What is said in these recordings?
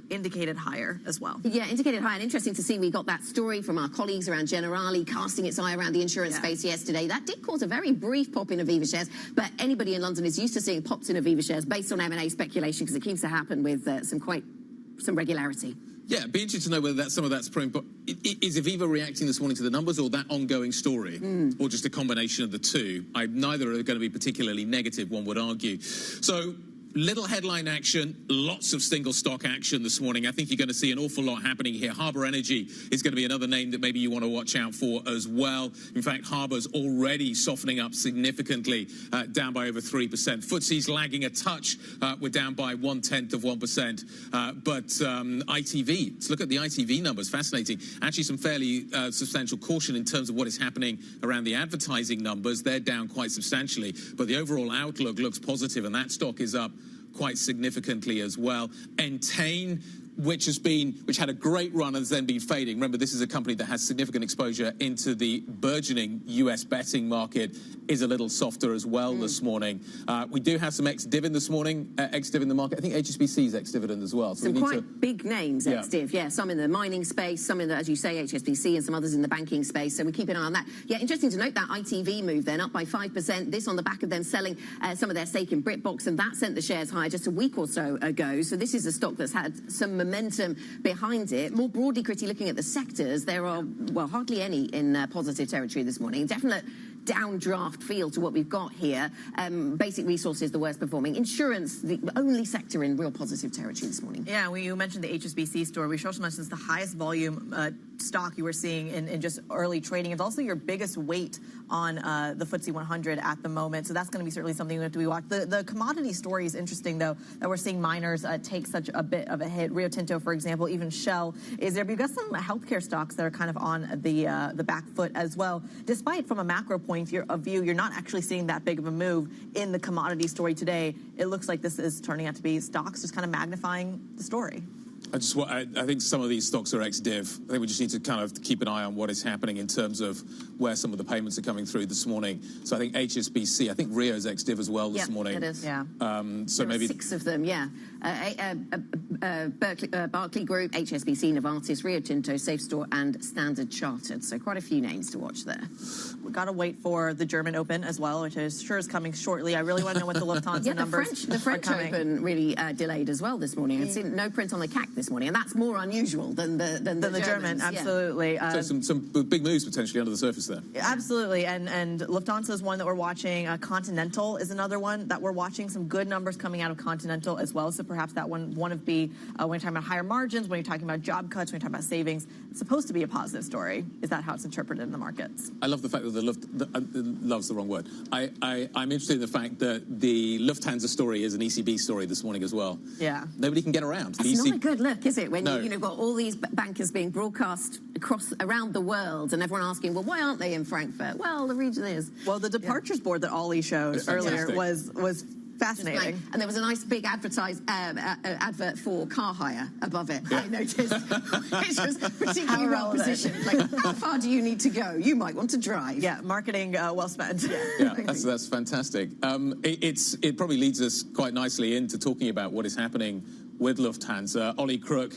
Indicated higher as well. Yeah, indicated high. And interesting to see we got that story from our colleagues around Generali casting its eye around the insurance space yesterday. That did cause a very brief pop in Aviva shares, but anybody in London is used to seeing pops in Aviva shares based on M&A speculation because it keeps to happen with some regularity. Yeah, it'd be interesting to know whether some of that's prone. But is Aviva reacting this morning to the numbers or that ongoing story, or just a combination of the two? Neither are going to be particularly negative, one would argue. So, little headline action, lots of single stock action this morning. I think you're going to see an awful lot happening here. Harbour Energy is going to be another name that maybe you want to watch out for as well. In fact, Harbour's already softening up significantly, down by over 3%. FTSE's lagging a touch. We're down by 0.1%. But ITV, let's look at the ITV numbers. Fascinating. Actually, some fairly substantial caution in terms of what is happening around the advertising numbers. They're down quite substantially. But the overall outlook looks positive, and that stock is up quite significantly as well. Entain, which had a great run and has then been fading. Remember, this is a company that has significant exposure into the burgeoning US betting market, is a little softer as well this morning. We do have some ex-div in this morning, ex-div in the market. I think HSBC is ex-dividend as well. So some quite big names ex-div, some in the mining space, some in the, as you say, HSBC, and some others in the banking space. So we keep an eye on that. Yeah, interesting to note that ITV move then up by 5%. This on the back of them selling some of their stake in BritBox, and that sent the shares higher just a week or so ago. So this is a stock that's had some momentum behind it. More broadly, Critty, looking at the sectors, there are, well, hardly any in positive territory this morning. Definite downdraft feel to what we've got here. Basic resources, the worst performing. Insurance, the only sector in real positive territory this morning. Yeah, you mentioned the HSBC story. We also mentioned it's the highest volume stock you were seeing in just early trading. It's also your biggest weight on the FTSE 100 at the moment. So that's going to be certainly something we have to be watching. The commodity story is interesting, though, that we're seeing miners take such a bit of a hit. Rio Tinto, for example, even Shell is there. But you've got some healthcare stocks that are kind of on the back foot as well. Despite from a macro point of view, you're not actually seeing that big of a move in the commodity story today. It looks like this is turning out to be stocks just kind of magnifying the story. I think some of these stocks are ex-div. I think we just need to kind of keep an eye on what is happening in terms of where some of the payments are coming through this morning. So I think HSBC, I think Rio's ex-div as well this morning. It is. So there maybe 6 of them. Barclay Group, HSBC, Novartis, Rio Tinto, SafeStore, and Standard Chartered. So quite a few names to watch there. We've got to wait for the German Open as well, which is coming shortly. I really want to know what the Lufthansa numbers the French Open really delayed as well this morning. I've seen no print on the CAC this morning, and that's more unusual than the German. Absolutely. So some big moves potentially under the surface there. Absolutely, and Lufthansa is one that we're watching. Continental is another one that we're watching. Some good numbers coming out of Continental as well. So perhaps that one of when you're talking about higher margins, when you're talking about job cuts, when you're talking about savings, it's supposed to be a positive story. Is that how it's interpreted in the markets? I love the fact that love's the wrong word. I'm interested in the fact that the Lufthansa story is an ECB story this morning as well. Yeah. Nobody can get around. It's not a good look, is it? When you've got all these bankers being broadcast around the world, and everyone asking, well, why aren't they in Frankfurt? Well, the region is. Well, the departures board that Ollie showed earlier was fascinating. And there was a nice big advert for car hire above it. I noticed. It's just particularly well positioned. Like, how far do you need to go? You might want to drive. Yeah, marketing well spent. Yeah, that's fantastic. It probably leads us quite nicely into talking about what is happening with Lufthansa. Ollie Crook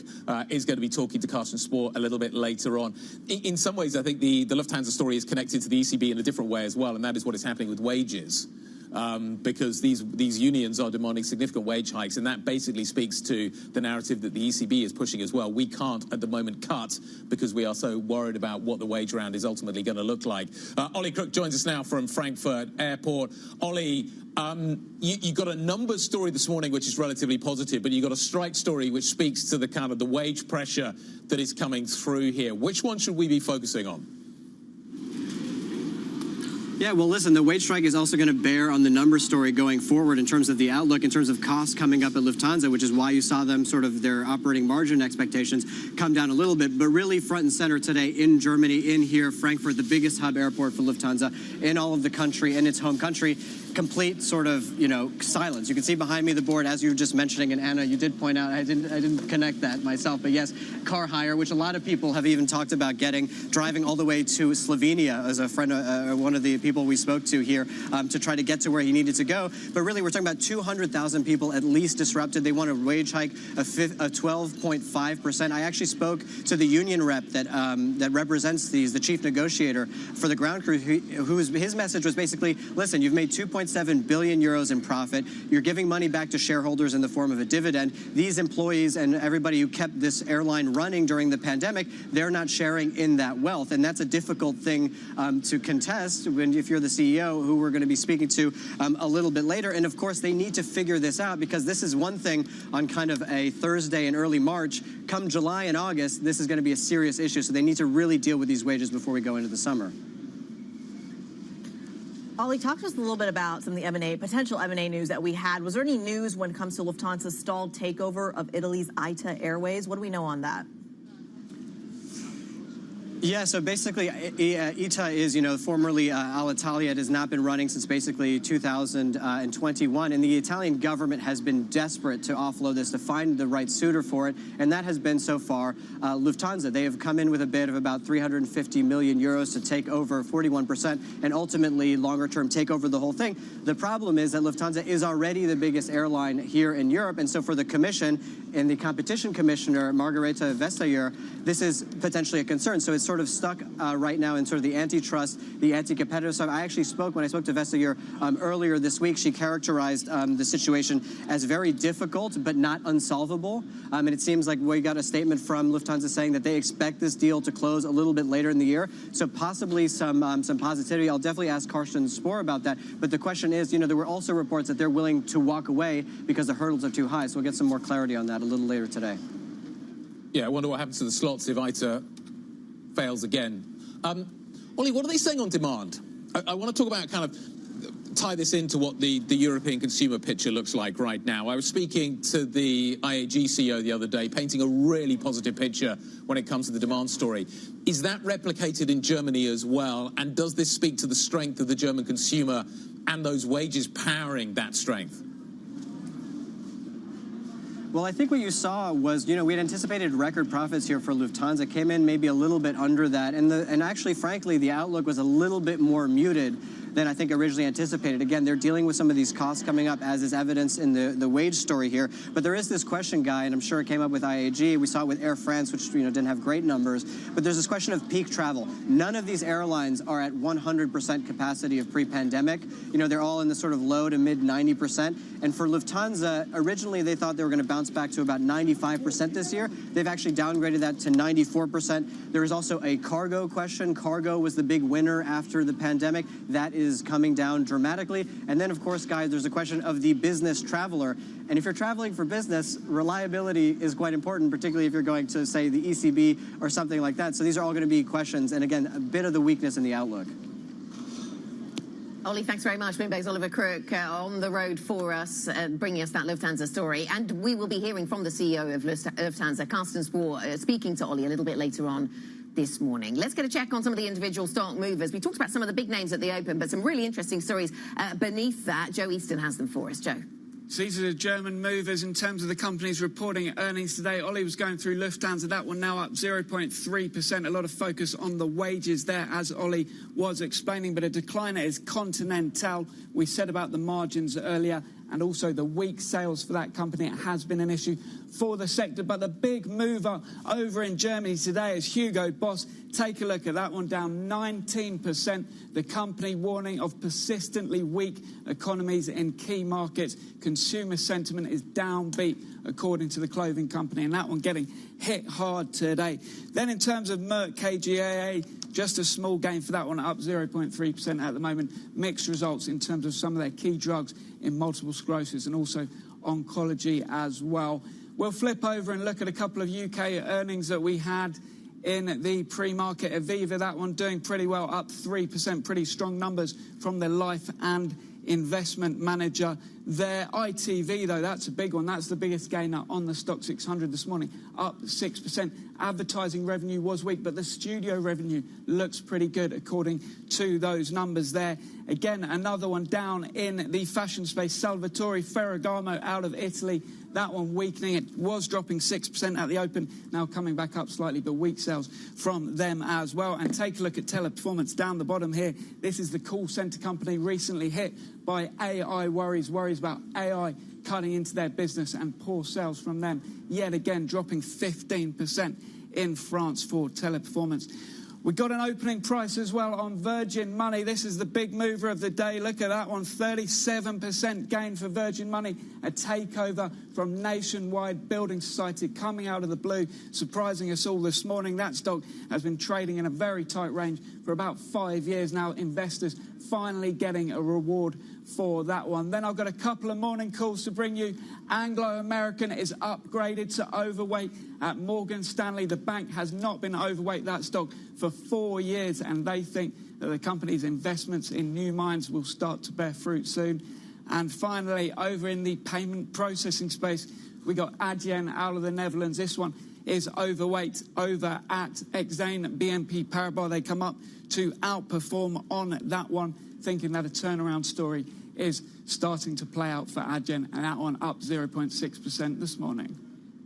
is going to be talking to Carsten Spohr a little bit later on. In some ways, I think the Lufthansa story is connected to the ECB in a different way as well, and that is what is happening with wages. because these unions are demanding significant wage hikes, and that basically speaks to the narrative that the ECB is pushing as well. We can't at the moment cut because we are so worried about what the wage round is ultimately going to look like. Ollie Crook joins us now from Frankfurt Airport. Ollie, you got a numbers story this morning which is relatively positive, but you got a strike story which speaks to the kind of the wage pressure that is coming through here. Which one should we be focusing on? Yeah, well, listen, the wage strike is also going to bear on the numbers story going forward in terms of the outlook, in terms of costs coming up at Lufthansa, which is why you saw them sort of their operating margin expectations come down a little bit. But really front and center today in Germany, in here, Frankfurt, the biggest hub airport for Lufthansa in all of the country, in its home country. Complete sort of, silence. You can see behind me the board, as you were just mentioning, and Anna, you did point out, I didn't connect that myself, but yes, car hire, which a lot of people have even talked about driving all the way to Slovenia, as a friend, one of the people we spoke to here, to try to get to where he needed to go. But really, we're talking about 200,000 people at least disrupted. They want a wage hike of 12.5%. I actually spoke to the union rep that represents the chief negotiator for the ground crew, his message was basically, listen, you've made 2.7 billion euros in profit. You're giving money back to shareholders in the form of a dividend. These employees and everybody who kept this airline running during the pandemic, they're not sharing in that wealth. And that's a difficult thing to contest if you're the CEO, who we're going to be speaking to a little bit later. And of course, they need to figure this out, because this is one thing on kind of a Thursday in early March. Come July and August, this is going to be a serious issue. So they need to really deal with these wages before we go into the summer. Ollie, talk to us a little bit about some of the potential M&A news that we had. Was there any news when it comes to Lufthansa's stalled takeover of Italy's ITA Airways? What do we know on that? Yeah, so basically, ITA is, formerly Alitalia. It has not been running since basically 2021, and the Italian government has been desperate to offload this, to find the right suitor for it, and that has been so far Lufthansa. They have come in with a bid of about 350 million euros to take over 41% and ultimately longer-term take over the whole thing. The problem is that Lufthansa is already the biggest airline here in Europe, and so for the Commission and the Competition Commissioner, Margherita Vestager, this is potentially a concern. So it's sort of stuck right now in sort of the antitrust, the anti-competitive side. When I spoke to Vestager earlier this week, she characterized the situation as very difficult but not unsolvable. And it seems like we got a statement from Lufthansa saying that they expect this deal to close a little bit later in the year. So possibly some positivity. I'll definitely ask Carsten Spohr about that. But the question is, there were also reports that they're willing to walk away because the hurdles are too high. So we'll get some more clarity on that a little later today. Yeah, I wonder what happens to the slots if ITA fails again. Ollie, what are they saying on demand? I want to talk about kind of tie this into what the European consumer picture looks like right now. I was speaking to the IAG CEO the other day, painting a really positive picture when it comes to the demand story. Is that replicated in Germany as well? And does this speak to the strength of the German consumer and those wages powering that strength? Well, I think what you saw was, we had anticipated record profits here for Lufthansa, came in maybe a little bit under that, and actually, frankly, the outlook was a little bit more muted than I think originally anticipated. Again, they're dealing with some of these costs coming up, as is evidenced in the wage story here. But there is this question, Guy, and I'm sure it came up with IAG. We saw it with Air France, which didn't have great numbers. But there's this question of peak travel. None of these airlines are at 100% capacity of pre-pandemic. They're all in the sort of low to mid 90%. And for Lufthansa, originally they thought they were going to bounce back to about 95% this year. They've actually downgraded that to 94%. There is also a cargo question. Cargo was the big winner after the pandemic. That is coming down dramatically. And then, of course, guys, there's a question of the business traveler. And if you're traveling for business, reliability is quite important, particularly if you're going to, say, the ECB or something like that. So these are all going to be questions. And again, a bit of the weakness in the outlook. Ollie, thanks very much. Bloomberg's Oliver Crook on the road for us, bringing us that Lufthansa story. And we will be hearing from the CEO of Lufthansa, Carsten Spohr, speaking to Ollie a little bit later on this morning. Let's get a check on some of the individual stock movers. We talked about some of the big names at the open, but some really interesting stories beneath that. Joe Easton has them for us. Joe. So these are the German movers in terms of the companies reporting earnings today. Ollie was going through Lufthansa. That one now up 0.3%. A lot of focus on the wages there, as Ollie was explaining. But a decliner is Continental. We said about the margins earlier. and also the weak sales for that company. It has been an issue for the sector. But the big mover over in Germany today is Hugo Boss. Take a look at that one, down 19%. The company warning of persistently weak economies in key markets. Consumer sentiment is downbeat, according to the clothing company, and that one getting hit hard today. Then in terms of Merck KGaA, just a small gain for that one, up 0.3% at the moment. Mixed results in terms of some of their key drugs in multiple sclerosis and also oncology as well. We'll flip over and look at a couple of UK earnings that we had in the pre-market. Aviva, that one doing pretty well, up 3%, pretty strong numbers from the life and investment manager there. ITV, though, that's a big one. That's the biggest gainer on the Stock 600 this morning, up 6%. Advertising revenue was weak, but the studio revenue looks pretty good according to those numbers there. Again, another one down in the fashion space. Salvatore Ferragamo out of Italy. That one weakening. It was dropping 6% at the open, now coming back up slightly, but weak sales from them as well. And take a look at Teleperformance down the bottom here. This is the call center company recently hit by AI worries about AI cutting into their business and poor sales from them. Yet again, dropping 15% in France for Teleperformance. We got an opening price as well on Virgin Money. This is the big mover of the day. Look at that one, 37% gain for Virgin Money. A takeover from Nationwide Building Society coming out of the blue, surprising us all this morning. That stock has been trading in a very tight range for about 5 years now. Investors finally getting a reward for that one. Then I've got a couple of morning calls to bring you. Anglo American is upgraded to overweight at Morgan Stanley. The bank has not been overweight that stock for 4 years, and they think that the company's investments in new mines will start to bear fruit soon. And finally, over in the payment processing space, we got Adyen out of the Netherlands. This one is overweight over at Exane BNP Paribas. They come up to outperform on that one, thinking that a turnaround story is starting to play out for Adyen, and that one up 0.6% this morning.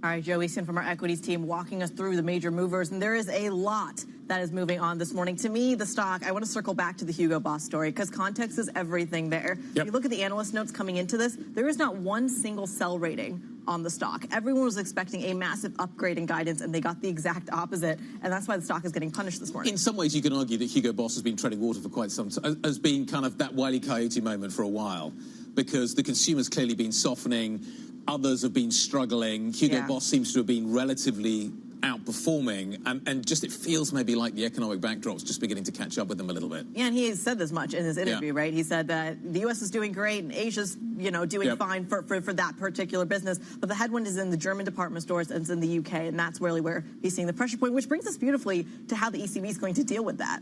All right, Joe Easton from our equities team walking us through the major movers, and there is a lot that is moving on this morning. To me, the stock, I want to circle back to the Hugo Boss story because context is everything there. Yep. If you look at the analyst notes coming into this, there is not one single sell rating on the stock. Everyone was expecting a massive upgrade in guidance, and they got the exact opposite, and that's why the stock is getting punished this morning. In some ways, you can argue that Hugo Boss has been treading water for quite some time, has been kind of that Wile E. Coyote moment for a while, because the consumer's clearly been softening, others have been struggling. Hugo Boss seems to have been relatively outperforming, and just it feels maybe like the economic backdrop's just beginning to catch up with them a little bit. Yeah, and he has said this much in his interview, right? He said that the U.S. is doing great and Asia's, doing fine for that particular business, but the headwind is in the German department stores and it's in the U.K., and that's really where he's seeing the pressure point, which brings us beautifully to how the ECB is going to deal with that.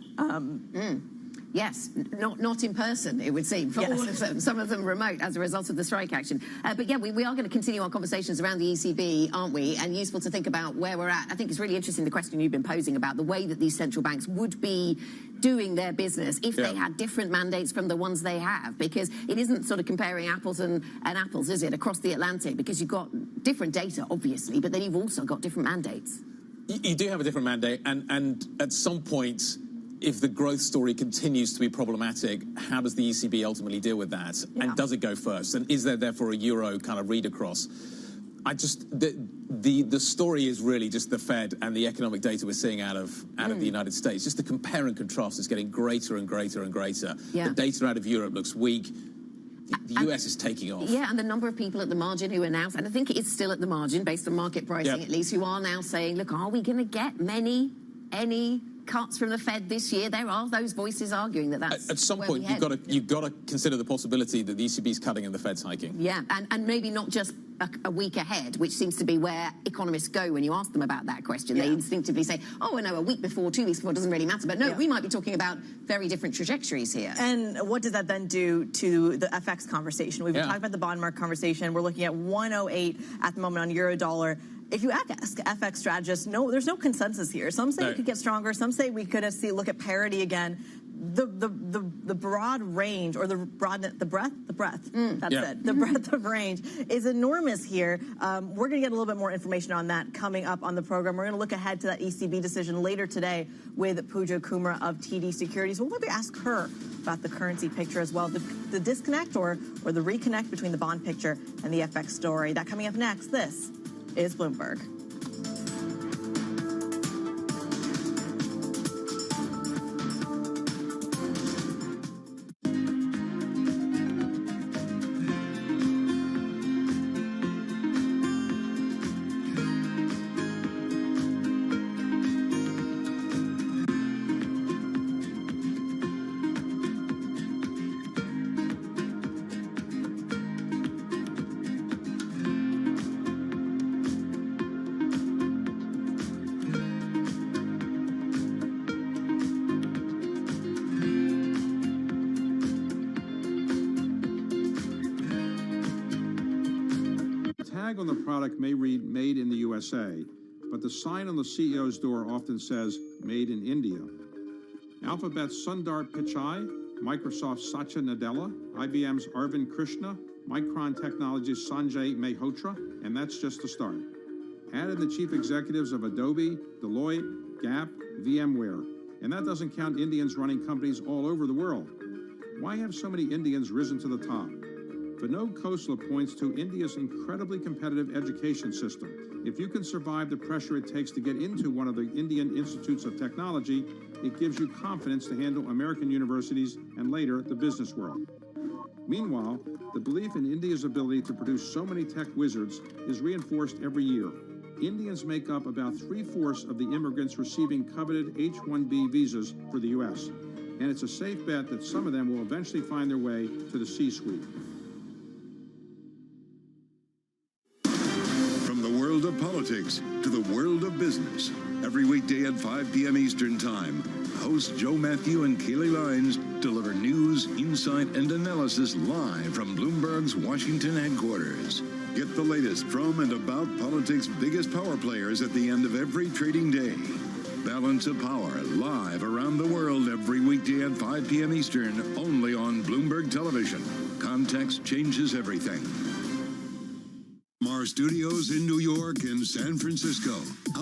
Yes, not in person, it would seem, for all of them. Some of them remote as a result of the strike action. But yeah, we are going to continue our conversations around the ECB, aren't we? And useful to think about where we're at. I think it's really interesting, the question you've been posing about the way that these central banks would be doing their business if they had different mandates from the ones they have. Because it isn't sort of comparing apples and apples, is it, across the Atlantic? Because you've got different data, obviously, but then you've also got different mandates. You do have a different mandate, and at some point, if the growth story continues to be problematic, how does the ECB ultimately deal with that? Yeah. And does it go first? And is there therefore a euro kind of read across? The story is really just the Fed and the economic data we're seeing out of the United States. Just the compare and contrast is getting greater and greater and greater. Yeah. The data out of Europe looks weak. The US is taking off. Yeah, and the number of people at the margin who are now, and I think it is still at the margin based on market pricing at least, who are now saying, look, are we going to get any cuts from the Fed this year? There are those voices arguing that that's at some point you've got to consider the possibility that the ECB's cutting and the Fed's hiking. Yeah, and maybe not just a week ahead, which seems to be where economists go when you ask them about that question. They instinctively say, oh, no, a week before, 2 weeks before, doesn't really matter. But no, we might be talking about very different trajectories here. And what does that then do to the FX conversation? We've been talking about the bond market conversation. We're looking at 108 at the moment on euro dollar. If you ask FX strategists, there's no consensus here. Some say it could get stronger. Some say we could look at parity again. the broad range, or the breadth. That's Yeah. it. The breadth of range is enormous here. We're going to get a little bit more information on that coming up on the program. We're going to look ahead to that ECB decision later today with Pooja Kumar of TD Securities. We'll maybe ask her about the currency picture as well, the disconnect or the reconnect between the bond picture and the FX story. That coming up next. This is Bloomberg. On the product may read "Made in the USA," but the sign on the CEO's door often says "Made in India." Alphabet's Sundar Pichai, Microsoft's Satya Nadella, IBM's Arvind Krishna, Micron Technology's Sanjay Mehrotra, and that's just the start. Add in the chief executives of Adobe, Deloitte, Gap, VMware, and that doesn't count Indians running companies all over the world. Why have so many Indians risen to the top? Vinod Khosla points to India's incredibly competitive education system. If you can survive the pressure it takes to get into one of the Indian institutes of technology, it gives you confidence to handle American universities and later the business world. Meanwhile, the belief in India's ability to produce so many tech wizards is reinforced every year. Indians make up about 3/4 of the immigrants receiving coveted H-1B visas for the U.S., and it's a safe bet that some of them will eventually find their way to the C-suite. Of politics to the world of business. Every weekday at 5 p.m. Eastern Time, hosts Joe Matthew and Keely Lines deliver news, insight, and analysis live from Bloomberg's Washington headquarters. Get the latest from and about politics' biggest power players at the end of every trading day. Balance of Power live around the world every weekday at 5 p.m. Eastern, only on Bloomberg Television. Context changes everything. Our studios in New York and San Francisco.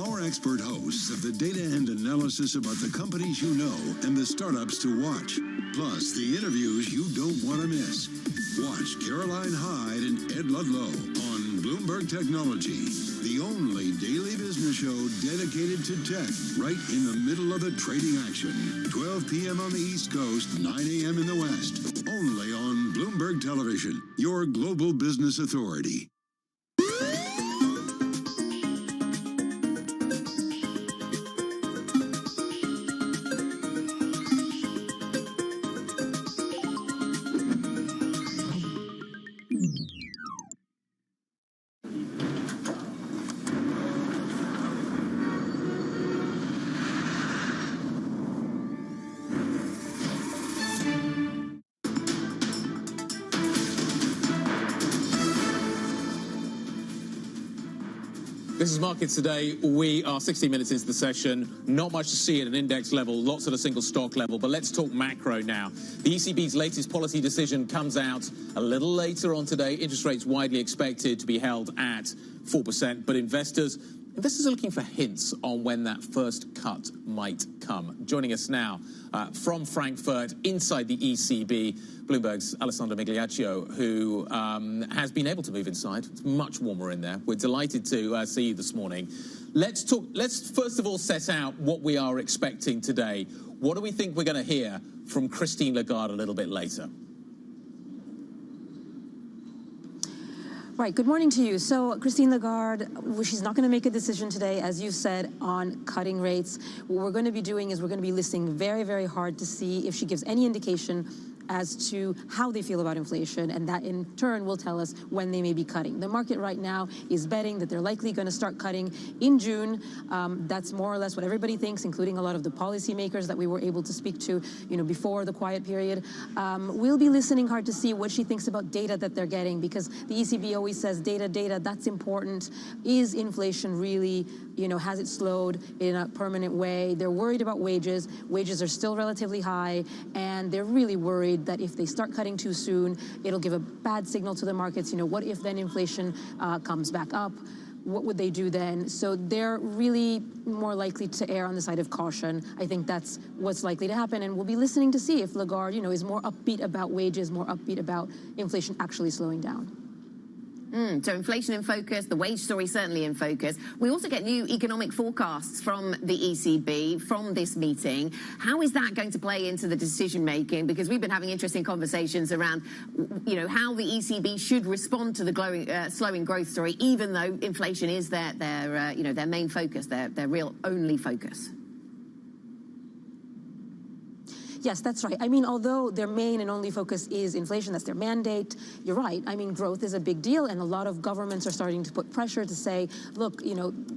Our expert hosts have the data and analysis about the companies you know and the startups to watch. Plus, the interviews you don't want to miss. Watch Caroline Hyde and Ed Ludlow on Bloomberg Technology, the only daily business show dedicated to tech, right in the middle of the trading action. 12 p.m. on the East Coast, 9 a.m. in the West. Only on Bloomberg Television, your global business authority. This is Markets Today. We are 16 minutes into the session. Not much to see at an index level, lots at a single stock level. But let's talk macro now. The ECB's latest policy decision comes out a little later on today. Interest rates widely expected to be held at 4%. But investors are looking for hints on when that first cut might come. Joining us now from Frankfurt, inside the ECB, Bloomberg's Alessandro Migliaccio, who has been able to move inside. It's much warmer in there. We're delighted to see you this morning. Let's first of all set out what we are expecting today. What do we think we're going to hear from Christine Lagarde a little bit later? Right. Good morning to you. So Christine Lagarde, she's not going to make a decision today, as you said, on cutting rates. What we're going to be doing is we're going to be listening very, very hard to see if she gives any indication as to how they feel about inflation, and that in turn will tell us when they may be cutting. The market right now is betting that they're likely going to start cutting in June. That's more or less what everybody thinks, including a lot of the policymakers that we were able to speak to, before the quiet period. We'll be listening hard to see what she thinks about data that they're getting, because the ECB always says data, that's important. Is inflation really, has it slowed in a permanent way? They're worried about wages. Wages are still relatively high, and they're really worried that if they start cutting too soon, it'll give a bad signal to the markets. What if then inflation comes back up? What would they do then? So they're really more likely to err on the side of caution. I think that's what's likely to happen, and we'll be listening to see if Lagarde, is more upbeat about wages, more upbeat about inflation actually slowing down. So inflation in focus, the wage story certainly in focus. We also get new economic forecasts from the ECB from this meeting. How is that going to play into the decision making? Because we've been having interesting conversations around, how the ECB should respond to the slowing growth story, even though inflation is their main focus, their real only focus. Yes, that's right. Although their main and only focus is inflation, that's their mandate, you're right. Growth is a big deal, and a lot of governments are starting to put pressure to say, look,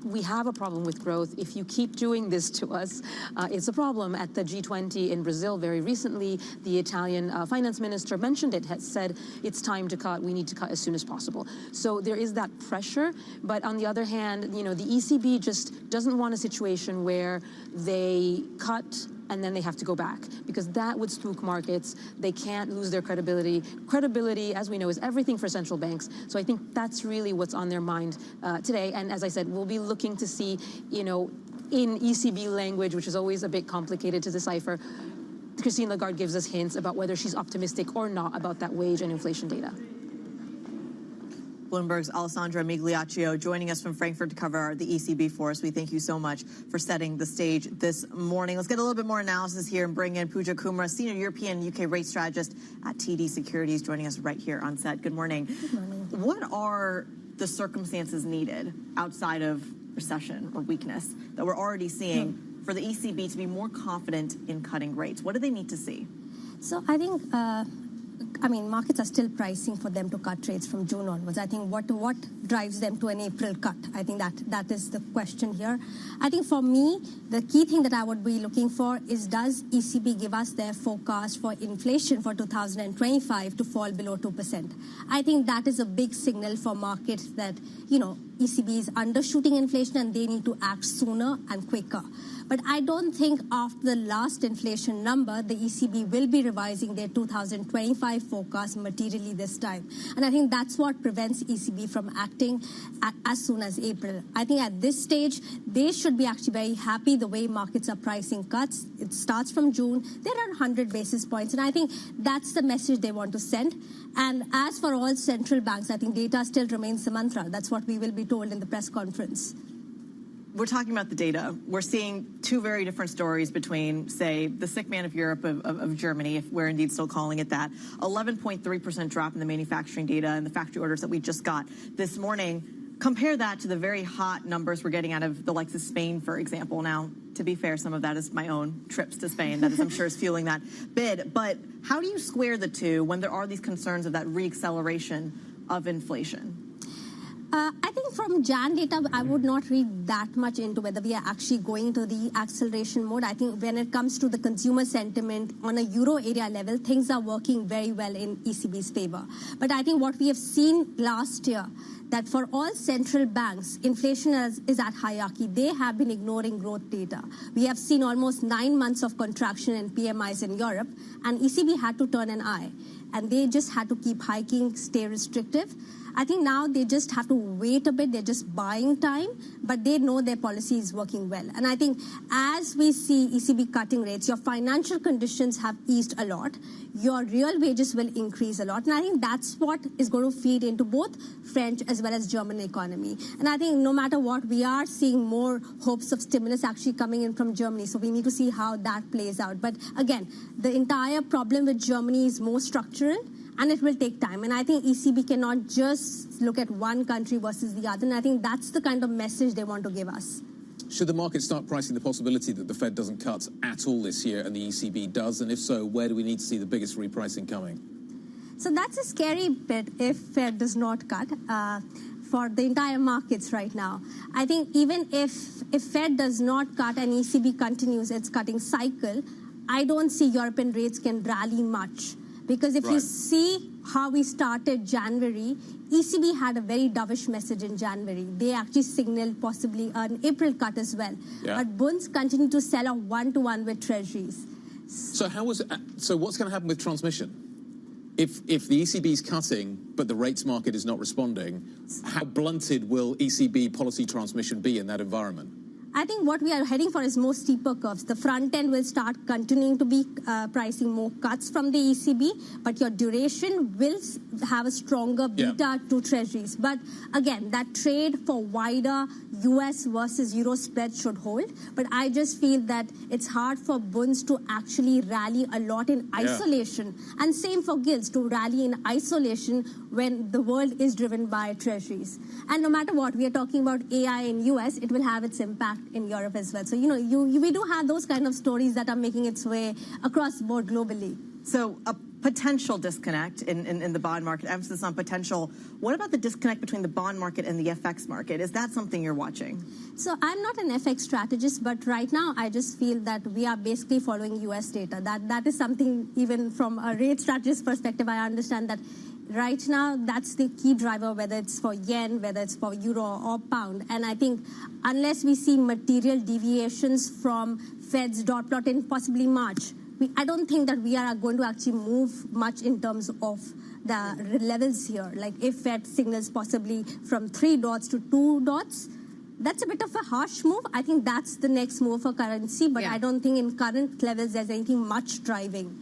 we have a problem with growth. If you keep doing this to us, it's a problem. At the G20 in Brazil very recently, the Italian finance minister mentioned it, has said it's time to cut. We need to cut as soon as possible. So there is that pressure. But on the other hand, the ECB just doesn't want a situation where they cut and then they have to go back, because that would spook markets. They can't lose their credibility. Credibility, as we know, is everything for central banks. So I think that's really what's on their mind today. And as I said, we'll be looking to see, in ECB language, which is always a bit complicated to decipher, Christine Lagarde gives us hints about whether she's optimistic or not about that wage and inflation data. Bloomberg's Alessandra Migliaccio joining us from Frankfurt to cover the ECB for us. We thank you so much for setting the stage this morning. Let's get a little bit more analysis here and bring in Pooja Kumar, Senior European UK rate strategist at TD Securities, joining us right here on set. Good morning. Good morning. What are the circumstances needed outside of recession or weakness that we're already seeing for the ECB to be more confident in cutting rates? What do they need to see? So I think markets are still pricing for them to cut rates from June onwards. I think what drives them to an April cut? I think that is the question here. I think for me, the key thing that I would be looking for is, does ECB give us their forecast for inflation for 2025 to fall below 2%? I think that is a big signal for markets that, ECB is undershooting inflation and they need to act sooner and quicker. But I don't think after the last inflation number, the ECB will be revising their 2025 forecast materially this time. And I think that's what prevents ECB from acting as soon as April. I think at this stage, they should be actually very happy the way markets are pricing cuts. It starts from June. They're at 100 basis points. And I think that's the message they want to send. And as for all central banks, I think data still remains the mantra. That's what we will be told in the press conference. We're talking about the data. We're seeing two very different stories between, say, the sick man of Europe of Germany, if we're indeed still calling it that, 11.3% drop in the manufacturing data and the factory orders that we just got this morning. Compare that to the very hot numbers we're getting out of the likes of Spain, for example. Now, to be fair, some of that is my own trips to Spain. That is, I'm sure, is fueling that bid. But how do you square the two when there are these concerns of that reacceleration of inflation? I think from Jan data, I would not read that much into whether we are actually going to the acceleration mode. I think when it comes to the consumer sentiment on a euro area level, things are working very well in ECB's favor. But I think what we have seen last year, that for all central banks, inflation is at hierarchy. They have been ignoring growth data. We have seen almost 9 months of contraction in PMIs in Europe, and ECB had to turn an eye. And they just had to keep hiking, stay restrictive. I think now they just have to wait a bit. They're just buying time, but they know their policy is working well. And I think as we see ECB cutting rates, your financial conditions have eased a lot. Your real wages will increase a lot. And I think that's what is going to feed into both French as well as German economy. And I think no matter what, we are seeing more hopes of stimulus actually coming in from Germany. So we need to see how that plays out. But again, the entire problem with Germany is more structural. And it will take time. And I think ECB cannot just look at one country versus the other. And I think that's the kind of message they want to give us. Should the market start pricing the possibility that the Fed doesn't cut at all this year and the ECB does? And if so, where do we need to see the biggest repricing coming? So that's a scary bit if Fed does not cut for the entire markets right now. I think even if Fed does not cut and ECB continues its cutting cycle, I don't see European rates can rally much. Because if you see how we started January, ECB had a very dovish message in January. They actually signaled possibly an April cut as well. Yeah. But bonds continue to sell off one-to-one with treasuries. So what's going to happen with transmission? If the ECB is cutting, but the rates market is not responding, how blunted will ECB policy transmission be in that environment? I think what we are heading for is more steeper curves. The front end will start continuing to be pricing more cuts from the ECB, but your duration will have a stronger beta to treasuries. But again, that trade for wider US versus Euro spread should hold. But I just feel that it's hard for bonds to actually rally a lot in isolation. And same for gilts to rally in isolation when the world is driven by treasuries. And no matter what, we are talking about AI in US, it will have its impact in Europe as well. So, we do have those kind of stories that are making its way across the board globally. So a potential disconnect in the bond market, emphasis on potential. What about the disconnect between the bond market and the FX market? Is that something you're watching? So I'm not an FX strategist, but right now I just feel that we are basically following US data. That is something, even from a rate strategist perspective, I understand that right now, that's the key driver, whether it's for yen, whether it's for euro or pound. And I think unless we see material deviations from Fed's dot plot in possibly March, I don't think that we are going to actually move much in terms of the levels here. Like if Fed signals possibly from 3 dots to 2 dots, that's a bit of a harsh move. I think that's the next move for currency, but I don't think in current levels there's anything much driving.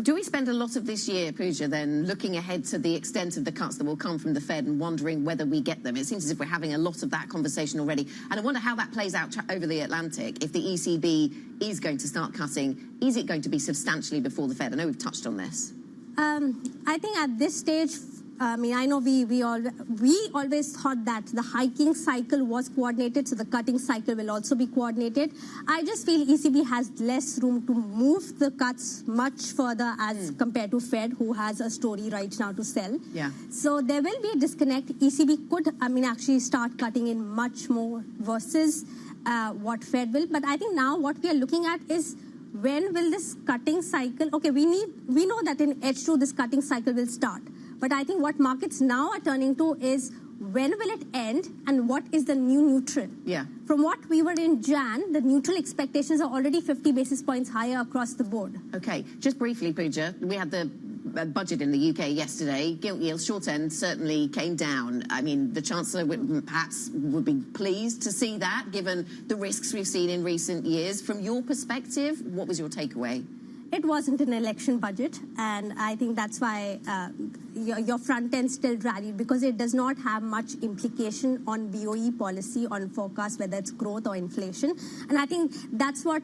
Do we spend a lot of this year, Pooja, then looking ahead to the extent of the cuts that will come from the Fed and wondering whether we get them? It seems as if we're having a lot of that conversation already. And I wonder how that plays out over the Atlantic. If the ECB is going to start cutting, is it going to be substantially before the Fed? I know we've touched on this. I think at this stage, I know we always thought that the hiking cycle was coordinated, so the cutting cycle will also be coordinated. I just feel ECB has less room to move the cuts much further as compared to Fed, who has a story right now to sell. Yeah. So there will be a disconnect. ECB could, actually start cutting in much more versus what Fed will. But I think now what we are looking at is when will this cutting cycle? Okay, we know that in H2 this cutting cycle will start. But I think what markets now are turning to is when will it end and what is the new neutral? Yeah. From what we were in Jan, the neutral expectations are already 50 basis points higher across the board. Okay, just briefly, Pooja, we had the budget in the UK yesterday. Gilt yields, short end, certainly came down. I mean, the Chancellor perhaps would be pleased to see that, given the risks we've seen in recent years. From your perspective, what was your takeaway? It wasn't an election budget, and I think that's why your front end still rallied, because it does not have much implication on BOE policy, on forecast, whether it's growth or inflation. And I think that's what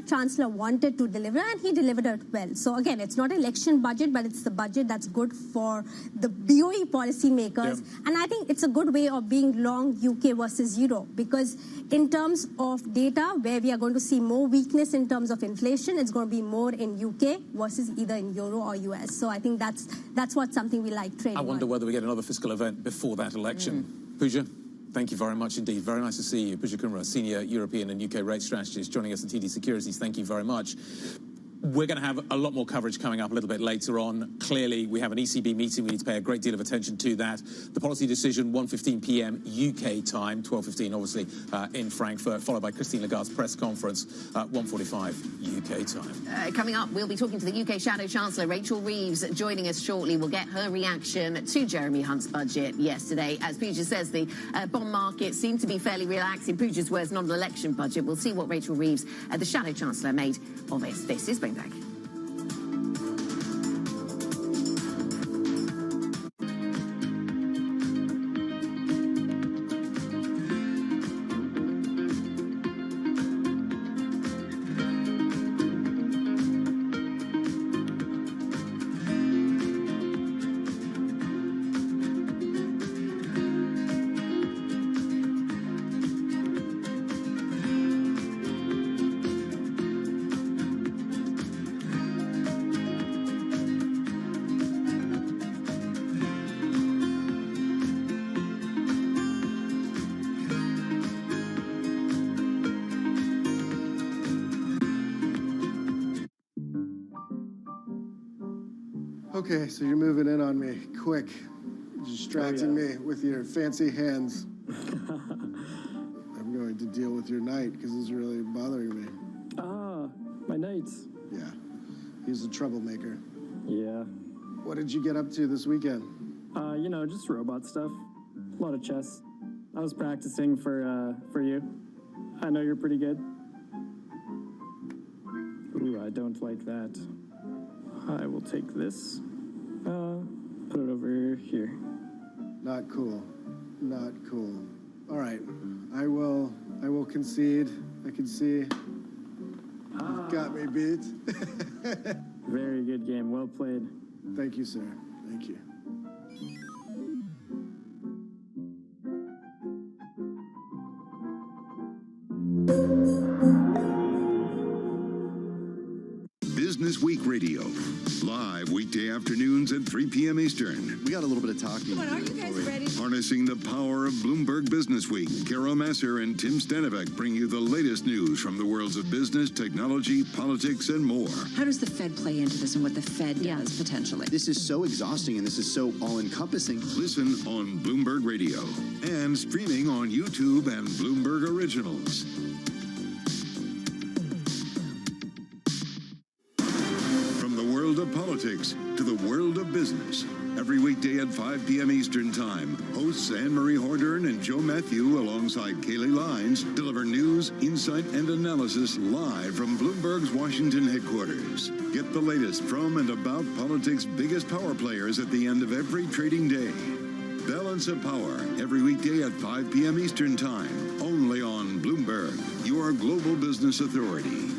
Chancellor wanted to deliver, and he delivered it well. So again, it's not an election budget, but it's the budget that's good for the BOE policymakers. Yeah. And I think it's a good way of being long UK versus Euro, because in terms of data, where we are going to see more weakness in terms of inflation, it's going to be more in UK versus either in Euro or US. So I think that's what something we like trading. I wonder whether we get another fiscal event before that election. Pooja? Thank you very much indeed. Very nice to see you. Pooja Kumra, Senior European and UK Rate Strategist, joining us at TD Securities. Thank you very much. We're going to have a lot more coverage coming up a little bit later on. Clearly, we have an ECB meeting. We need to pay a great deal of attention to that. The policy decision, 1:15 p.m. UK time, 12:15 obviously in Frankfurt, followed by Christine Lagarde's press conference, 1:45 UK time. Coming up, we'll be talking to the UK Shadow Chancellor, Rachel Reeves, joining us shortly. We'll get her reaction to Jeremy Hunt's budget yesterday. As Pooja says, the bond market seemed to be fairly relaxed. In Pooja's words, not an election budget. We'll see what Rachel Reeves, the Shadow Chancellor, made of it. This is Bring Back. Okay, so you're moving in on me. Quick. Distracting me with your fancy hands. I'm going to deal with your knight because it's really bothering me. Ah, my knights. Yeah, he's a troublemaker. Yeah. What did you get up to this weekend? You know, just robot stuff. A lot of chess. I was practicing for you. I know you're pretty good. Ooh, I don't like that. I will take this. Put it over here. Not cool. Not cool. All right. I will concede. I can see. You've got me beat. Very good game. Well played. Thank you, sir. Thank you. Business Week Radio, live weekday afternoons at 3 p.m. Eastern. We got a little bit of talking. Are you guys ready? Harnessing the power of Bloomberg Business Week, Carol Masser and Tim Stanovic bring you the latest news from the worlds of business, technology, politics, and more. How does the Fed play into this and what the Fed does potentially? This is so exhausting and this is so all-encompassing. Listen on Bloomberg Radio and streaming on YouTube and Bloomberg Originals. Of politics to the world of business. Every weekday at 5 p.m. Eastern Time, hosts Anne-Marie Hordern and Joe Matthew alongside Kaylee Lines deliver news, insight, and analysis live from Bloomberg's Washington headquarters. Get the latest from and about politics' biggest power players at the end of every trading day. Balance of Power, every weekday at 5 p.m. Eastern Time, only on Bloomberg, your global business authority.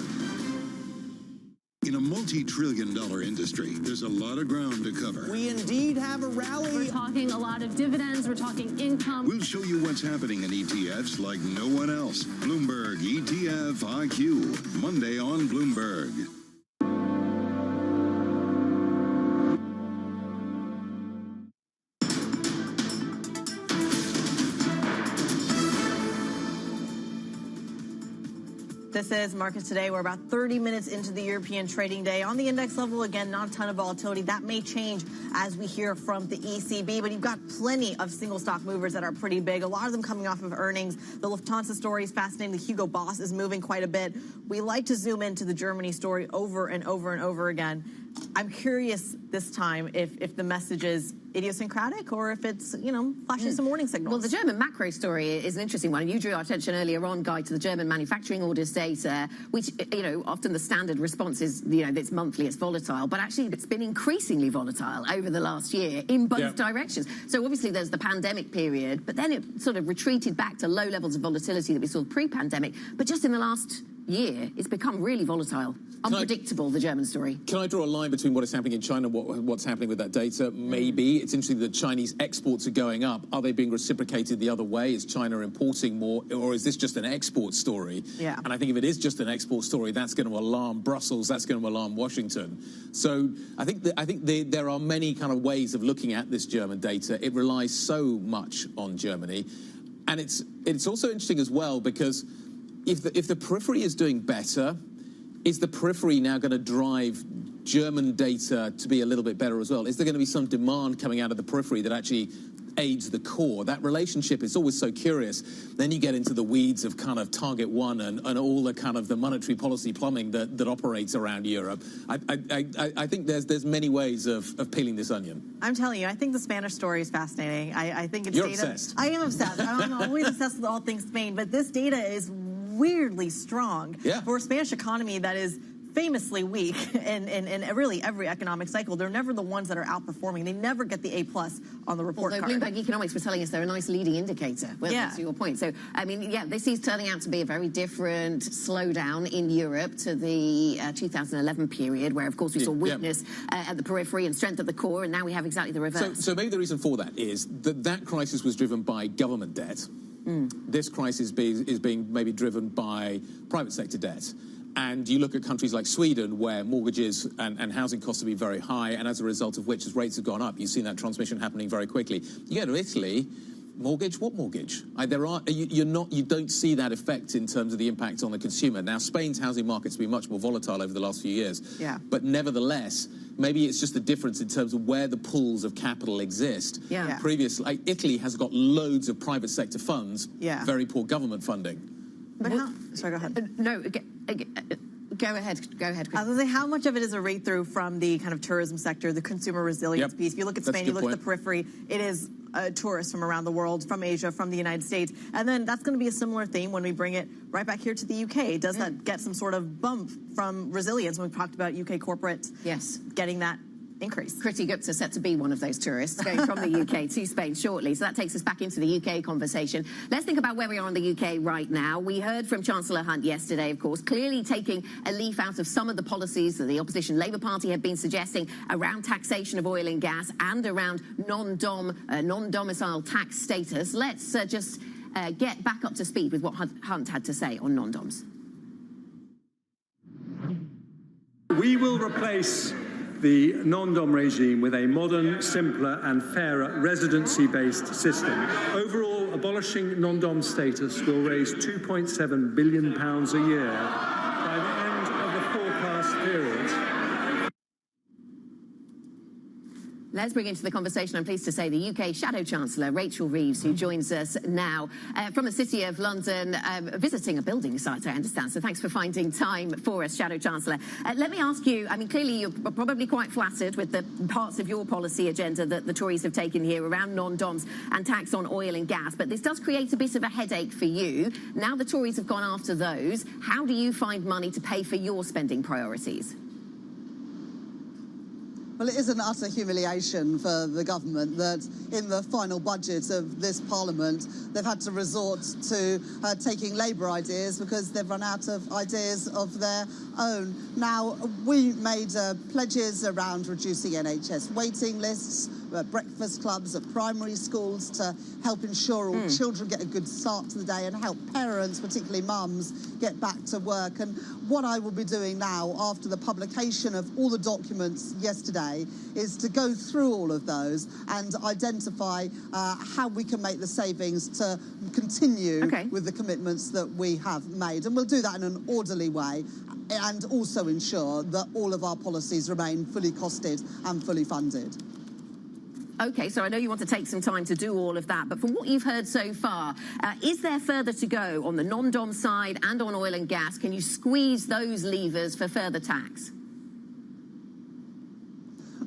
In a multi-trillion-dollar industry, there's a lot of ground to cover. We indeed have a rally. We're talking a lot of dividends. We're talking income. We'll show you what's happening in ETFs like no one else. Bloomberg ETF IQ, Monday on Bloomberg. This is Markets Today. We're about 30 minutes into the European trading day. On the index level, again, not a ton of volatility. That may change as we hear from the ECB, but you've got plenty of single stock movers that are pretty big. A lot of them coming off of earnings. The Lufthansa story is fascinating. The Hugo Boss is moving quite a bit. We like to zoom into the Germany story over and over and over again. I'm curious this time if the message is idiosyncratic or if it's, flashing some warning signals. Well, the German macro story is an interesting one. You drew our attention earlier on, Guy, to the German manufacturing orders data, which, often the standard response is, it's monthly, it's volatile, but actually it's been increasingly volatile over the last year in both directions. So obviously there's the pandemic period, but then it sort of retreated back to low levels of volatility that we saw pre-pandemic. But just in the last year, it's become really volatile. Unpredictable, the German story. Can I draw a line between what is happening in China and what's happening with that data? Maybe. It's interesting that Chinese exports are going up. Are they being reciprocated the other way? Is China importing more? Or is this just an export story? Yeah. And I think if it is just an export story, that's going to alarm Brussels. That's going to alarm Washington. So I think there are many kind of ways of looking at this German data. It relies so much on Germany. And it's also interesting as well because if the periphery is doing better, is the periphery now going to drive German data to be a little bit better as well? Is there going to be some demand coming out of the periphery that actually aids the core? That relationship is always so curious. Then you get into the weeds of kind of Target 1 and all the kind of the monetary policy plumbing that operates around Europe. I think there's many ways of peeling this onion. I'm telling you, I think the Spanish story is fascinating. I think it's You're data. obsessed. I am obsessed. I'm always obsessed with all things Spain, but this data is weirdly strong for a Spanish economy that is famously weak in really every economic cycle. They're never the ones that are outperforming. They never get the A+ on the report card. Bloomberg Economics was telling us they're a nice leading indicator. Well, that's your point. So, this is turning out to be a very different slowdown in Europe to the 2011 period, where, of course, we saw weakness at the periphery and strength at the core, and now we have exactly the reverse. So maybe the reason for that is that crisis was driven by government debt. This crisis is being maybe driven by private sector debt. And you look at countries like Sweden, where mortgages and housing costs have been very high, and as a result of which, as rates have gone up, you've seen that transmission happening very quickly. You go to Italy, mortgage? What mortgage? You don't see that effect in terms of the impact on the consumer. Now, Spain's housing market's been much more volatile over the last few years. Yeah. But nevertheless, Maybe it's just the difference in terms of where the pools of capital exist. Yeah. Previously, like Italy has got loads of private sector funds, very poor government funding. But sorry, go ahead. No, go ahead. Go ahead, Chris. I was going to say, how much of it is a read-through from the kind of tourism sector, the consumer resilience piece? If you look at Spain, you look at the periphery, it is tourists from around the world, from Asia, from the United States. And then that's going to be a similar theme when we bring it right back here to the UK. Does that get some sort of bump from resilience when we talked about UK corporates getting that increase? Kriti Gupta set to be one of those tourists going from the UK to Spain shortly. So that takes us back into the UK conversation. Let's think about where we are in the UK right now. We heard from Chancellor Hunt yesterday, of course, clearly taking a leaf out of some of the policies that the opposition Labour Party have been suggesting around taxation of oil and gas and around non-domicile tax status. Let's just get back up to speed with what Hunt had to say on non-doms. We will replace the non-dom regime with a modern, simpler and fairer residency-based system. Overall, abolishing non-dom status will raise £2.7 billion a year by the end of the forecast period. Let's bring into the conversation, I'm pleased to say, the UK Shadow Chancellor, Rachel Reeves, who joins us now from the City of London, visiting a building site, I understand. So thanks for finding time for us, Shadow Chancellor. Let me ask you, I mean, clearly you're probably quite flattered with the parts of your policy agenda that the Tories have taken here around non-doms and tax on oil and gas, but this does create a bit of a headache for you. Now the Tories have gone after those. How do you find money to pay for your spending priorities? Well, it is an utter humiliation for the government that in the final budget of this Parliament, they've had to resort to taking Labour ideas because they've run out of ideas of their own. Now, we made pledges around reducing NHS waiting lists, breakfast clubs at primary schools to help ensure all children get a good start to the day and help parents, particularly mums, get back to work. And what I will be doing now after the publication of all the documents yesterday is to go through all of those and identify how we can make the savings to continue with the commitments that we have made. And we'll do that in an orderly way and also ensure that all of our policies remain fully costed and fully funded. Okay, so I know you want to take some time to do all of that, but from what you've heard so far, is there further to go on the non-dom side and on oil and gas? Can you squeeze those levers for further tax?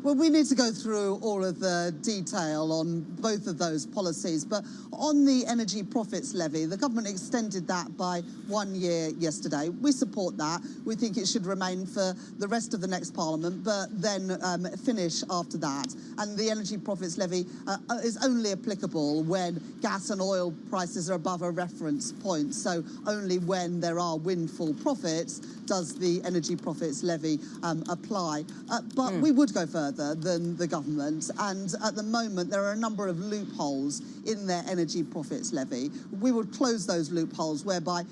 Well, we need to go through all of the detail on both of those policies, but on the energy profits levy, the government extended that by 1 year yesterday. We support that. We think it should remain for the rest of the next Parliament, but then finish after that. And the energy profits levy is only applicable when gas and oil prices are above a reference point. So only when there are windfall profits does the energy profits levy apply. But we would go further than the government, and at the moment there are a number of loopholes in their energy profits levy. We would close those loopholes whereby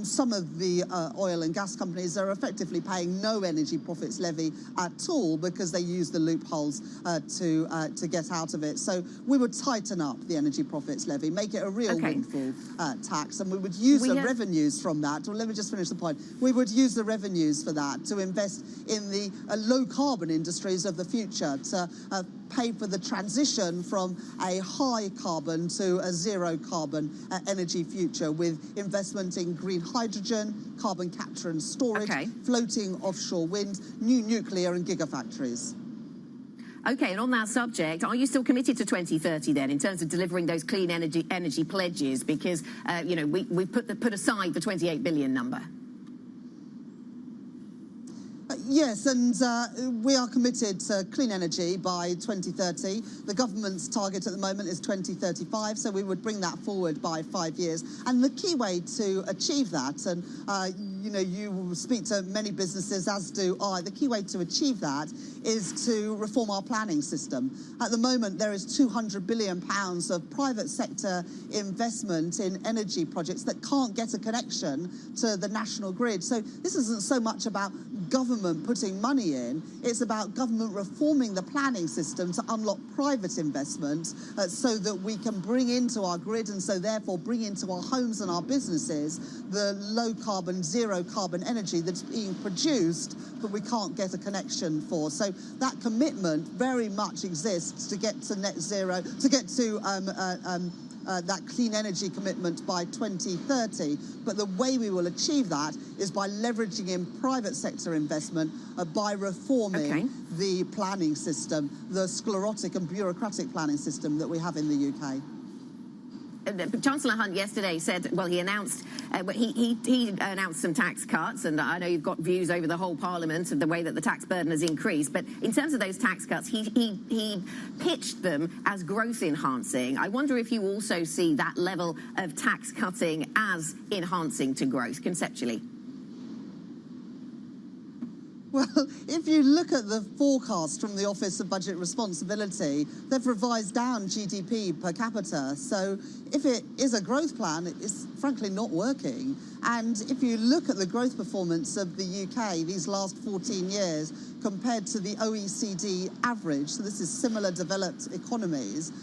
some of the oil and gas companies are effectively paying no energy profits levy at all because they use the loopholes to get out of it. So we would tighten up the energy profits levy, make it a real windfall tax, and we would use the revenues from that. Well, let me just finish the point. We would use the revenues for that to invest in the low carbon industries of the future, to pay for the transition from a high carbon to a zero carbon energy future with investment in green hydrogen, carbon capture and storage, floating offshore wind, new nuclear and gigafactories. Okay, and on that subject, are you still committed to 2030 then in terms of delivering those clean energy pledges? Because, you know, we put aside the 28 billion number. Yes, and we are committed to clean energy by 2030. The government's target at the moment is 2035, so we would bring that forward by 5 years. And the key way to achieve that, and you know, you will speak to many businesses, as do I, the key way to achieve that is to reform our planning system. At the moment, there is £200 billion of private sector investment in energy projects that can't get a connection to the national grid. So this isn't so much about government putting money in, it's about government reforming the planning system to unlock private investment so that we can bring into our grid and so therefore bring into our homes and our businesses the low carbon, zero zero carbon energy that's being produced, but we can't get a connection for. So that commitment very much exists to get to net zero, to get to that clean energy commitment by 2030. But the way we will achieve that is by leveraging in private sector investment, by reforming the planning system, the sclerotic and bureaucratic planning system that we have in the UK. Chancellor Hunt yesterday said, well, he announced he announced some tax cuts, and I know you've got views over the whole Parliament of the way that the tax burden has increased. But in terms of those tax cuts, he pitched them as growth enhancing. I wonder if you also see that level of tax cutting as enhancing to growth conceptually. Well, if you look at the forecast from the Office of Budget Responsibility, they've revised down GDP per capita. So if it is a growth plan, it's frankly not working. And if you look at the growth performance of the UK these last 14 years compared to the OECD average, so this is similar developed economies,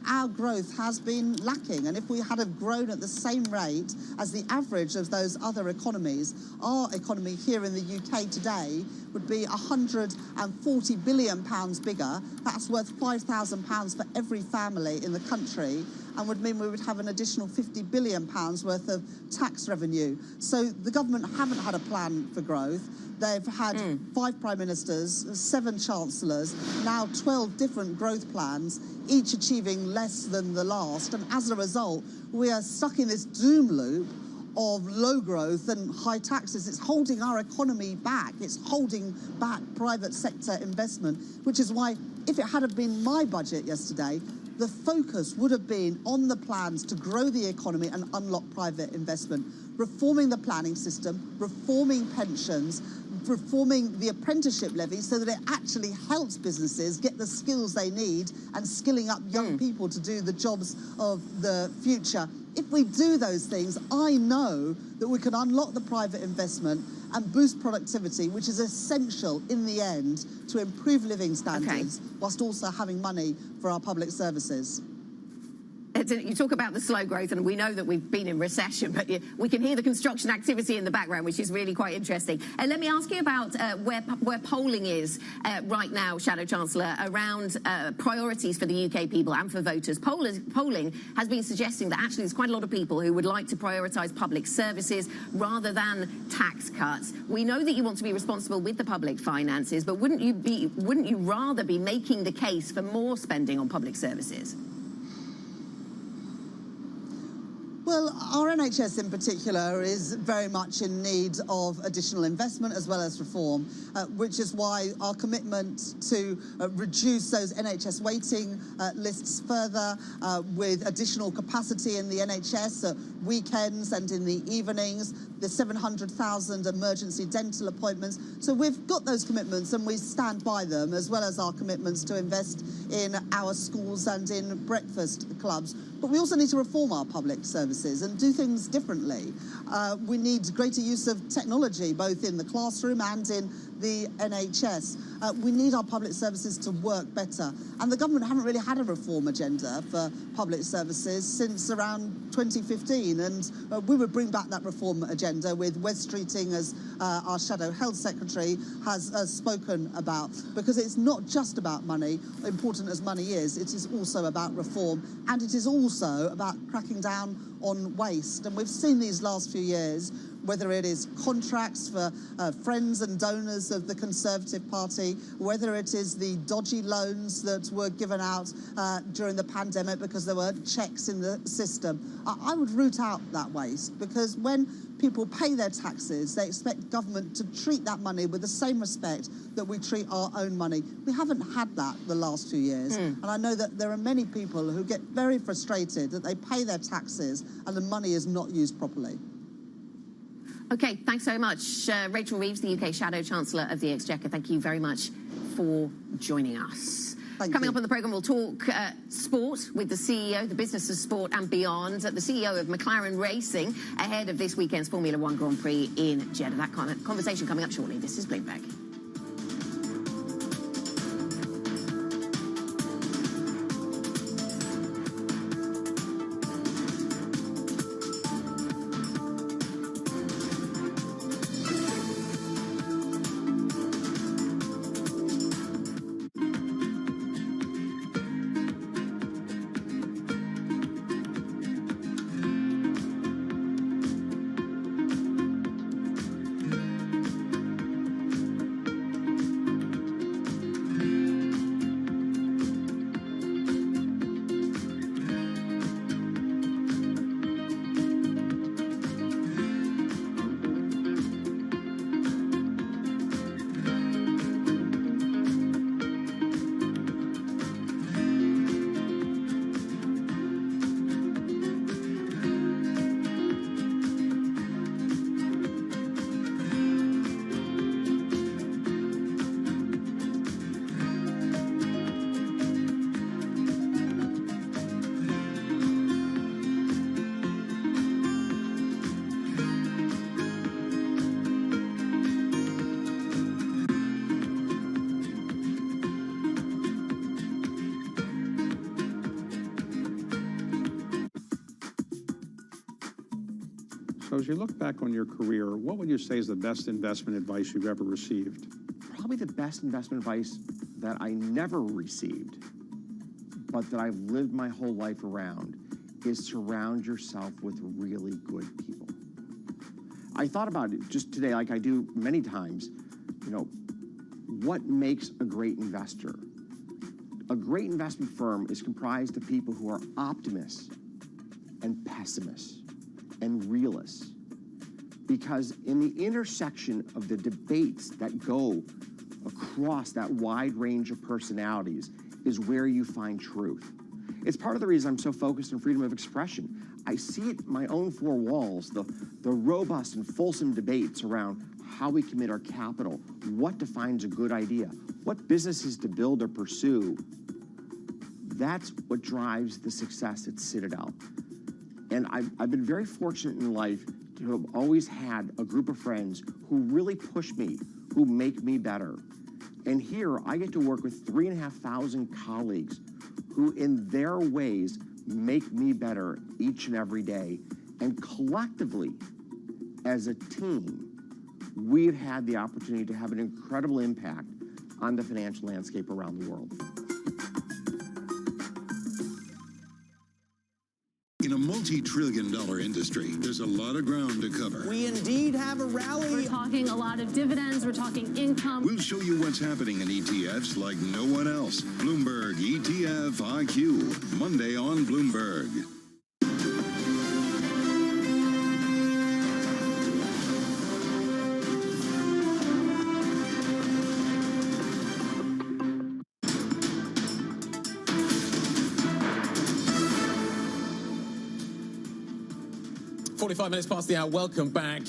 our growth has been lacking. And if we had have grown at the same rate as the average of those other economies, our economy here in the UK today would be £140 billion bigger. That's worth £5,000 for every family in the country, and would mean we would have an additional £50 billion worth of tax revenue. So the government haven't had a plan for growth. They've had 5 prime ministers, 7 chancellors, now 12 different growth plans, each achieving less than the last. And as a result, we are stuck in this doom loop of low growth and high taxes. It's holding our economy back. It's holding back private sector investment, which is why, if it had been my budget yesterday, the focus would have been on the plans to grow the economy and unlock private investment, reforming the planning system, reforming pensions, reforming the apprenticeship levy so that it actually helps businesses get the skills they need and skilling up young people to do the jobs of the future. If we do those things, I know that we can unlock the private investment and boost productivity, which is essential in the end to improve living standards whilst also having money for our public services. You talk about the slow growth, and we know that we've been in recession, but we can hear the construction activity in the background, which is really quite interesting. And let me ask you about where polling is right now, Shadow Chancellor, around priorities for the UK people and for voters. Polling has been suggesting that actually there's quite a lot of people who would like to prioritise public services rather than tax cuts. We know that you want to be responsible with the public finances, but wouldn't you rather be making the case for more spending on public services? Well, our NHS in particular is very much in need of additional investment as well as reform, which is why our commitment to reduce those NHS waiting lists further with additional capacity in the NHS at weekends and in the evenings, the 700,000 emergency dental appointments. So we've got those commitments and we stand by them, as well as our commitments to invest in our schools and in breakfast clubs. But we also need to reform our public services and do things differently. We need greater use of technology, both in the classroom and in the NHS. We need our public services to work better. And the government haven't really had a reform agenda for public services since around 2015. And we would bring back that reform agenda with Wes Streeting, as our Shadow Health Secretary has spoken about, because it's not just about money, important as money is, it is also about reform, and it is also about cracking down on waste. And we've seen these last few years, whether it is contracts for friends and donors of the Conservative Party, whether it is the dodgy loans that were given out during the pandemic because there were checks in the system. I would root out that waste, because when people pay their taxes, they expect government to treat that money with the same respect that we treat our own money. We haven't had that the last few years. And I know that there are many people who get very frustrated that they pay their taxes and the money is not used properly. OK, thanks so much. Rachel Reeves, the UK Shadow Chancellor of the Exchequer, thank you very much for joining us. Coming up on the programme, we'll talk sport with the CEO, the business of sport and beyond, the CEO of McLaren Racing, ahead of this weekend's Formula One Grand Prix in Jeddah. That kind of conversation coming up shortly. This is Bloomberg. as you look back on your career, what would you say is the best investment advice you've ever received? Probably the best investment advice that I never received, but that I've lived my whole life around, is surround yourself with really good people. I thought about it just today, like I do many times, you know, what makes a great investor? A great investment firm is comprised of people who are optimists and pessimists and realists. Because in the intersection of the debates that go across that wide range of personalities is where you find truth. It's part of the reason I'm so focused on freedom of expression. I see it in my own four walls, the robust and fulsome debates around how we commit our capital, what defines a good idea, what businesses to build or pursue. That's what drives the success at Citadel. And I've been very fortunate in life to have always had a group of friends who really push me, who make me better. And here I get to work with 3,500 colleagues who in their ways make me better each and every day. And collectively, as a team, we've had the opportunity to have an incredible impact on the financial landscape around the world. In a multi-trillion-dollar industry, there's a lot of ground to cover. We indeed have a rally. We're talking a lot of dividends. We're talking income. We'll show you what's happening in ETFs like no one else. Bloomberg ETF IQ, Monday on Bloomberg. Five minutes past the hour. Welcome back.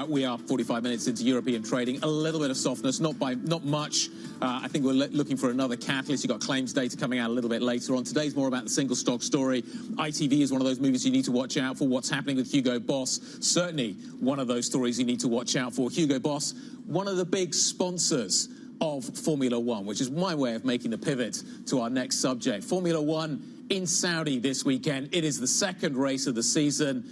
We are 45 minutes into European trading. A little bit of softness, not much. I think we're looking for another catalyst. You've got claims data coming out a little bit later on. Today's more about the single stock story. ITV is one of those movies you need to watch out for. What's happening with Hugo Boss? Certainly one of those stories you need to watch out for. Hugo Boss, one of the big sponsors of Formula One, which is my way of making the pivot to our next subject. Formula One in Saudi this weekend. It is the second race of the season.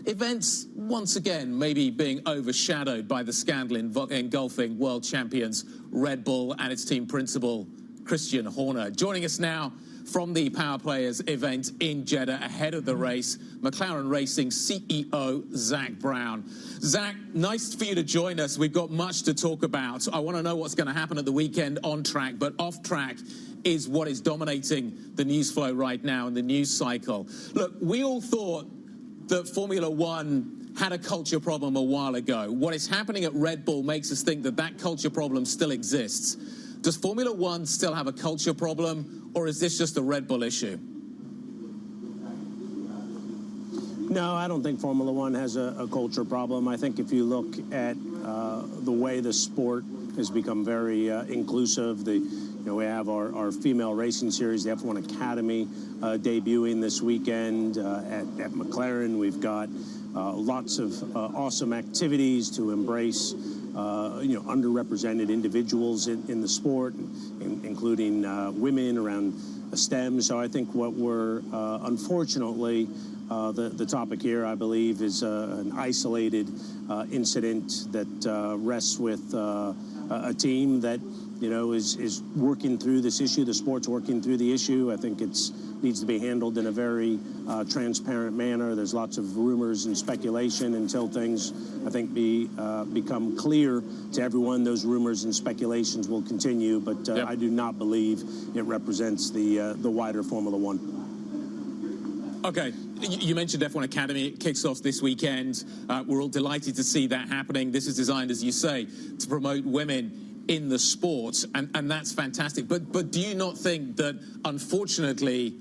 Events, once again, maybe being overshadowed by the scandal engulfing world champions Red Bull and its team principal, Christian Horner. Joining us now from the Power Players event in Jeddah ahead of the race, McLaren Racing CEO Zak Brown. Zak, nice for you to join us. We've got much to talk about. I want to know what's going to happen at the weekend on track, but off track is what is dominating the news flow right now in the news cycle. Look, we all thought that Formula One had a culture problem a while ago. What is happening at Red Bull makes us think that that culture problem still exists. Does Formula One still have a culture problem, or is this just a Red Bull issue? No, I don't think Formula One has a culture problem. I think if you look at the way the sport has become very inclusive, we have our female racing series, the F1 Academy, debuting this weekend at McLaren. We've got lots of awesome activities to embrace, underrepresented individuals in the sport, including women around STEM. So I think what we're, unfortunately, the topic here, I believe, is an isolated incident that rests with a team that is working through this issue. The sport's working through the issue. I think it needs to be handled in a very transparent manner. There's lots of rumors and speculation until things, I think, become clear to everyone. Those rumors and speculations will continue, but I do not believe it represents the wider Formula One. Okay, you mentioned F1 Academy. It kicks off this weekend. We're all delighted to see that happening. This is designed, as you say, to promote women in the sport, and that's fantastic. But do you not think that, unfortunately,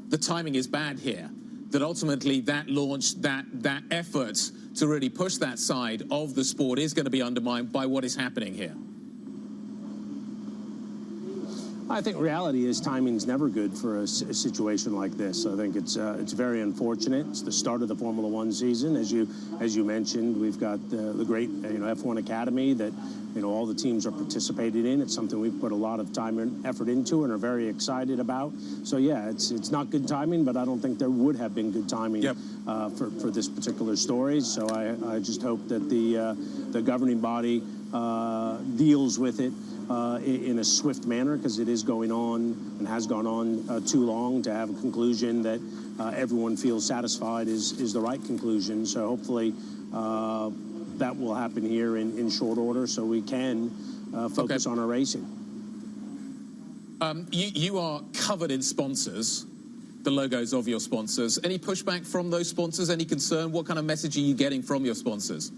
the timing is bad here? That ultimately that launch, that effort to really push that side of the sport is going to be undermined by what is happening here? I think reality is timing's never good for a situation like this. I think it's very unfortunate. It's the start of the Formula One season, as you mentioned. We've got the great F1 Academy that all the teams are participating in. It's something we've put a lot of time and effort into and are very excited about. So yeah, it's not good timing, but I don't think there would have been good timing for this particular story. So I just hope that the governing body deals with it in a swift manner, because it is going on and has gone on too long to have a conclusion that everyone feels satisfied is the right conclusion. So hopefully that will happen here in short order, so we can focus on our racing. You are covered in sponsors, the logos of your sponsors. Any pushback from those sponsors? Any concern? What kind of message are you getting from your sponsors?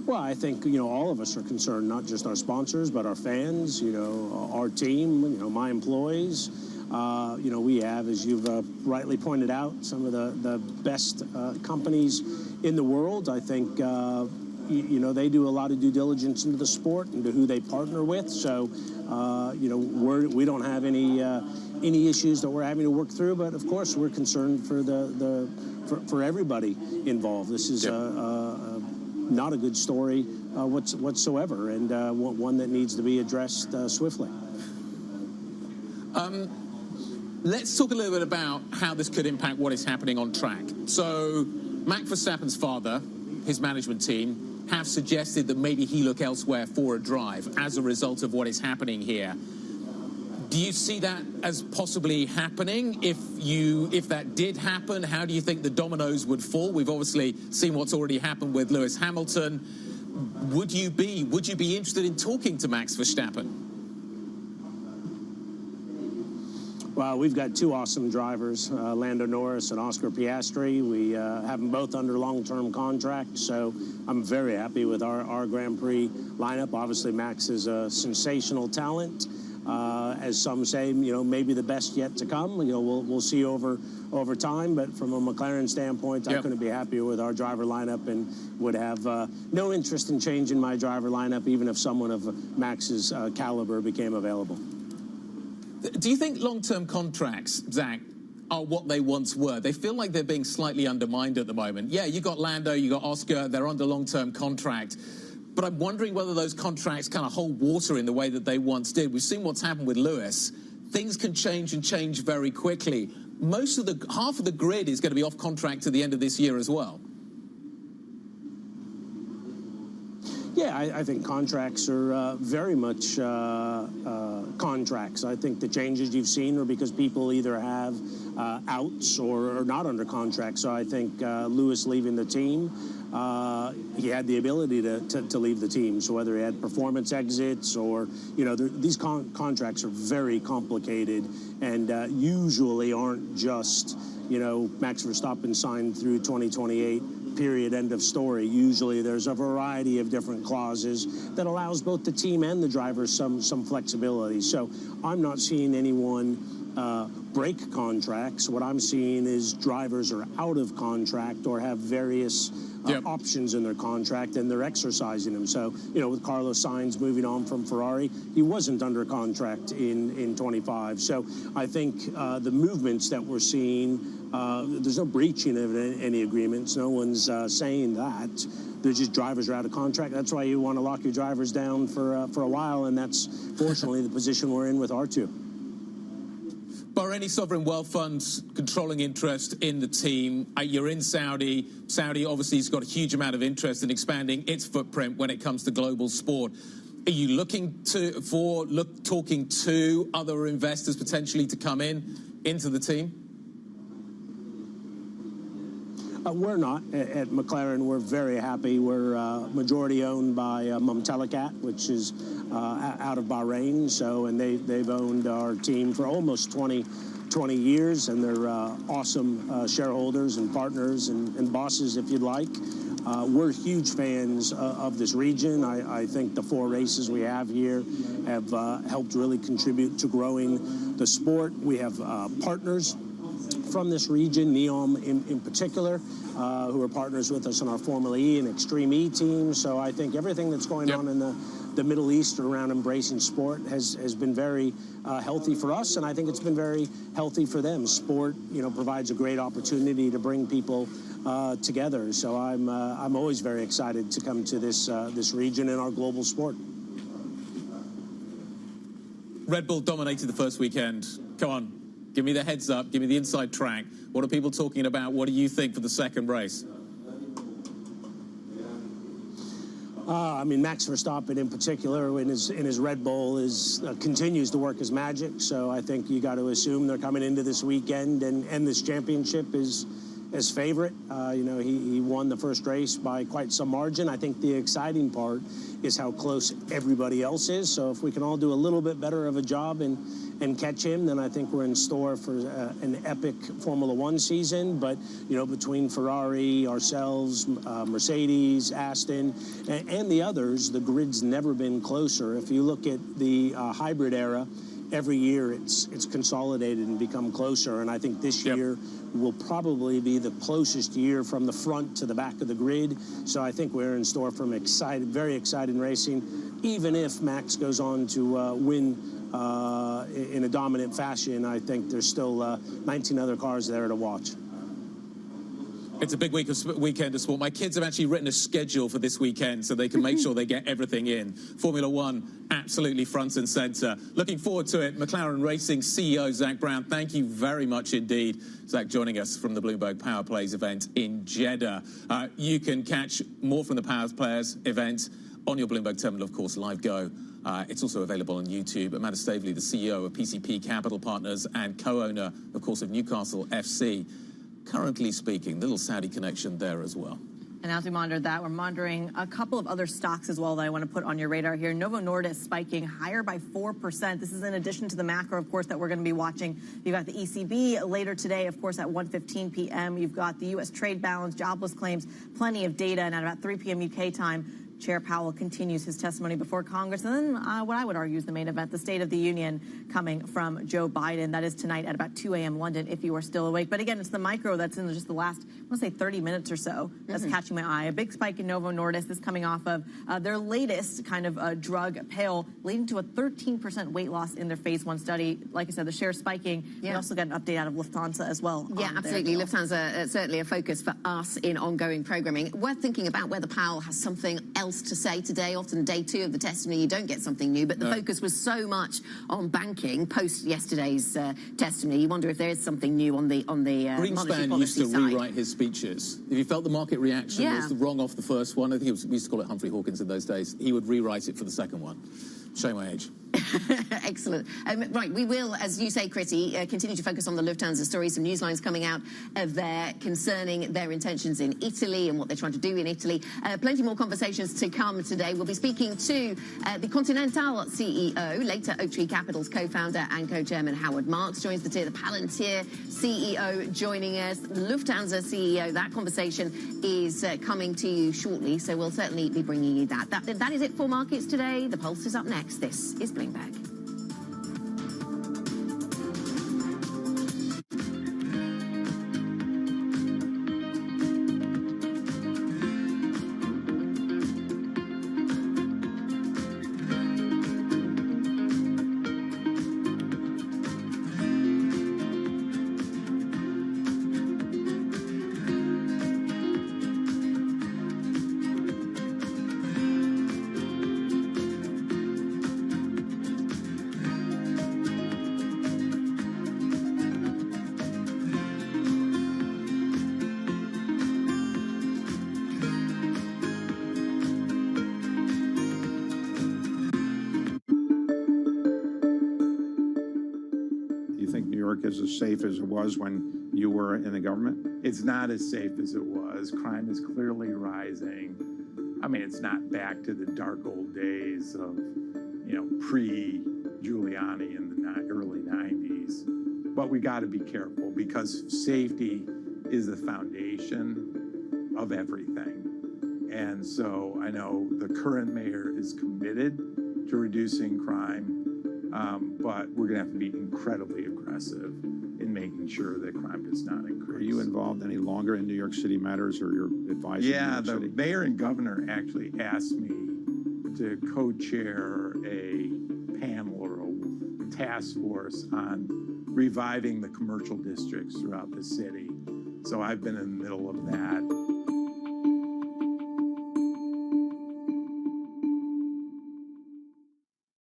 Well, I think, all of us are concerned, not just our sponsors, but our fans, our team, my employees. We have, as you've rightly pointed out, some of the best companies in the world. I think, they do a lot of due diligence into the sport and to who they partner with. So, we don't have any issues that we're having to work through. But, of course, we're concerned for everybody involved. This is not a good story whatsoever, and one that needs to be addressed swiftly. Let's talk a little bit about how this could impact what is happening on track. So, Max Verstappen's father, his management team, have suggested that maybe he look elsewhere for a drive as a result of what is happening here. Do you see that as possibly happening? If that did happen, how do you think the dominoes would fall? We've obviously seen what's already happened with Lewis Hamilton. Would you be interested in talking to Max Verstappen? Well, we've got two awesome drivers, Lando Norris and Oscar Piastri. We have them both under long-term contracts, so I'm very happy with our Grand Prix lineup. Obviously, Max is a sensational talent. As some say, maybe the best yet to come. We'll see over time. But from a McLaren standpoint, I couldn't be happier with our driver lineup, and would have no interest in changing my driver lineup, even if someone of Max's caliber became available. Do you think long-term contracts, Zach, are what they once were? They feel like they're being slightly undermined at the moment. Yeah, you got Lando, you got Oscar, they're under long-term contract. But I'm wondering whether those contracts kind of hold water in the way that they once did. We've seen what's happened with Lewis. Things can change and change very quickly. Half of the grid is going to be off contract at the end of this year as well. Yeah, I think contracts are very much contracts. I think the changes you've seen are because people either have outs or are not under contract. So I think Lewis leaving the team, he had the ability to leave the team. So whether he had performance exits or, these contracts are very complicated and usually aren't just, Max Verstappen signed through 2028. Period, end of story. Usually there's a variety of different clauses that allows both the team and the drivers some flexibility. So I'm not seeing anyone break contracts. What I'm seeing is drivers are out of contract or have various options in their contract, and they're exercising them. So, with Carlos Sainz moving on from Ferrari, he wasn't under contract in 25. So I think the movements that we're seeing, there's no breaching of any agreements. No one's saying that. They're just drivers are out of contract. That's why you want to lock your drivers down for a while, and that's fortunately the position we're in with R2. Bahraini sovereign wealth funds controlling interest in the team. You're in Saudi. Saudi obviously has got a huge amount of interest in expanding its footprint when it comes to global sport. Are you talking to other investors potentially to come into the team? We're not. At McLaren, we're very happy. We're majority owned by Mumtalakat, which is out of Bahrain. And they've owned our team for almost 20 years, and they're awesome shareholders and partners and bosses, if you'd like. We're huge fans of this region. I think the 4 races we have here have helped really contribute to growing the sport. We have partners from this region, NEOM in particular, who are partners with us on our Formula E and Extreme E teams. So I think everything that's going on in the the Middle East around embracing sport has been very healthy for us, and I think it's been very healthy for them. Sport, provides a great opportunity to bring people together. So I'm always very excited to come to this region in our global sport. Red Bull dominated the first weekend. Come on, give me the heads up, give me the inside track. What are people talking about? What do you think for the second race? Max Verstappen in particular in his Red Bull continues to work his magic. So I think you got to assume they're coming into this weekend and this championship as favorite. He won the first race by quite some margin. I think the exciting part is how close everybody else is. So if we can all do a little bit better of a job and catch him, then I think we're in store for an epic Formula One season. But, between Ferrari, ourselves, Mercedes, Aston, and the others, the grid's never been closer. If you look at the hybrid era, every year it's consolidated and become closer. And I think this year will probably be the closest year from the front to the back of the grid. So I think we're in store for very exciting racing. Even if Max goes on to win in a dominant fashion, I think there's still 19 other cars there to watch. It's a big weekend of sport. My kids have actually written a schedule for this weekend so they can make sure they get everything in. Formula One, absolutely front and centre. Looking forward to it. McLaren Racing CEO Zak Brown, thank you very much indeed. Zak joining us from the Bloomberg Power Plays event in Jeddah. You can catch more from the Power Players event on your Bloomberg terminal, of course, live go. It's also available on YouTube. Amanda Stavely, the CEO of PCP Capital Partners and co-owner, of course, of Newcastle FC. Currently speaking, little Saudi connection there as well. And as we monitor that, we're monitoring a couple of other stocks as well that I want to put on your radar here. Novo Nordisk spiking higher by 4%. This is in addition to the macro, of course, that we're going to be watching. You've got the ECB later today, of course, at 1:15 p.m. You've got the U.S. trade balance, jobless claims, plenty of data. And at about 3 p.m. UK time, Chair Powell continues his testimony before Congress. And then what I would argue is the main event, the State of the Union coming from Joe Biden. That is tonight at about 2 a.m. London, if you are still awake. But again, it's the micro that's in just the last, I want to say 30 minutes or so, that's catching my eye. A big spike in Novo Nordisk. This coming off of their latest kind of drug pill, leading to a 13% weight loss in their phase 1 study. Like I said, the share spiking. We also got an update out of Lufthansa as well. Yeah, absolutely. Lufthansa certainly a focus for us in ongoing programming. We're thinking about whether Powell has something else to say today. Often day 2 of the testimony, you don't get something new, but the focus was so much on banking post yesterday's testimony. You wonder if there is something new on the monetary Greenspan used to rewrite his speeches. If you felt the market reaction was wrong off the first one, I think we used to call it Humphrey Hawkins in those days, he would rewrite it for the second one. Shame my age. Excellent. Right, we will, as you say, Chrissy, continue to focus on the Lufthansa story. Some news lines coming out of there concerning their intentions in Italy and what they're trying to do in Italy. Plenty more conversations to come today. We'll be speaking to the Continental CEO, later Oaktree Capital's co-founder and co-chairman Howard Marks joins the Palantir CEO joining us, Lufthansa CEO. That conversation is coming to you shortly, so we'll certainly be bringing you that. That is it for markets today. The Pulse is up next. This is Bloomberg. Is as safe as it was when you were in the government? It's not as safe as it was. Crime is clearly rising. I mean, it's not back to the dark old days of, pre-Giuliani in the early 90s. But we got to be careful because safety is the foundation of everything. And so I know the current mayor is committed to reducing crime. But we're going to have to be incredibly aggressive in making sure that crime does not increase. Are you involved any longer in New York City matters or you're advising New York City? The mayor and governor actually asked me to co-chair a panel or a task force on reviving the commercial districts throughout the city. So I've been in the middle of that.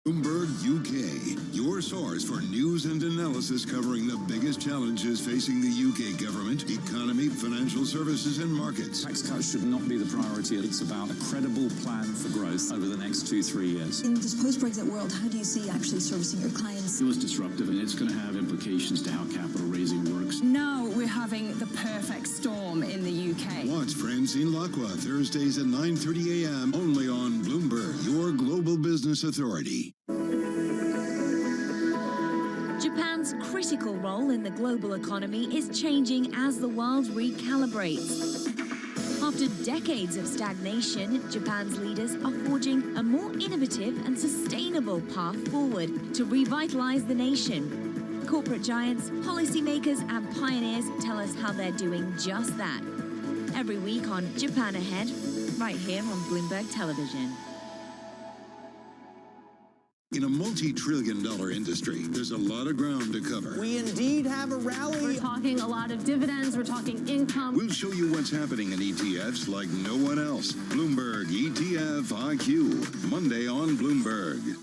Bloomberg UK, your source for news and analysis covering the biggest challenges facing the UK government, economy, financial services and markets. Tax cuts should not be the priority. It's about a credible plan for growth over the next 2-3 years. In this post-Brexit world, how do you see actually servicing your clients? It was disruptive, and it's going to have implications to how capital raising works. Now we're having the perfect storm in the UK. Watch Francine Lacqua Thursdays at 9:30 a.m. only on Bloomberg, your global business authority. Japan's critical role in the global economy is changing as the world recalibrates. After decades of stagnation, Japan's leaders are forging a more innovative and sustainable path forward to revitalize the nation. Corporate giants, policymakers, and pioneers tell us how they're doing just that. Every week on Japan Ahead, right here on Bloomberg Television. In a multi-trillion-dollar industry, there's a lot of ground to cover. We indeed have a rally. We're talking a lot of dividends. We're talking income. We'll show you what's happening in ETFs like no one else. Bloomberg ETF IQ, Monday on Bloomberg.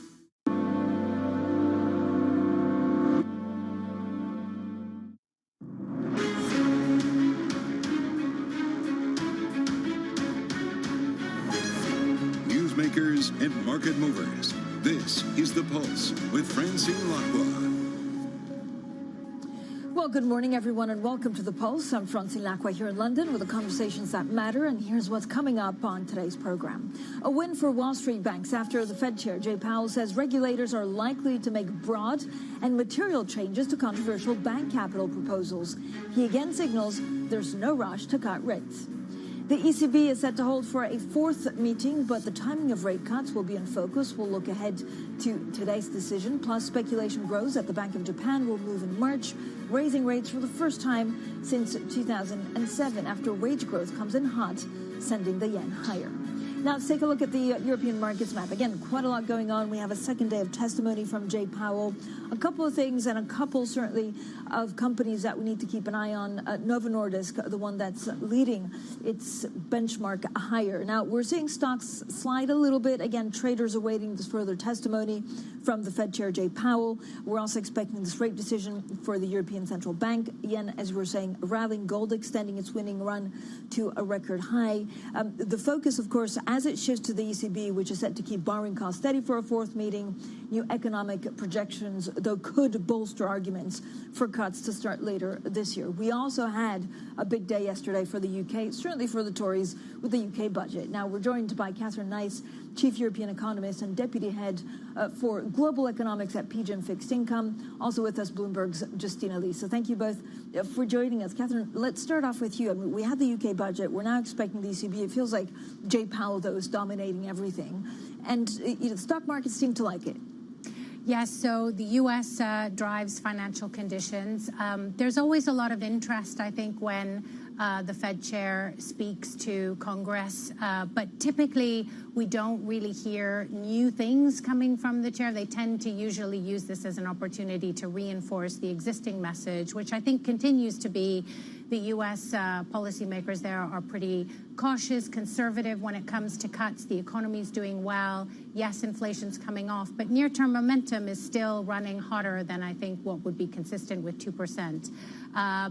Newsmakers and market movers. This is The Pulse with Francine Lacqua. Well, good morning, everyone, and welcome to The Pulse. I'm Francine Lacqua here in London with the conversations that matter, and here's what's coming up on today's program. A win for Wall Street banks after the Fed chair, Jay Powell, says regulators are likely to make broad and material changes to controversial bank capital proposals. He again signals there's no rush to cut rates. The ECB is set to hold for a fourth meeting, but the timing of rate cuts will be in focus. We'll look ahead to today's decision. Plus, speculation grows that the Bank of Japan will move in March, raising rates for the first time since 2007 after wage growth comes in hot, sending the yen higher. Now, let's take a look at the European markets map. Again, quite a lot going on. We have a second day of testimony from Jay Powell. A couple of things and a couple, certainly, of companies that we need to keep an eye on. Novo Nordisk, the one that's leading its benchmark higher. Now, we're seeing stocks slide a little bit. Again, traders awaiting this further testimony from the Fed Chair, Jay Powell. We're also expecting this rate decision for the European Central Bank. Yen, as we were saying, rallying, gold extending its winning run to a record high. The focus, of course, as it shifts to the ECB, which is set to keep borrowing costs steady for a fourth meeting, new economic projections, though, could bolster arguments for cuts to start later this year. We also had a big day yesterday for the UK, certainly for the Tories, with the UK budget. Now, we're joined by Catherine Nice, Chief European Economist and Deputy Head for Global Economics at PGIM Fixed Income. Also with us, Bloomberg's Justina Lee. So thank you both for joining us. Catherine, let's start off with you. I mean, we had the UK budget. We're now expecting the ECB. It feels like Jay Powell, though, is dominating everything. And the stock markets seem to like it. Yes, so the U.S. drives financial conditions. There's always a lot of interest, I think, when the Fed chair speaks to Congress, but typically we don't really hear new things coming from the chair. They tend to usually use this as an opportunity to reinforce the existing message, which I think continues to be the U.S. policymakers there are pretty cautious, conservative when it comes to cuts. The economy's doing well. Yes, inflation's coming off, but near-term momentum is still running hotter than I think what would be consistent with 2%.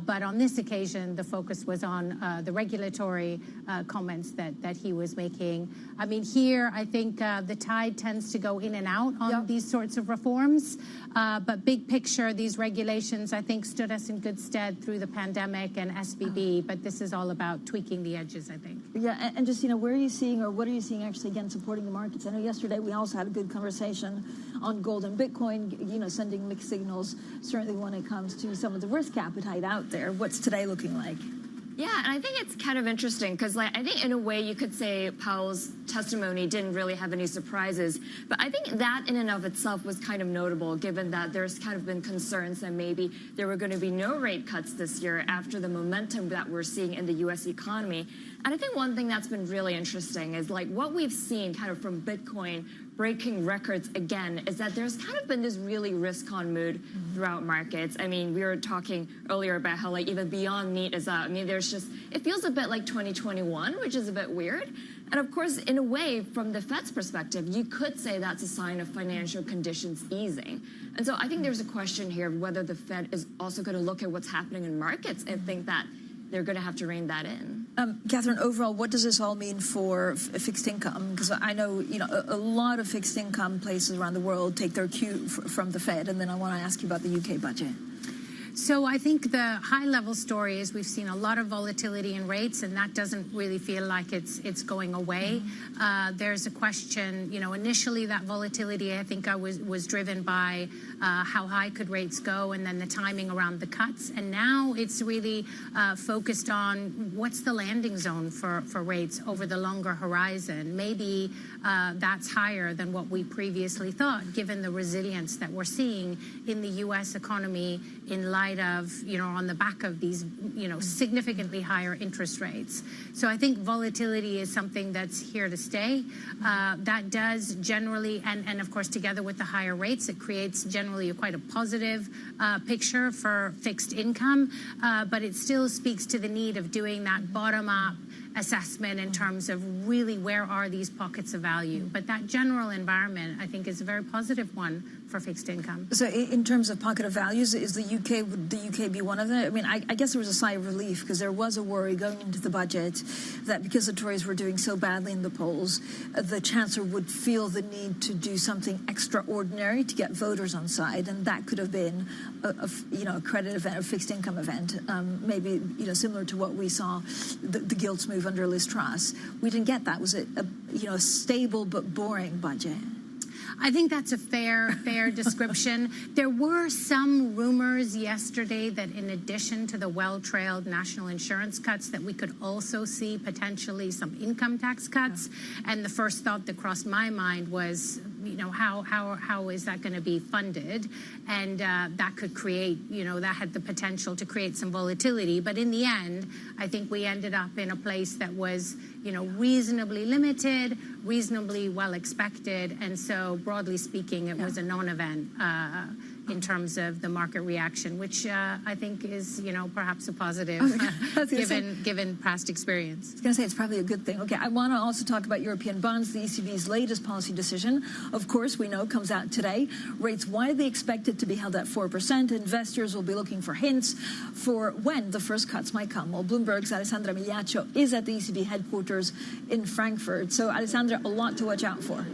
But on this occasion, the focus was on the regulatory comments that he was making. I mean, here, I think the tide tends to go in and out on these sorts of reforms. But big picture, these regulations, I think, stood us in good stead through the pandemic and SVB. But this is all about tweaking the edges, I think. Yeah, and just, where are you seeing, or what are you seeing actually, again, supporting the markets? I know yesterday we also had a good conversation on gold and Bitcoin, sending mixed signals, certainly when it comes to some of the risk appetite out there. What's today looking like? Yeah, and I think it's kind of interesting because, I think in a way you could say Powell's testimony didn't really have any surprises. But I think that in and of itself was kind of notable, given that there's kind of been concerns that maybe there were going to be no rate cuts this year after the momentum that we're seeing in the U.S. economy. And I think one thing that's been really interesting is like what we've seen kind of from Bitcoin breaking records again is that there's kind of been this really risk-on mood throughout markets. I mean, we were talking earlier about how like even beyond meat is out. I mean, there's just, it feels a bit like 2021, which is a bit weird. And of course, in a way, from the Fed's perspective, you could say that's a sign of financial conditions easing. And so I think there's a question here of whether the Fed is also going to look at what's happening in markets and think that they're going to have to rein that in. Catherine, overall, what does this all mean for fixed income? Because I know, a lot of fixed income places around the world take their cue from the Fed, and then I want to ask you about the UK budget. So I think the high-level story is we've seen a lot of volatility in rates, and that doesn't really feel like it's going away. There's a question, initially that volatility I think was driven by how high could rates go and then the timing around the cuts. And now it's really focused on what's the landing zone for rates over the longer horizon. Maybe that's higher than what we previously thought, given the resilience that we're seeing in the U.S. economy in light of, on the back of these, significantly higher interest rates. So I think volatility is something that's here to stay. That does generally, and of course, together with the higher rates, it creates generally quite a positive picture for fixed income. But it still speaks to the need of doing that bottom-up assessment in terms of really where are these pockets of value. But that general environment, I think, is a very positive one for fixed income. So in terms of pocket of values, would the UK be one of them? I mean, I guess there was a sigh of relief because there was a worry going into the budget that because the Tories were doing so badly in the polls, the Chancellor would feel the need to do something extraordinary to get voters on side, and that could have been a credit event, a fixed income event, maybe similar to what we saw the gilts move under Liz Truss. We didn't get that. Was it a stable but boring budget? I think that's a fair description. There were some rumors yesterday that in addition to the well-trailed national insurance cuts, that we could also see potentially some income tax cuts. And the first thought that crossed my mind was, how is that going to be funded? And that could create, that had the potential to create some volatility. But in the end, I think we ended up in a place that was, reasonably limited, reasonably well expected. And so broadly speaking, it was a non-event in terms of the market reaction, which I think is, perhaps a positive given past experience. I was going to say it's probably a good thing. Okay, I want to also talk about European bonds, the ECB's latest policy decision. Of course, we know comes out today. Rates widely expected to be held at 4%. Investors will be looking for hints for when the first cuts might come. Well, Bloomberg's Alessandra Migliaccio is at the ECB headquarters in Frankfurt. So, Alessandra, a lot to watch out for.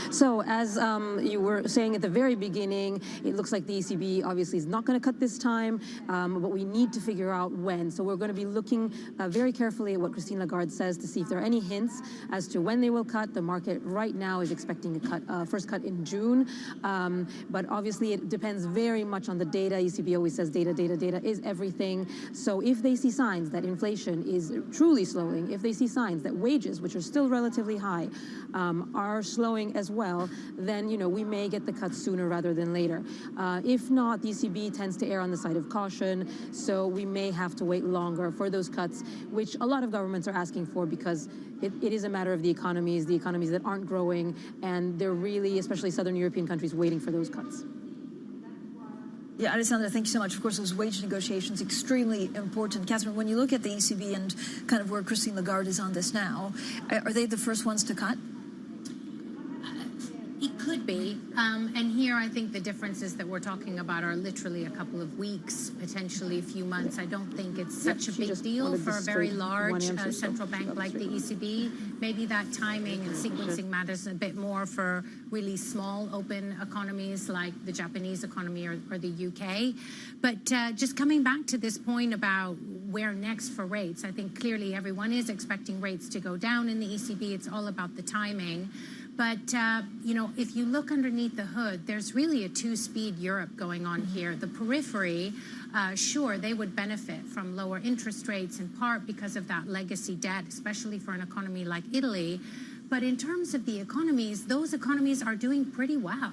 So as you were saying at the very beginning, it looks like the ECB obviously is not going to cut this time, but we need to figure out when. So we're going to be looking very carefully at what Christine Lagarde says to see if there are any hints as to when they will cut. The market right now is expecting a first cut in June, but obviously it depends very much on the data. ECB always says data is everything. So if they see signs that inflation is truly slowing, if they see signs that wages, which are still relatively high, are slowing as well, then we may get the cuts sooner rather than later. If not, the ECB tends to err on the side of caution, so we may have to wait longer for those cuts, which a lot of governments are asking for because it is a matter of the economies that aren't growing, and they're really, especially Southern European countries, waiting for those cuts. Yeah, Alessandra, thank you so much. Of course, those wage negotiations extremely important. Catherine, when you look at the ECB and kind of where Christine Lagarde is on this now, are they the first ones to cut? It could be. And here I think the differences that we're talking about are literally a couple of weeks, potentially a few months. I don't think it's such a big deal for a very large central bank like the ECB. Maybe that timing and sequencing matters a bit more for really small open economies like the Japanese economy or the UK. But just coming back to this point about where next for rates, I think clearly everyone is expecting rates to go down in the ECB. It's all about the timing. But, if you look underneath the hood, there's really a two-speed Europe going on here. The periphery, sure, they would benefit from lower interest rates in part because of that legacy debt, especially for an economy like Italy. But in terms of the economies, those economies are doing pretty well.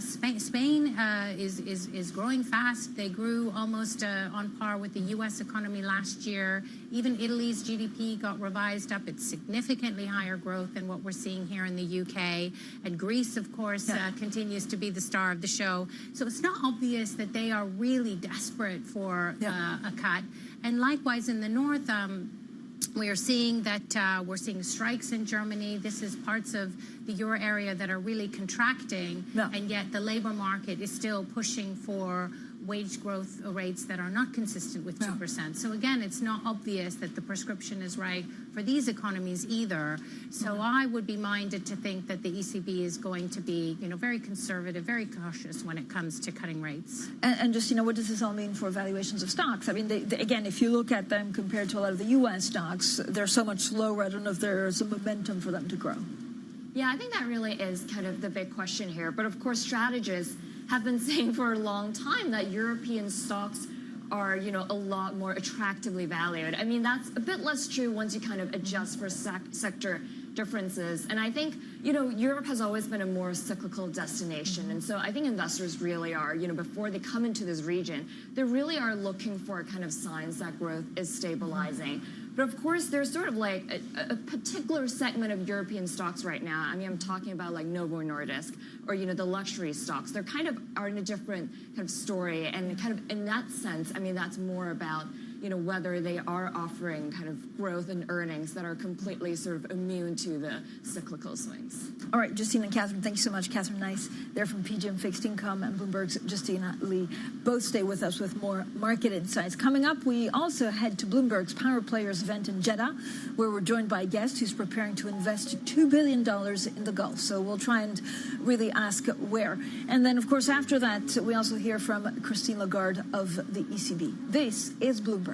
Spain is growing fast. They grew almost on par with the U.S. economy last year. Even Italy's GDP got revised up. It's significantly higher growth than what we're seeing here in the U.K. And Greece, of course, continues to be the star of the show. So it's not obvious that they are really desperate for a cut. And likewise in the north, we are seeing that we're seeing strikes in Germany. This is parts of the euro area that are really contracting, and yet the labor market is still pushing for wage growth rates that are not consistent with 2%. So again, it's not obvious that the prescription is right for these economies either. So I would be minded to think that the ECB is going to be, very conservative, very cautious when it comes to cutting rates. And just, what does this all mean for valuations of stocks? I mean, again, if you look at them compared to a lot of the U.S. stocks, they're so much slower. I don't know if there's a momentum for them to grow. Yeah, I think that really is kind of the big question here. But of course, strategists have been saying for a long time that European stocks are, a lot more attractively valued. I mean, that's a bit less true once you kind of adjust for sector differences. And I think, Europe has always been a more cyclical destination. And so I think investors really are, before they come into this region, they really are looking for kind of signs that growth is stabilizing. But of course, there's sort of like a particular segment of European stocks right now. I mean, I'm talking about like Novo Nordisk or, the luxury stocks. They're kind of are in a different kind of story. And kind of in that sense, I mean, that's more about, whether they are offering kind of growth and earnings that are completely sort of immune to the cyclical swings. All right, Justine and Catherine, thank you so much. Catherine Nice, they're from PGIM Fixed Income, and Bloomberg's Justina Lee. Both stay with us with more market insights. Coming up, we also head to Bloomberg's Power Players event in Jeddah, where we're joined by a guest who's preparing to invest $2 billion in the Gulf. So we'll try and really ask where. And then, of course, after that, we also hear from Christine Lagarde of the ECB. This is Bloomberg.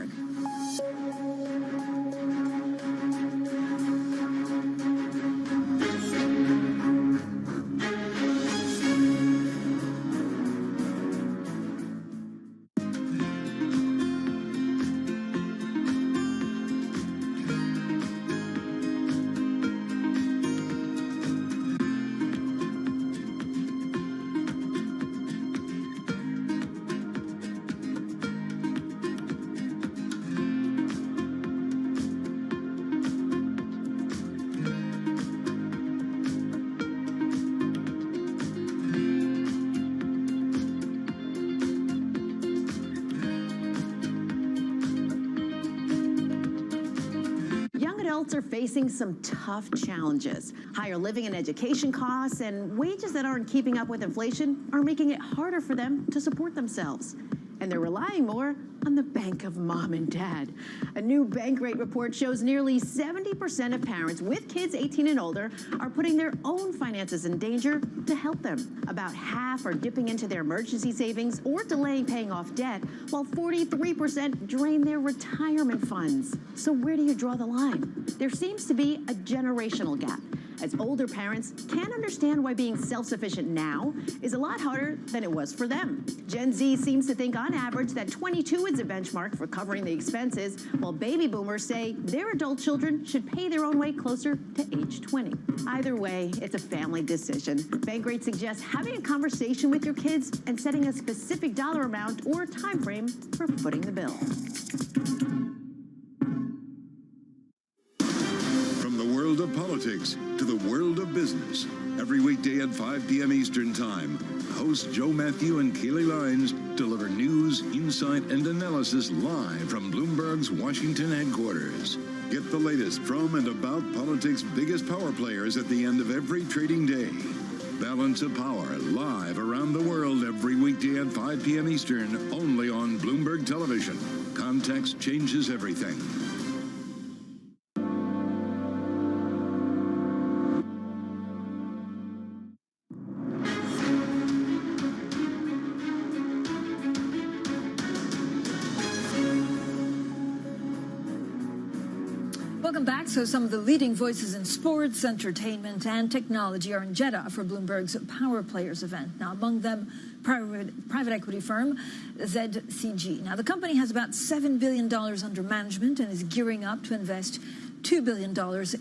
Are facing some tough challenges. Higher living and education costs and wages that aren't keeping up with inflation are making it harder for them to support themselves. And they're relying more on the bank of mom and dad. A new Bankrate report shows nearly 70% of parents with kids 18 and older are putting their own finances in danger to help them. About half are dipping into their emergency savings or delaying paying off debt, while 43% drain their retirement funds. So where do you draw the line? There seems to be a generational gap, as older parents can't understand why being self-sufficient now is a lot harder than it was for them. Gen Z seems to think on average that 22 is a benchmark for covering the expenses, while baby boomers say their adult children should pay their own way closer to age 20. Either way, it's a family decision. Bankrate suggests having a conversation with your kids and setting a specific dollar amount or time frame for footing the bill. World of politics to the world of business. Every weekday at 5 p.m. Eastern Time, hosts Joe Matthew and Keely Lines deliver news, insight, and analysis live from Bloomberg's Washington headquarters. Get the latest from and about politics' biggest power players at the end of every trading day. Balance of Power live around the world every weekday at 5 p.m. Eastern, only on Bloomberg Television. Context changes everything. Welcome back. So some of the leading voices in sports, entertainment, and technology are in Jeddah for Bloomberg's Power Players event. Now, among them, private equity firm ZCG. Now, the company has about $7 billion under management and is gearing up to invest $2 billion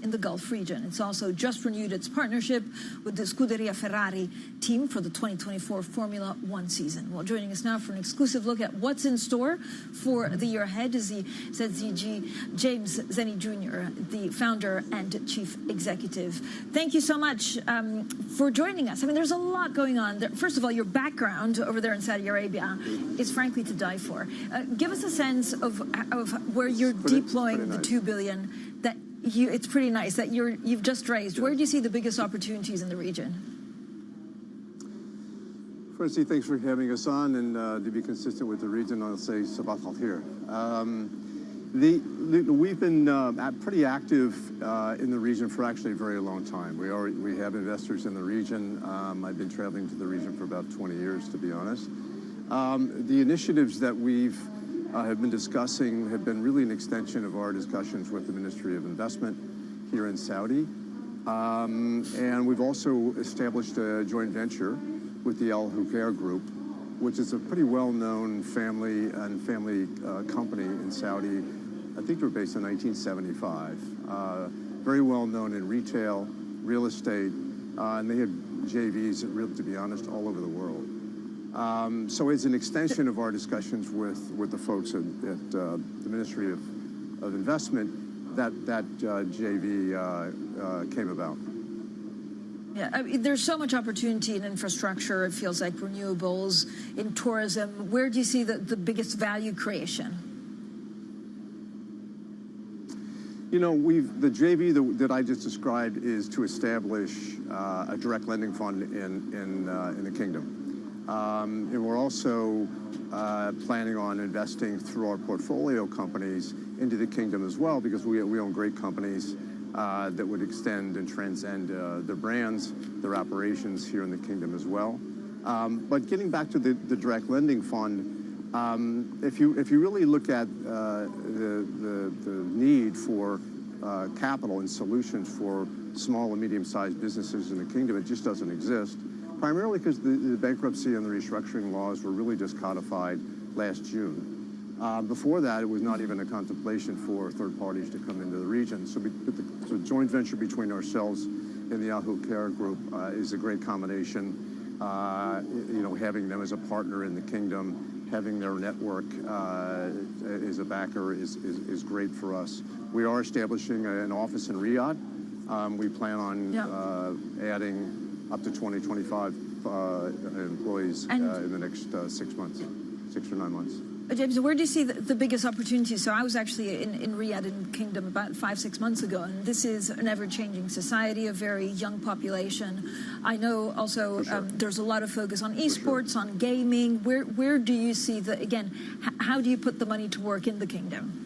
in the Gulf region. It's also just renewed its partnership with the Scuderia Ferrari team for the 2024 Formula One season. Well, joining us now for an exclusive look at what's in store for the year ahead is the ZZG James Zenny Jr., the founder and chief executive. Thank you so much for joining us. I mean, there's a lot going on. First of all, your background over there in Saudi Arabia is frankly to die for. Give us a sense of where you're deploying the $2 billion that it's pretty nice that you've just raised. Where do you see the biggest opportunities in the region? Firstly, thanks for having us on, and to be consistent with the region, I'll say Sabah al-Khair. We've been pretty active in the region for actually a very long time. We have investors in the region. I've been traveling to the region for about 20 years, to be honest. The initiatives that we've have been discussing have been really an extension of our discussions with the Ministry of Investment here in Saudi. And we've also established a joint venture with the Al Hukair Group, which is a pretty well-known family company in Saudi. I think they're based in 1975. Very well-known in retail, real estate, and they have JVs, to be honest, all over the world. So it's an extension of our discussions with the folks at the Ministry of Investment that JV came about. Yeah, I mean, there's so much opportunity in infrastructure. It feels like renewables, in tourism. Where do you see the biggest value creation? You know, the JV that I just described is to establish a direct lending fund in the kingdom. And we're also planning on investing through our portfolio companies into the kingdom as well, because we own great companies that would extend and transcend their brands, their operations here in the kingdom as well. But getting back to the direct lending fund, if you really look at the need for capital and solutions for small and medium-sized businesses in the kingdom, it just doesn't exist. Primarily because the bankruptcy and the restructuring laws were really just codified last June. Before that, it was not even a contemplation for third parties to come into the region. So the joint venture between ourselves and the Al Hukair Group is a great combination. You know, having them as a partner in the kingdom, having their network as a backer is great for us. We are establishing an office in Riyadh. We plan on adding up to 25 employees in the next 6 or 9 months. James, where do you see the biggest opportunities? So I was actually in Riyadh in the kingdom about 5-6 months ago, and this is an ever-changing society, a very young population. I know also there's a lot of focus on esports, on gaming. Where do you see how do you put the money to work in the kingdom?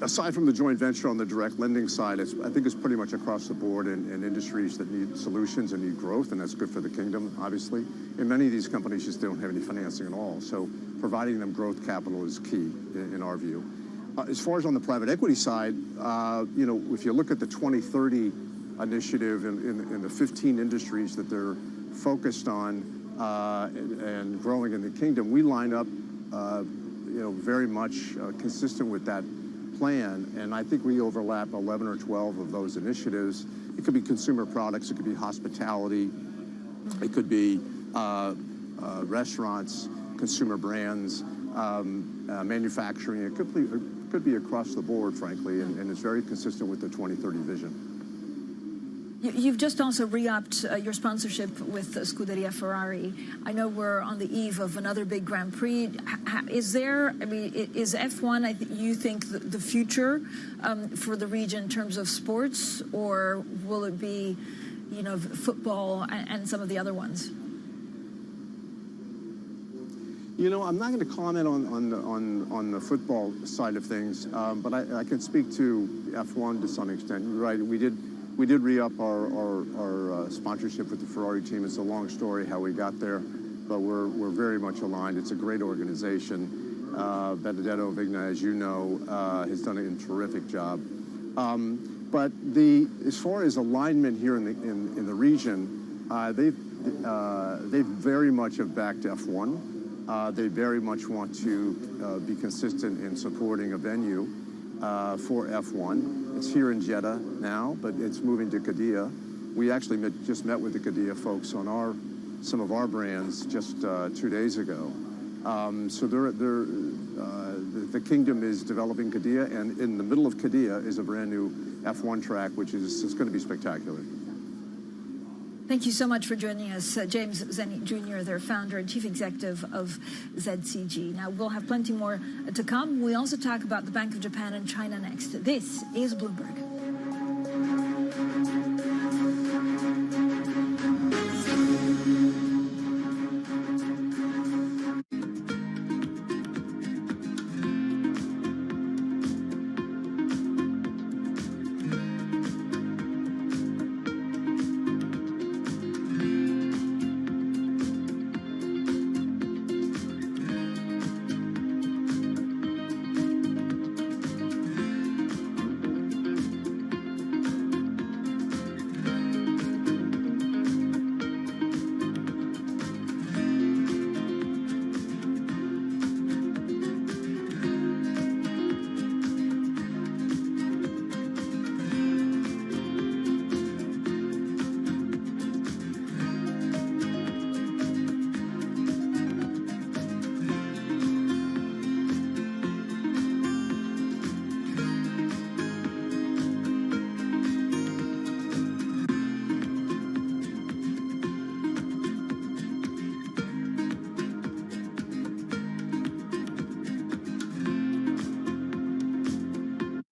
Aside from the joint venture on the direct lending side, I think it's pretty much across the board in industries that need solutions and need growth, and that's good for the kingdom, obviously. And many of these companies just don't have any financing at all, so providing them growth capital is key in our view. As far as on the private equity side, you know, if you look at the 2030 initiative in the 15 industries that they're focused on and growing in the kingdom, we line up, you know, very much consistent with that plan, and I think we overlap 11 or 12 of those initiatives. It could be consumer products, it could be hospitality, it could be restaurants, consumer brands, manufacturing. It could be across the board, frankly, and it's very consistent with the 2030 vision. You've just also re-upped your sponsorship with Scuderia Ferrari. I know we're on the eve of another big Grand Prix. Is F1, you think, the future for the region in terms of sports, or will it be, you know, football and some of the other ones? You know, I'm not going to comment on the football side of things, but I can speak to F1 to some extent. You're right, we did re-up our sponsorship with the Ferrari team. It's a long story how we got there, but we're very much aligned. It's a great organization. Benedetto Vigna, as you know, has done a terrific job. But as far as alignment here in the region, they very much have backed F1. They very much want to be consistent in supporting a venue. for F1. It's here in Jeddah now, but it's moving to Qiddiya. We actually just met with the Qiddiya folks on some of our brands just 2 days ago. So the kingdom is developing Qiddiya, and in the middle of Qiddiya is a brand new F1 track, which is going to be spectacular. Thank you so much for joining us, James Zenny Jr., their founder and chief executive of ZCG. Now, we'll have plenty more to come. We also talk about the Bank of Japan and China next. This is Bloomberg.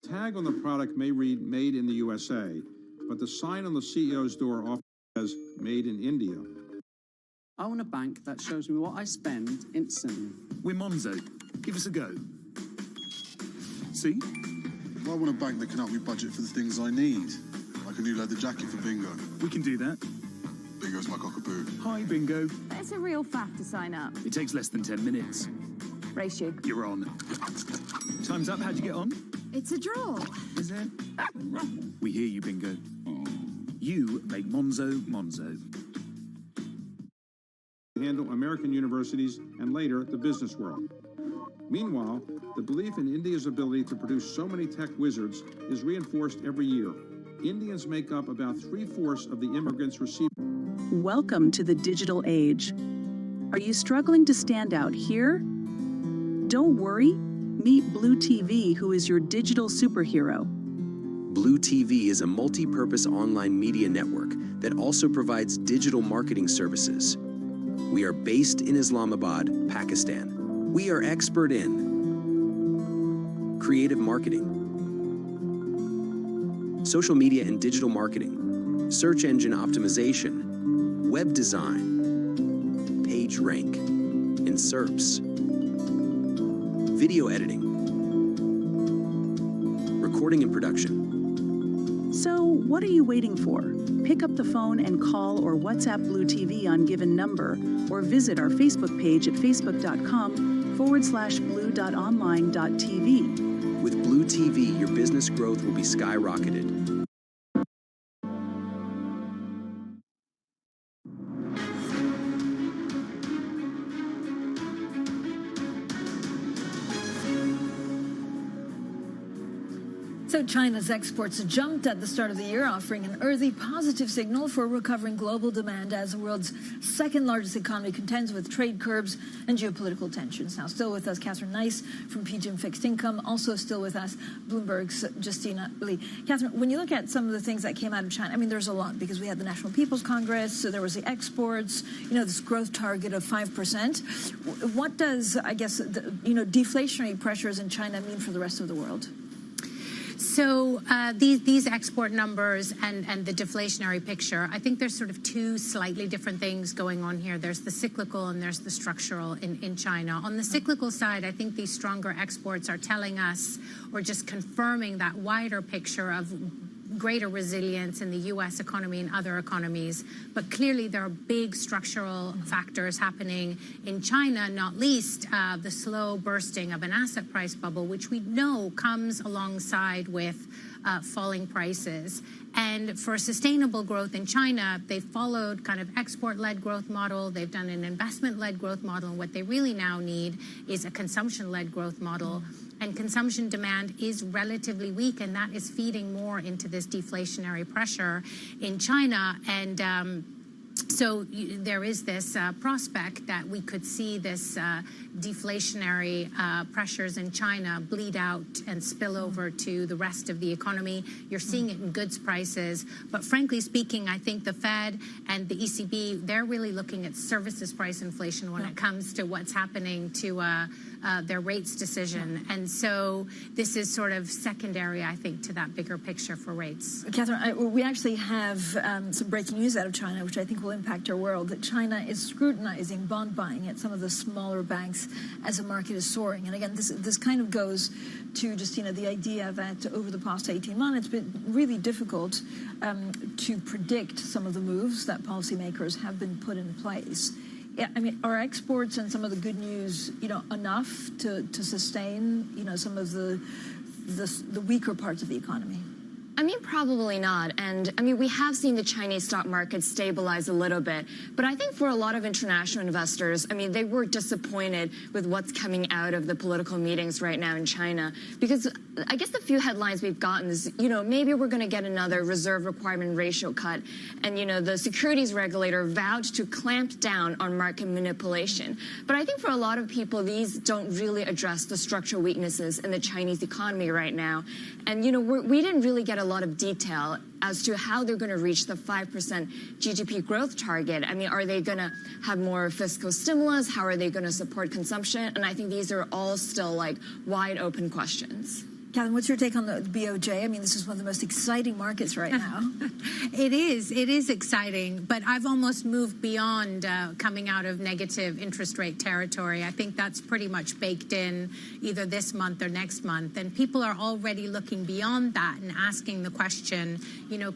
Tag on the product may read "Made in the USA," but the sign on the CEO's door often says "Made in India." I want a bank that shows me what I spend instantly. We're Monzo. Give us a go. See? I want a bank that can help me budget for the things I need, like a new leather jacket for Bingo. We can do that. Bingo's my cockapoo. Hi, Bingo. It's a real faff to sign up. It takes less than 10 minutes. Race you. You're on. Time's up. How'd you get on? It's a draw. Is it? We hear you, Bingo. You make Monzo Monzo. Handle American universities and later the business world. Meanwhile, the belief in India's ability to produce so many tech wizards is reinforced every year. Indians make up about 3/4 of the immigrants receiving. Welcome to the digital age. Are you struggling to stand out here? Don't worry. Meet Blue TV, who is your digital superhero. Blue TV is a multi-purpose online media network that also provides digital marketing services. We are based in Islamabad, Pakistan. We are expert in creative marketing, social media and digital marketing, search engine optimization, web design, page rank, and SERPs, video editing, recording and production. So, what are you waiting for? Pick up the phone and call or WhatsApp Blue TV on given number, or visit our Facebook page at facebook.com/blue.online.tv. With Blue TV, your business growth will be skyrocketed. So China's exports jumped at the start of the year, offering an early positive signal for recovering global demand as the world's second largest economy contends with trade curbs and geopolitical tensions. Now, still with us, Catherine Nice from PGIM Fixed Income. Also still with us, Bloomberg's Justina Lee. Catherine, when you look at some of the things that came out of China, I mean, there's a lot because we had the National People's Congress, so there was the exports, this growth target of 5%. What does, I guess, deflationary pressures in China mean for the rest of the world? So these export numbers and the deflationary picture, I think there's sort of two slightly different things going on here. There's the cyclical and there's the structural in China. On the cyclical side, I think these stronger exports are telling us or just confirming that wider picture of greater resilience in the U.S. economy and other economies. But clearly there are big structural factors happening in China, not least the slow bursting of an asset price bubble, which we know comes alongside with falling prices. And for sustainable growth in China, they've followed kind of export-led growth model. They've done an investment-led growth model. And what they really now need is a consumption-led growth model. And consumption demand is relatively weak, and that is feeding more into this deflationary pressure in China. And so there is this prospect that we could see this deflationary pressures in China bleed out and spill over to the rest of the economy. You're seeing it in goods prices. But frankly speaking, I think the Fed and the ECB, they're really looking at services price inflation when it comes to what's happening to their rates decision. And so this is sort of secondary, I think, to that bigger picture for rates. Catherine, we actually have some breaking news out of China, which I think will impact our world, that China is scrutinizing bond buying at some of the smaller banks as the market is soaring. And again, this kind of goes to just, the idea that over the past 18 months, it's been really difficult to predict some of the moves that policymakers have been put in place. Yeah, I mean, are exports and some of the good news, enough to sustain, some of the weaker parts of the economy? I mean, probably not. And I mean, we have seen the Chinese stock market stabilize a little bit. But I think for a lot of international investors, I mean, they were disappointed with what's coming out of the political meetings right now in China. Because I guess the few headlines we've gotten is, maybe we're going to get another reserve requirement ratio cut. And, the securities regulator vowed to clamp down on market manipulation. But I think for a lot of people, these don't really address the structural weaknesses in the Chinese economy right now. And, we didn't really get a lot of detail as to how they're going to reach the 5% GDP growth target. I mean, are they going to have more fiscal stimulus? How are they going to support consumption? And I think these are all still wide open questions. Catherine, what's your take on the BOJ? I mean, this is one of the most exciting markets right now. It is exciting, but I've almost moved beyond coming out of negative interest rate territory. I think that's pretty much baked in either this month or next month. And people are already looking beyond that and asking the question,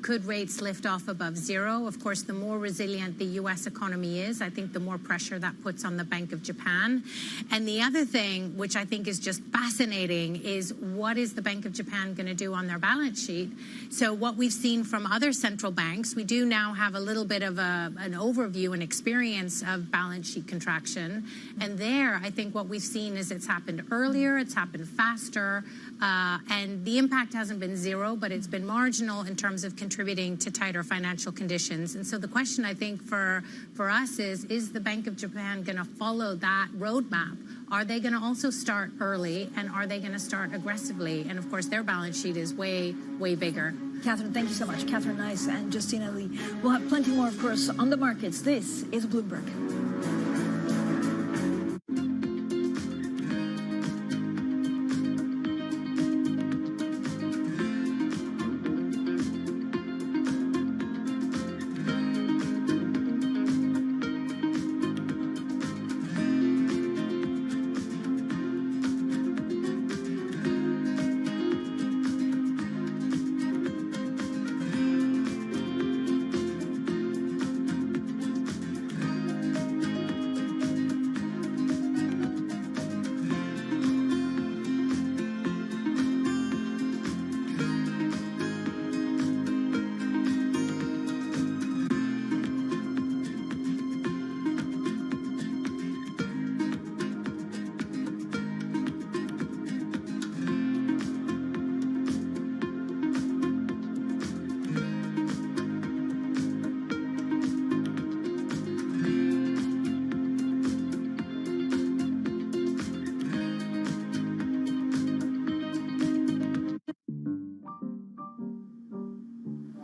could rates lift off above zero? Of course, the more resilient the U.S. economy is, I think the more pressure that puts on the Bank of Japan. And the other thing, which I think is just fascinating, is what is the Bank of Japan going to do on their balance sheet? So what we've seen from other central banks, we do now have a little bit of an overview and experience of balance sheet contraction. And there, I think what we've seen is it's happened earlier, it's happened faster, and the impact hasn't been zero, but it's been marginal in terms of contributing to tighter financial conditions. And so the question, I think, for us is the Bank of Japan going to follow that roadmap? Are they going to also start early, and are they going to start aggressively? And of course, their balance sheet is way, way bigger. Catherine, thank you so much. Catherine Nice and Justina Lee. We'll have plenty more, of course, on the markets. This is Bloomberg.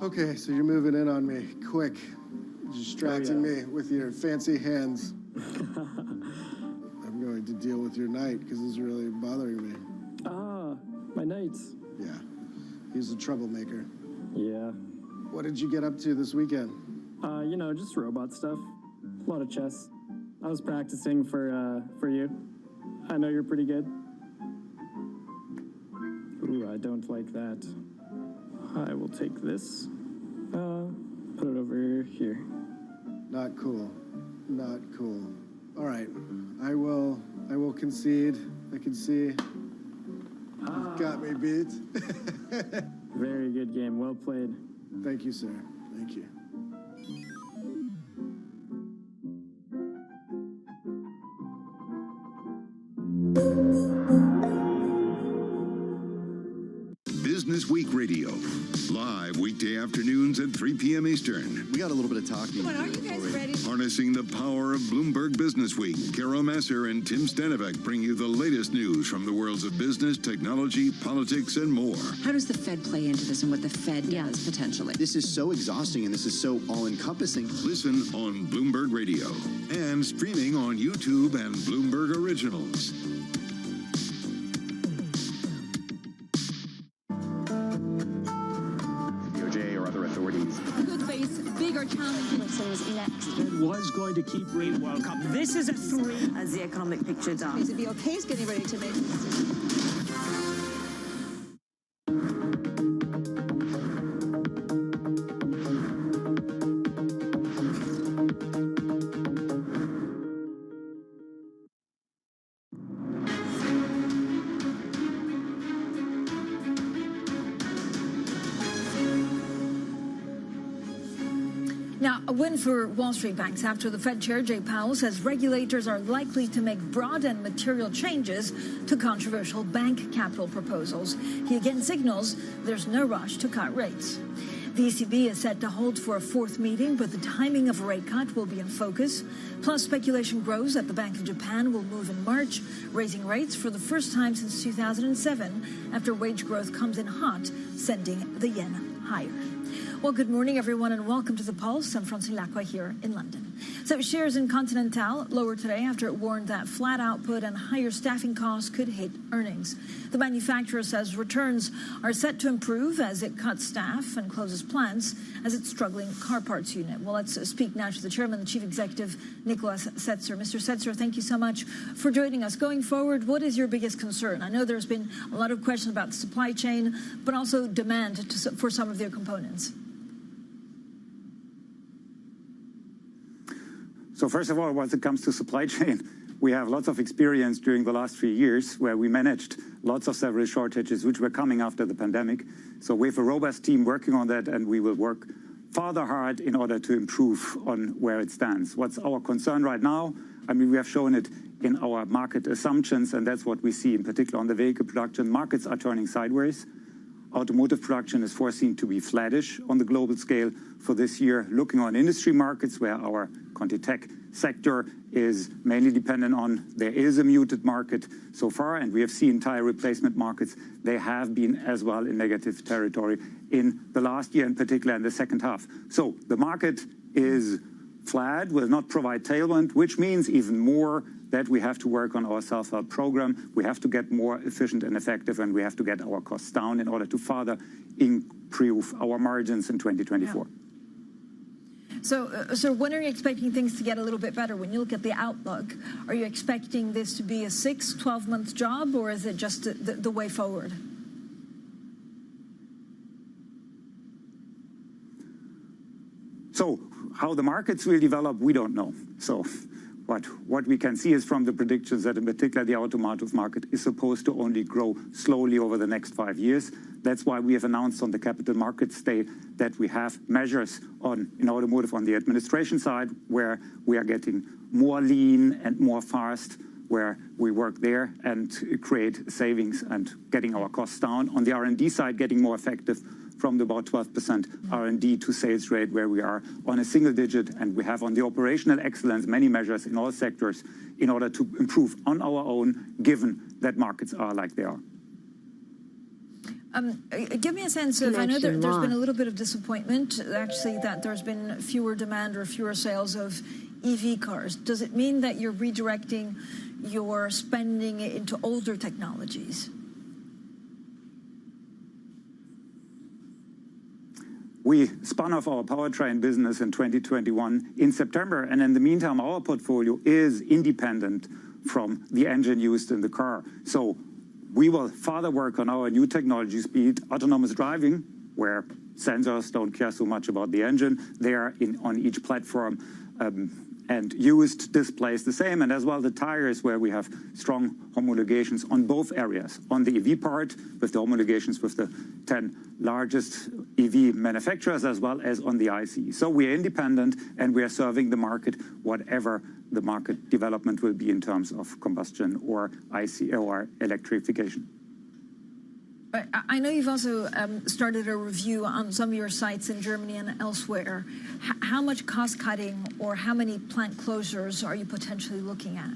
Okay, so you're moving in on me quick, distracting me with your fancy hands. I'm going to deal with your knight because this is really bothering me. Ah, my knights. Yeah, he's a troublemaker. Yeah. What did you get up to this weekend? Just robot stuff. A lot of chess. I was practicing for you. I know you're pretty good. Ooh, I don't like that. I will take this. Put it over here. Not cool. Not cool. All right. I will concede. I can see. You've got me beat. Very good game. Well played. Thank you, sir. Thank you. Business Week Radio, live weekday afternoons at 3 p.m. Eastern. We got a little bit of talking. But are you guys ready? Harnessing the power of Bloomberg Business Week, Carol Masser and Tim Stanovic bring you the latest news from the worlds of business, technology, politics, and more. How does the Fed play into this and what the Fed does potentially? This is so exhausting and this is so all-encompassing. Listen on Bloomberg Radio and streaming on YouTube and Bloomberg Originals. Could face bigger challenges next. Was going to keep rate World Cup. This is a 3. As the economic picture does. The BOK is getting ready to make. Now, a win for Wall Street banks after the Fed Chair Jay Powell says regulators are likely to make broad and material changes to controversial bank capital proposals. He again signals there's no rush to cut rates. The ECB is set to hold for a fourth meeting, but the timing of a rate cut will be in focus. Plus, speculation grows that the Bank of Japan will move in March, raising rates for the first time since 2007 after wage growth comes in hot, sending the yen higher. Well, good morning, everyone, and welcome to The Pulse. I'm Francine Lacqua here in London. So shares in Continental lower today after it warned that flat output and higher staffing costs could hit earnings. The manufacturer says returns are set to improve as it cuts staff and closes plants as its struggling car parts unit. Well, let's speak now to the chairman, the chief executive, Nicholas Setzer. Mr. Setzer, thank you so much for joining us. Going forward, what is your biggest concern? I know there's been a lot of questions about the supply chain, but also demand for some of their components. So first of all, when it comes to supply chain, we have lots of experience during the last 3 years where we managed lots of several shortages which were coming after the pandemic. So we have a robust team working on that, and we will work further hard in order to improve on where it stands. What's our concern right now? I mean, we have shown it in our market assumptions, and that's what we see in particular on the vehicle production. Markets are turning sideways. Automotive production is foreseen to be flattish on the global scale for this year. Looking on industry markets where our ContiTech sector is mainly dependent on, there is a muted market so far, and we have seen tire replacement markets. They have been as well in negative territory in the last year, in particular in the second half. So the market is flat, will not provide tailwind, which means even more that we have to work on our self-help program. We have to get more efficient and effective, and we have to get our costs down in order to further improve our margins in 2024. Yeah. So when are you expecting things to get a little bit better? When you look at the outlook, are you expecting this to be a 6-12-month job, or is it just the way forward? So how the markets will develop, we don't know. So what we can see is from the predictions that in particular the automotive market is supposed to only grow slowly over the next 5 years. That's why we have announced on the Capital Markets Day that we have measures in automotive on the administration side where we are getting more lean and more fast, where we work there and create savings and getting our costs down. On the R&D side, getting more effective from the about 12% R&D to sales rate, where we are on a single digit, and we have on the operational excellence many measures in all sectors in order to improve on our own, given that markets are like they are. Give me a sense of, I know there's been a little bit of disappointment, actually, that there's been fewer demand or fewer sales of EV cars. Does it mean that you're redirecting your spending into older technologies? We spun off our powertrain business in 2021 in September, and in the meantime, our portfolio is independent from the engine used in the car. So we will further work on our new technologies, be it autonomous driving, where sensors don't care so much about the engine. They are on each platform and used displays the same, and as well the tires, where we have strong homologations on both areas. On the EV part, with the homologations with the 10 largest EV manufacturers, as well as on the ICE. So we are independent, and we are serving the market, whatever the market development will be in terms of combustion or ICE or electrification. I know you've also started a review on some of your sites in Germany and elsewhere. How much cost cutting or how many plant closures are you potentially looking at?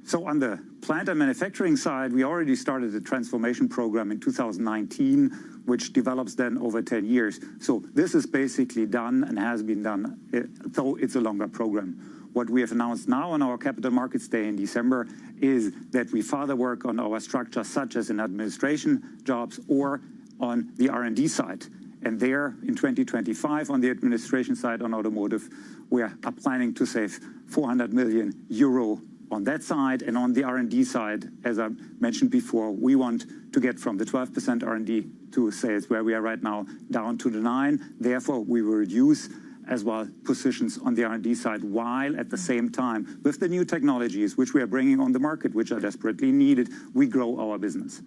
So on the plant and manufacturing side, we already started a transformation program in 2019, which develops then over 10 years. So this is basically done and has been done, though it's a longer program. What we have announced now on our Capital Markets Day in December is that we further work on our structure, such as in administration jobs or on the R&D side. And there, in 2025, on the administration side on automotive, we are planning to save 400 million euro on that side. And on the R&D side, as I mentioned before, we want to get from the 12% R&D to sales, where we are right now, down to the 9%. Therefore, we will reduce as well positions on the R&D side, while at the same time, with the new technologies which we are bringing on the market, which are desperately needed, we grow our business.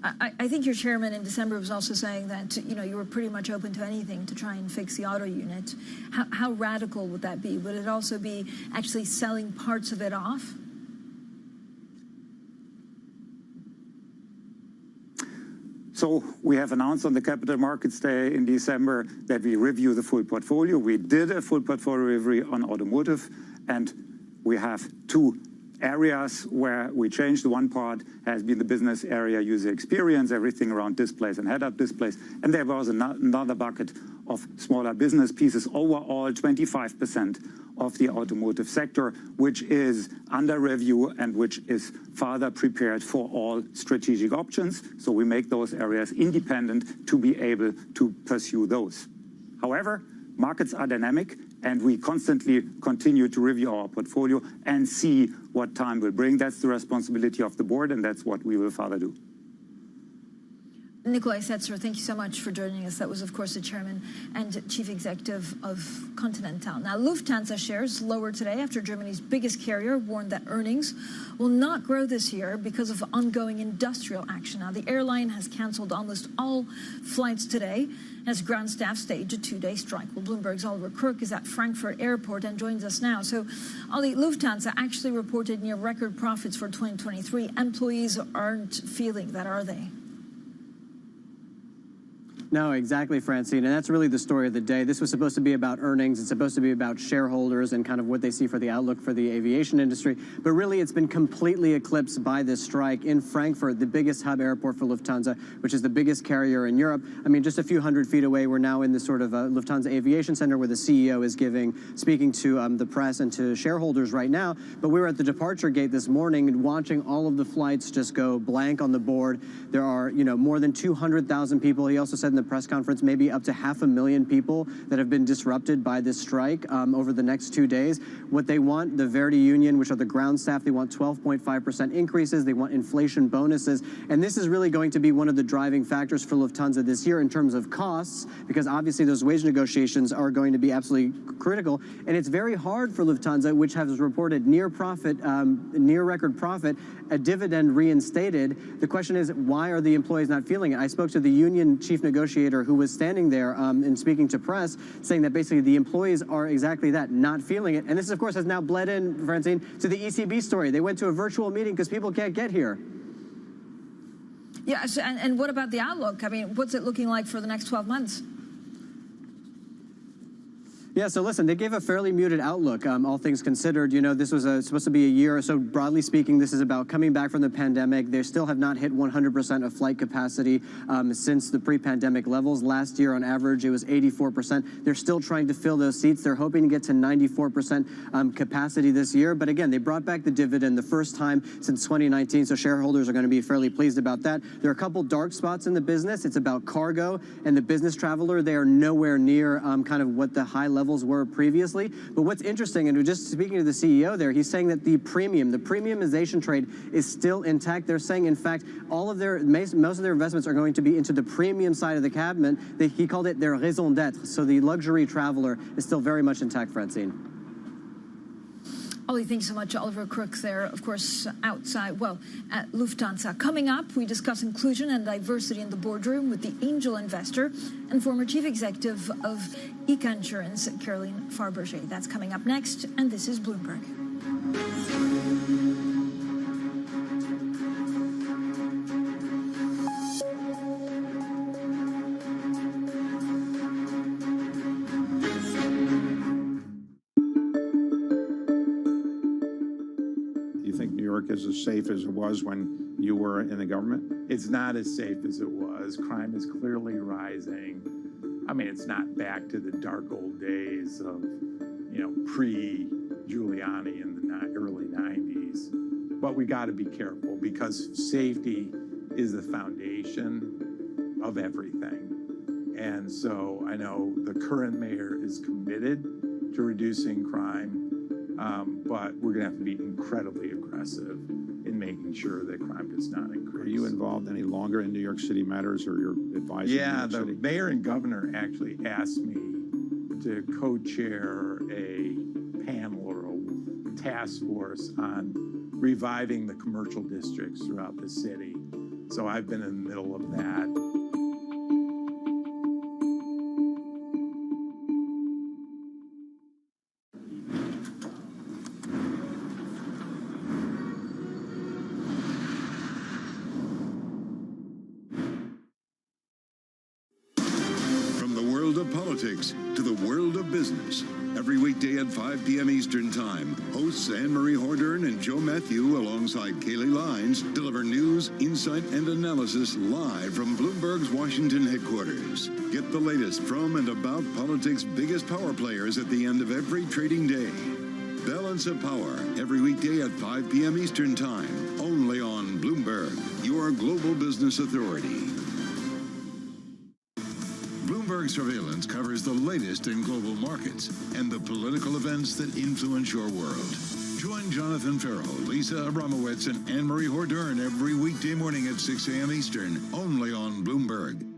I think your chairman in December was also saying that you were pretty much open to anything to try and fix the auto unit. How radical would that be? Would it also be actually selling parts of it off? So we have announced on the Capital Markets Day in December that we review the full portfolio. We did a full portfolio review on automotive, and we have two areas where we changed. The one part has been the business area user experience, everything around displays and head-up displays. And there was another bucket of smaller business pieces, overall 25% of the automotive sector, which is under review and which is further prepared for all strategic options. So we make those areas independent to be able to pursue those. However, markets are dynamic, and we constantly continue to review our portfolio and see what time will bring. That's the responsibility of the board, and that's what we will further do. Nikolai Setzer, thank you so much for joining us. That was, of course, the chairman and chief executive of Continental. Now, Lufthansa shares lowered today after Germany's biggest carrier warned that earnings will not grow this year because of ongoing industrial action. Now, the airline has canceled almost all flights today as ground staff stage a two-day strike. Well, Bloomberg's Oliver Kirk is at Frankfurt Airport and joins us now. So, Ollie, Lufthansa actually reported near record profits for 2023. Employees aren't feeling that, are they? No, exactly, Francine. And that's really the story of the day. This was supposed to be about earnings. It's supposed to be about shareholders and kind of what they see for the outlook for the aviation industry. But really, it's been completely eclipsed by this strike in Frankfurt, the biggest hub airport for Lufthansa, which is the biggest carrier in Europe. I mean, just a few hundred feet away, we're now in this sort of Lufthansa Aviation Center where the CEO is speaking to the press and to shareholders right now. But we were at the departure gate this morning and watching all of the flights just go blank on the board. There are, more than 200,000 people. He also said in the press conference, maybe up to 500,000 people that have been disrupted by this strike over the next 2 days. What they want, the Verdi Union, which are the ground staff, they want 12.5% increases. They want inflation bonuses. And this is really going to be one of the driving factors for Lufthansa this year in terms of costs, because obviously those wage negotiations are going to be absolutely critical. And it's very hard for Lufthansa, which has reported near record profit, a dividend reinstated. The question is, why are the employees not feeling it? I spoke to the union chief negotiator who was standing there and speaking to press, saying that basically the employees are exactly that, not feeling it. And this, of course, has now bled in, Francine, to the ECB story. They went to a virtual meeting because people can't get here. Yeah, and what about the outlook? I mean, what's it looking like for the next 12 months? Yeah, so listen, they gave a fairly muted outlook, all things considered. This was supposed to be a year, so broadly speaking, this is about coming back from the pandemic. They still have not hit 100% of flight capacity since the pre-pandemic levels. Last year, on average, it was 84%. They're still trying to fill those seats. They're hoping to get to 94% capacity this year. But again, they brought back the dividend the first time since 2019, so shareholders are going to be fairly pleased about that. There are a couple dark spots in the business. It's about cargo and the business traveler. They are nowhere near kind of what the high level levels were previously. But what's interesting, and just speaking to the CEO there, he's saying that the premiumization trade is still intact. They're saying, in fact, most of their investments are going to be into the premium side of the cabinet. He called it their raison d'être. So the luxury traveler is still very much intact, Francine. Ollie, thank you so much. Oliver Crook there, of course, outside, at Lufthansa. Coming up, we discuss inclusion and diversity in the boardroom with the angel investor and former chief executive of ICA Insurance, Caroline Fabergé. That's coming up next, and this is Bloomberg. Is as safe as it was when you were in the government? It's not as safe as it was. Crime is clearly rising. I mean, it's not back to the dark old days of, pre-Giuliani in the early 90s. But we got to be careful because safety is the foundation of everything. And so I know the current mayor is committed to reducing crime. But we're going to have to be incredibly aggressive in making sure that crime does not increase. Are you involved any longer in New York City matters, or your advisor? Yeah, the mayor and governor actually asked me to co-chair a panel or a task force on reviving the commercial districts throughout the city. So I've been in the middle of that. Politics to the world of business. Every weekday at 5 p.m. Eastern Time, hosts Anne-Marie Hordern and Joe Matthew alongside Kaylee Lines deliver news, insight, and analysis live from Bloomberg's Washington headquarters. Get the latest from and about politics' biggest power players at the end of every trading day. Balance of Power, every weekday at 5 p.m. Eastern Time, only on Bloomberg, your global business authority. Bloomberg Surveillance covers the latest in global markets and the political events that influence your world. Join Jonathan Farrell, Lisa Abramowitz, and Anne-Marie Hordern every weekday morning at 6 a.m. Eastern, only on Bloomberg.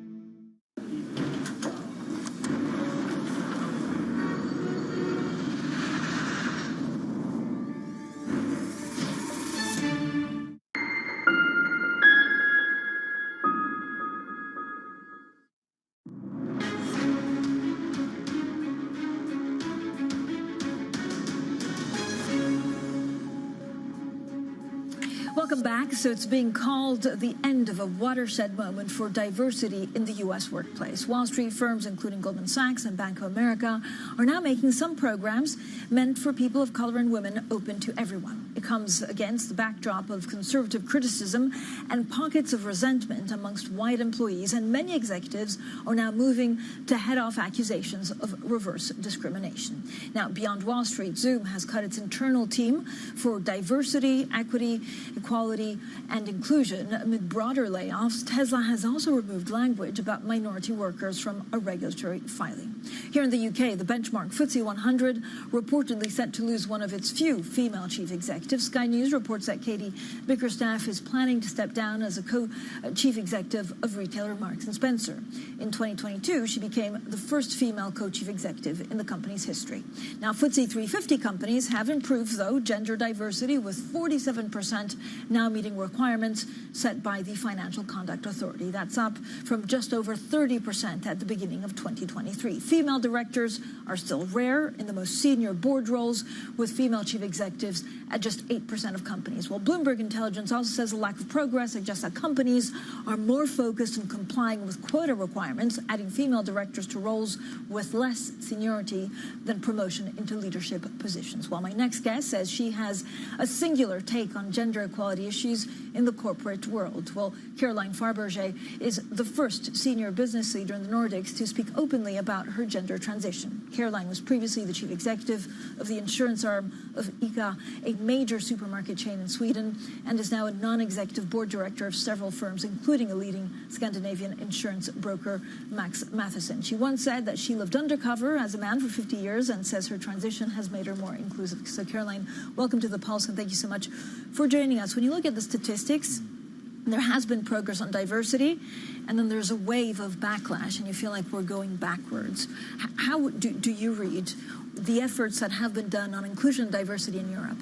Welcome back. So it's being called the end of a watershed moment for diversity in the U.S. workplace. Wall Street firms, including Goldman Sachs and Bank of America, are now making some programs meant for people of color and women open to everyone. It comes against the backdrop of conservative criticism and pockets of resentment amongst white employees, and many executives are now moving to head off accusations of reverse discrimination. Now, beyond Wall Street, Zoom has cut its internal team for diversity, equity, equality, and inclusion. Amid broader layoffs, Tesla has also removed language about minority workers from a regulatory filing. Here in the UK, the benchmark FTSE 100 reportedly set to lose one of its few female chief executives. Sky News reports that Katie Bickerstaff is planning to step down as a co-chief executive of retailer Marks & Spencer. In 2022, she became the first female co-chief executive in the company's history. Now, FTSE 350 companies have improved, though, gender diversity, with 47% now meeting requirements set by the Financial Conduct Authority. That's up from just over 30% at the beginning of 2023. Female directors are still rare in the most senior board roles, with female chief executives at just 8% of companies. Well, Bloomberg Intelligence also says a lack of progress suggests that companies are more focused on complying with quota requirements, adding female directors to roles with less seniority than promotion into leadership positions. While my next guest says she has a singular take on gender equality equality issues in the corporate world. Well, Caroline Fabergé is the first senior business leader in the Nordics to speak openly about her gender transition. Caroline was previously the chief executive of the insurance arm of ICA, a major supermarket chain in Sweden, and is now a non-executive board director of several firms, including a leading Scandinavian insurance broker, Max Matheson. She once said that she lived undercover as a man for 50 years and says her transition has made her more inclusive. So Caroline, welcome to the Pulse, and thank you so much for joining us. When you look at the statistics, there has been progress on diversity, and then there's a wave of backlash, and you feel like we're going backwards. How do you read the efforts that have been done on inclusion and diversity in Europe?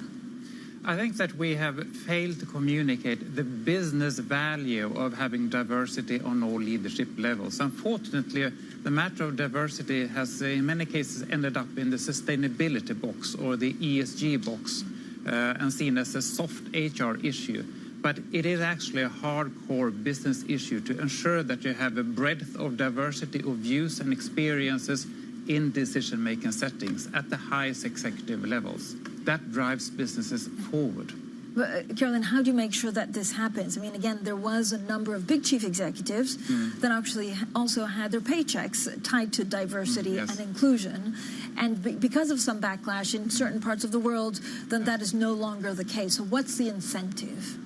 I think that we have failed to communicate the business value of having diversity on all leadership levels. Unfortunately, the matter of diversity has in many cases ended up in the sustainability box or the ESG box and seen as a soft HR issue. But it is actually a hardcore business issue to ensure that you have a breadth of diversity of views and experiences in decision-making settings at the highest executive levels. That drives businesses forward. But, Caroline, how do you make sure that this happens? I mean, again, there was a number of big chief executives that actually also had their paychecks tied to diversity and inclusion. And because of some backlash in certain parts of the world, then that is no longer the case. So what's the incentive?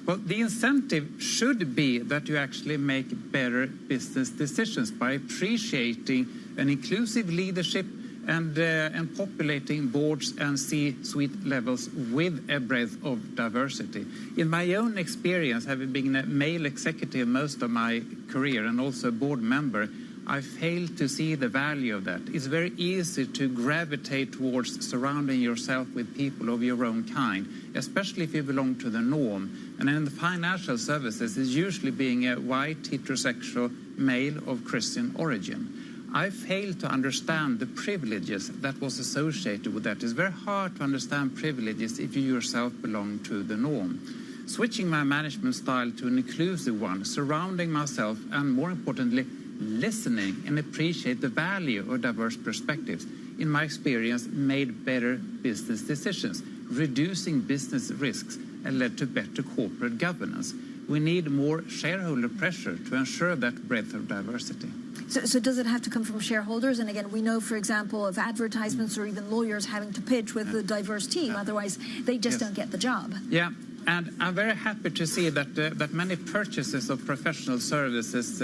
Well, the incentive should be that you actually make better business decisions by appreciating an inclusive leadership and populating boards and C-suite levels with a breadth of diversity. In my own experience, having been a male executive most of my career and also a board member, I failed to see the value of that. It's very easy to gravitate towards surrounding yourself with people of your own kind, especially if you belong to the norm. And in the financial services, it's usually being a white, heterosexual male of Christian origin. I failed to understand the privileges that was associated with that. It's very hard to understand privileges if you yourself belong to the norm. Switching my management style to an inclusive one, surrounding myself, and more importantly, listening and appreciate the value of diverse perspectives, in my experience, made better business decisions, reducing business risks, and led to better corporate governance. We need more shareholder pressure to ensure that breadth of diversity. So does it have to come from shareholders? And again, we know, for example, of advertisements or even lawyers having to pitch with a diverse team. Otherwise, they just don't get the job. Yeah. And I'm very happy to see that many purchases of professional services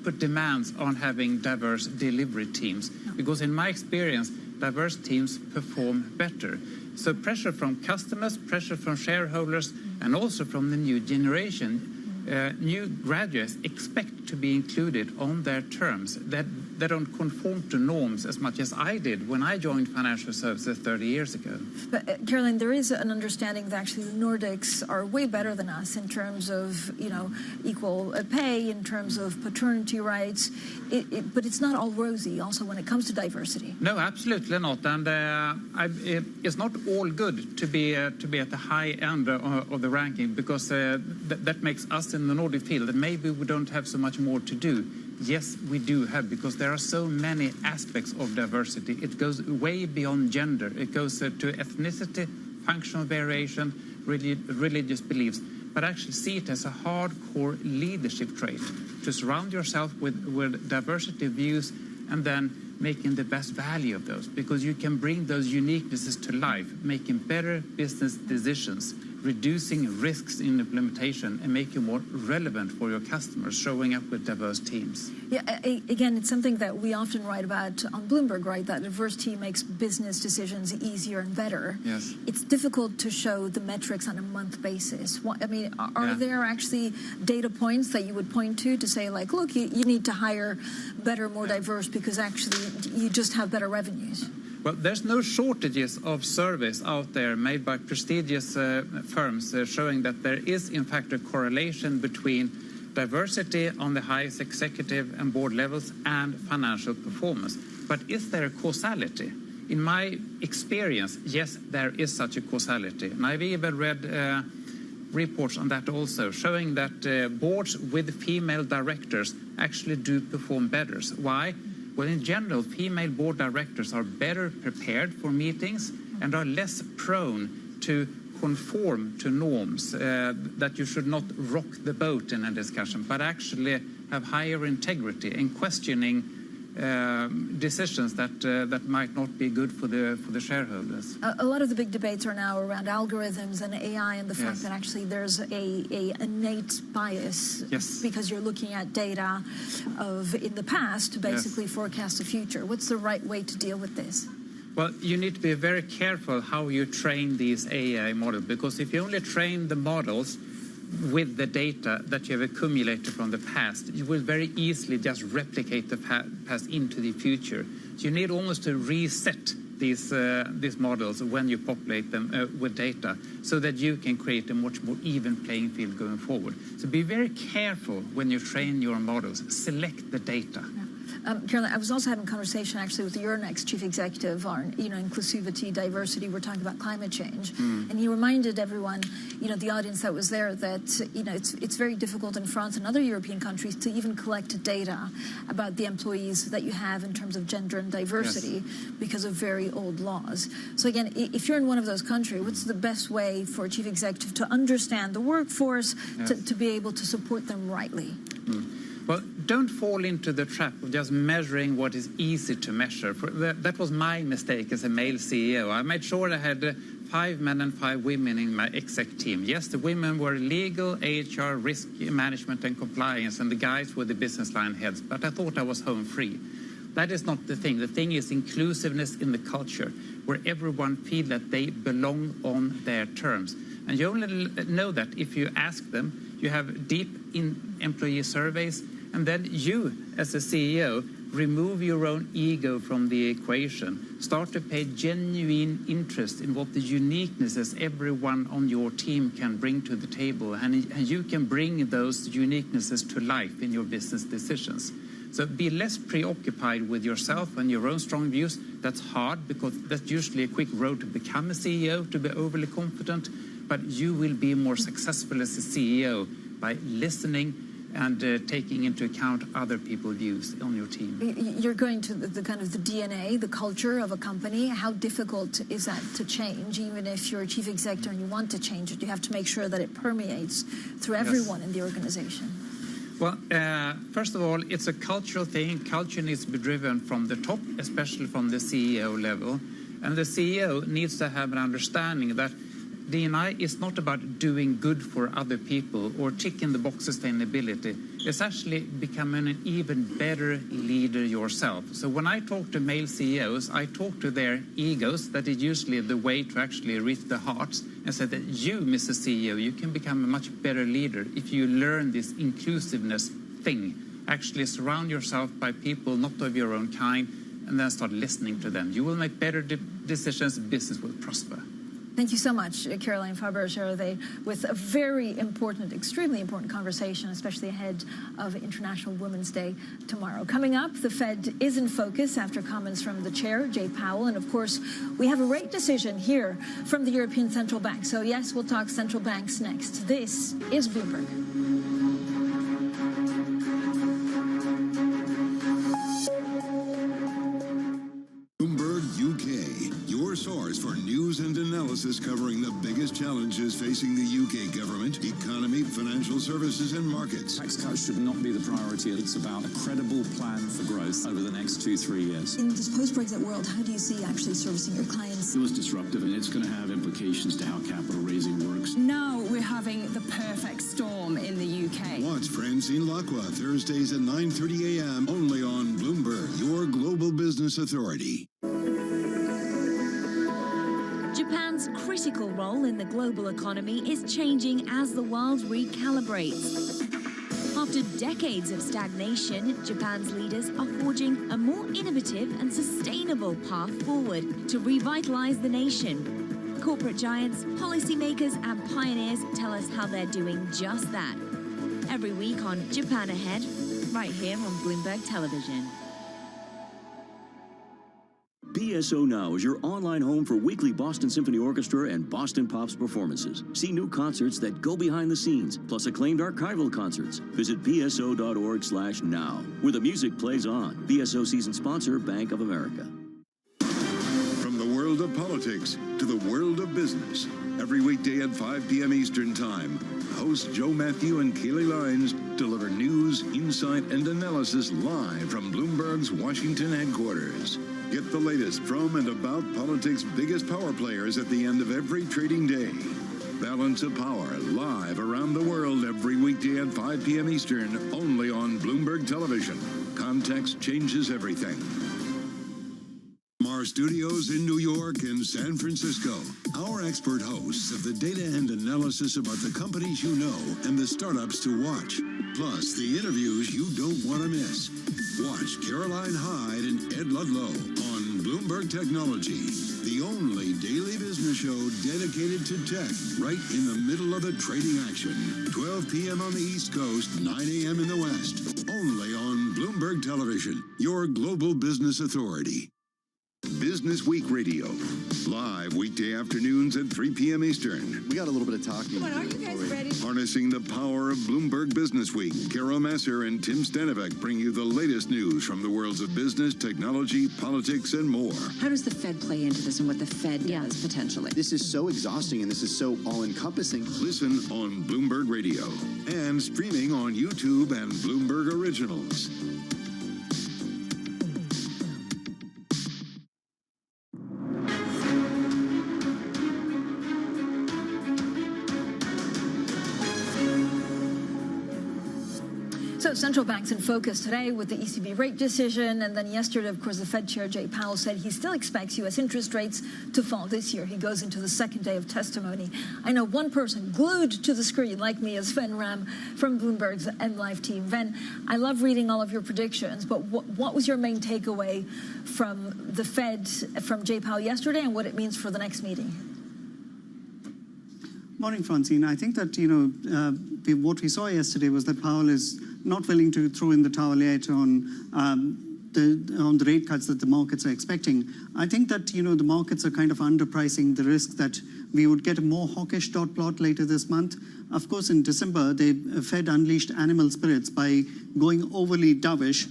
put demands on having diverse delivery teams. Because in my experience, diverse teams perform better. So pressure from customers, pressure from shareholders, and also from the new generation. New graduates expect to be included on their terms, that they don't conform to norms as much as I did when I joined financial services 30 years ago. But Caroline, there is an understanding that actually the Nordics are way better than us in terms of, equal pay, in terms of paternity rights, but it's not all rosy also when it comes to diversity. No, absolutely not. And it's not all good to be at the high end of the ranking, because that makes us in the Nordic field that maybe we don't have so much more to do. Yes, we do have, because there are so many aspects of diversity. It goes way beyond gender. It goes to ethnicity, functional variation, religious beliefs. But actually see it as a hardcore leadership trait, to surround yourself with diversity of views and then making the best value of those, because you can bring those uniquenesses to life, making better business decisions, reducing risks in implementation, and make you more relevant for your customers, showing up with diverse teams. Yeah, again, it's something that we often write about on Bloomberg, right? That a diverse team makes business decisions easier and better. Yes. It's difficult to show the metrics on a month basis. Are there actually data points that you would point to say, like, look, you need to hire better, more diverse, because actually you just have better revenues? Well, there's no shortages of surveys out there made by prestigious firms showing that there is, in fact, a correlation between diversity on the highest executive and board levels and financial performance. But is there a causality? In my experience, yes, there is such a causality. And I've even read reports on that also, showing that boards with female directors actually do perform better. Why? Well, in general, female board directors are better prepared for meetings and are less prone to conform to norms, that you should not rock the boat in a discussion, but actually have higher integrity in questioning decisions that might not be good for the shareholders. A lot of the big debates are now around algorithms and AI and the fact that actually there's a innate bias because you're looking at data of in the past to basically forecast the future. What's the right way to deal with this? Well, you need to be very careful how you train these AI models, because if you only train the models with the data that you have accumulated from the past, you will very easily just replicate the past into the future. So you need almost to reset these models when you populate them with data, so that you can create a much more even playing field going forward. So be very careful when you train your models. Select the data. Caroline, I was also having a conversation actually with your next chief executive on, inclusivity, diversity. We're talking about climate change. And he reminded everyone, the audience that was there, that, it's very difficult in France and other European countries to even collect data about the employees that you have in terms of gender and diversity because of very old laws. So again, if you're in one of those countries, what's the best way for a chief executive to understand the workforce, to be able to support them rightly? Well, don't fall into the trap of just measuring what is easy to measure. That was my mistake as a male CEO. I made sure I had 5 men and 5 women in my exec team. Yes, the women were legal, HR, risk management and compliance, and the guys were the business line heads, but I thought I was home free. That is not the thing. The thing is inclusiveness in the culture, where everyone feels that they belong on their terms. And you only know that if you ask them. You have deep employee surveys, and then you, as a CEO, remove your own ego from the equation. Start to pay genuine interest in what the uniquenesses everyone on your team can bring to the table, and you can bring those uniquenesses to life in your business decisions. So be less preoccupied with yourself and your own strong views. That's hard, because that's usually a quick road to become a CEO, to be overly confident. But you will be more successful as a CEO by listening and taking into account other people's views on your team. You're going to the kind of the DNA, the culture of a company. How difficult is that to change? Even if you're a chief executive and you want to change it, you have to make sure that it permeates through everyone in the organization. Well, first of all, it's a cultural thing. Culture needs to be driven from the top, especially from the CEO level. And the CEO needs to have an understanding that D&I is not about doing good for other people or ticking the box sustainability. It's actually becoming an even better leader yourself. So when I talk to male CEOs, I talk to their egos. That is usually the way to actually reach the hearts, and say that you, Mr. CEO, you can become a much better leader if you learn this inclusiveness thing. Actually surround yourself by people not of your own kind, and then start listening to them. You will make better decisions, business will prosper. Thank you so much, Caroline Faber-Gervais, with a very important, extremely important conversation, especially ahead of International Women's Day tomorrow. Coming up, the Fed is in focus after comments from the chair, Jay Powell. And of course, we have a rate decision here from the European Central Bank. So yes, we'll talk central banks next. This is Bloomberg. Source for news and analysis covering the biggest challenges facing the UK government, economy, financial services and markets. Tax cuts should not be the priority. It's about a credible plan for growth over the next 2-3 years. In this post-Brexit world, how do you see actually servicing your clients? It was disruptive, and it's going to have implications to how capital raising works. Now we're having the perfect storm in the UK. Watch Francine Lacqua Thursdays at 9:30 a.m. only on Bloomberg, your global business authority. Japan's critical role in the global economy is changing as the world recalibrates. After decades of stagnation, Japan's leaders are forging a more innovative and sustainable path forward to revitalize the nation. Corporate giants, policymakers, and pioneers tell us how they're doing just that. Every week on Japan Ahead, right here on Bloomberg Television. BSO Now is your online home for weekly Boston Symphony Orchestra and Boston Pops performances. See new concerts that go behind the scenes, plus acclaimed archival concerts. Visit bso.org/now, where the music plays on. BSO season sponsor, Bank of America. From the world of politics to the world of business, Every weekday at 5 p.m. Eastern Time, hosts Joe Matthew and Keely Lines deliver news, insight, and analysis live from Bloomberg's Washington headquarters. Get the latest from and about politics' biggest power players at the end of every trading day. Balance of Power live around the world every weekday at 5 p.m. Eastern, only on Bloomberg Television. Context changes everything. From our studios in New York and San Francisco, our expert hosts of the data and analysis about the companies you know and the startups to watch, plus the interviews you don't want to miss. Watch Caroline Hyde and Ed Ludlow on Bloomberg Technology, the only daily business show dedicated to tech, right in the middle of the trading action. 12 p.m. on the East Coast, 9 a.m. in the West, only on Bloomberg Television, your global business authority. Business Week Radio, live weekday afternoons at 3 p.m. Eastern. We got a little bit of talking. Come on, are you guys ready? Harnessing the power of Bloomberg Business Week, Carol Masser and Tim Stanovic bring you the latest news from the worlds of business, technology, politics, and more. How does the Fed play into this and what the Fed does potentially? This is so exhausting and this is so all-encompassing. Listen on Bloomberg Radio and streaming on YouTube and Bloomberg Originals. So central banks in focus today with the ECB rate decision. And then yesterday, of course, the Fed Chair Jay Powell said he still expects U.S. interest rates to fall this year. He goes into the second day of testimony. I know one person glued to the screen like me is Ven Ram from Bloomberg's MLive team. Ven, I love reading all of your predictions, but what was your main takeaway from the Fed, from Jay Powell yesterday, and what it means for the next meeting? Morning, Francine. I think that, what we saw yesterday was that Powell is not willing to throw in the towel yet on the rate cuts that the markets are expecting. I think that, the markets are kind of underpricing the risk that we would get a more hawkish dot plot later this month. Of course, in December, the Fed unleashed animal spirits by going overly dovish,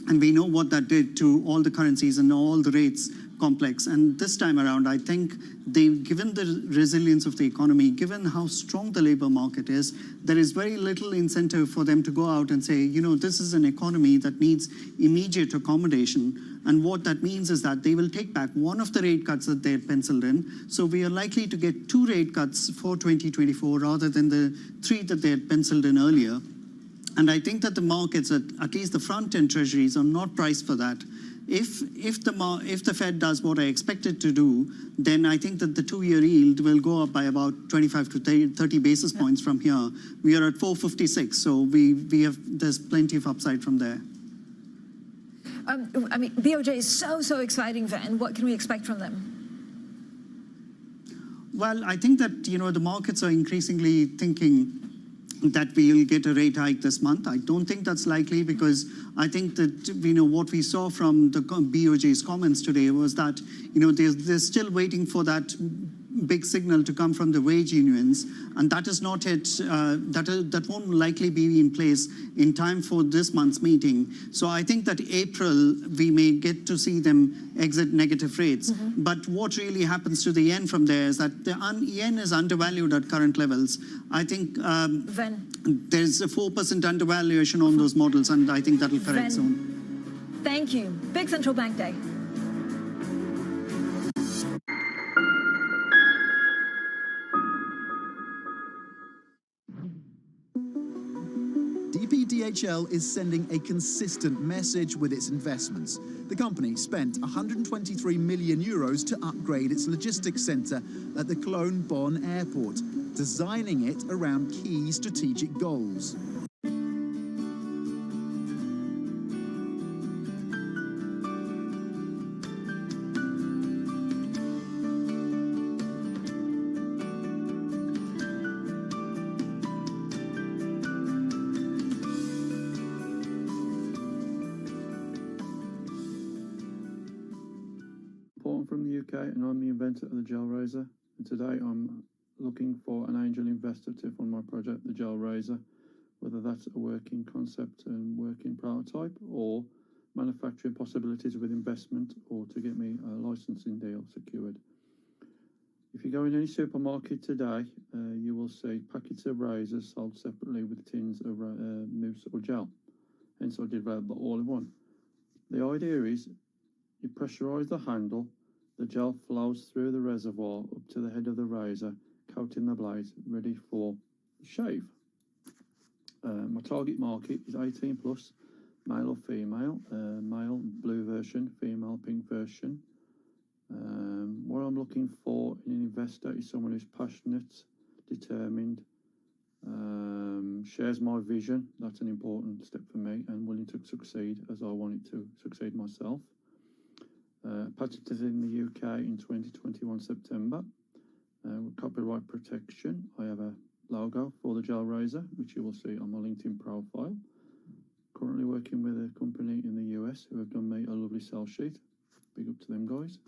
and we know what that did to all the currencies and all the rates complex. And this time around, I think given the resilience of the economy, given how strong the labor market is, there is very little incentive for them to go out and say, this is an economy that needs immediate accommodation. And what that means is that they will take back one of the rate cuts that they had penciled in. So we are likely to get 2 rate cuts for 2024 rather than the 3 that they had penciled in earlier. And I think that the markets, at least the front-end treasuries, are not priced for that. If the Fed does what I expect it to do, then I think that the 2-year yield will go up by about 25 to 30 basis points from here. We are at 456, so there's plenty of upside from there. BOJ is so exciting, Ven. What can we expect from them? Well, I think that, the markets are increasingly thinking that we'll get a rate hike this month. I don't think that's likely because I think that, what we saw from the BOJ's comments today was that, they're still waiting for that big signal to come from the wage unions, and that is not yet, that won't likely be in place in time for this month's meeting. So I think that April, we may get to see them exit negative rates. Mm-hmm. But what really happens to the yen from there is that the yen is undervalued at current levels. I think there's a 4% undervaluation on those models, and I think that will correct soon. Thank you. Big central bank day. DHL is sending a consistent message with its investments. The company spent 123 million euros to upgrade its logistics centre at the Cologne Bonn airport, designing it around key strategic goals. And I'm the inventor of the Gel Razor, and today I'm looking for an angel investor to fund my project, the Gel Razor, whether that's a working concept and working prototype or manufacturing possibilities with investment or to get me a licensing deal secured. If you go in any supermarket today, you will see packets of razors sold separately with tins of mousse or gel. Hence, I developed the all-in-one. The idea is you pressurise the handle, the gel flows through the reservoir up to the head of the razor, coating the blade, ready for shave. My target market is 18 plus, male or female, male blue version, female pink version. What I'm looking for in an investor is someone who's passionate, determined, shares my vision. That's an important step for me, and willing to succeed as I wanted to succeed myself. Patented in the UK in 2021 September. With copyright protection, I have a logo for the gel razor, which you will see on my LinkedIn profile. Currently working with a company in the US who have done me a lovely sell sheet. Big up to them guys.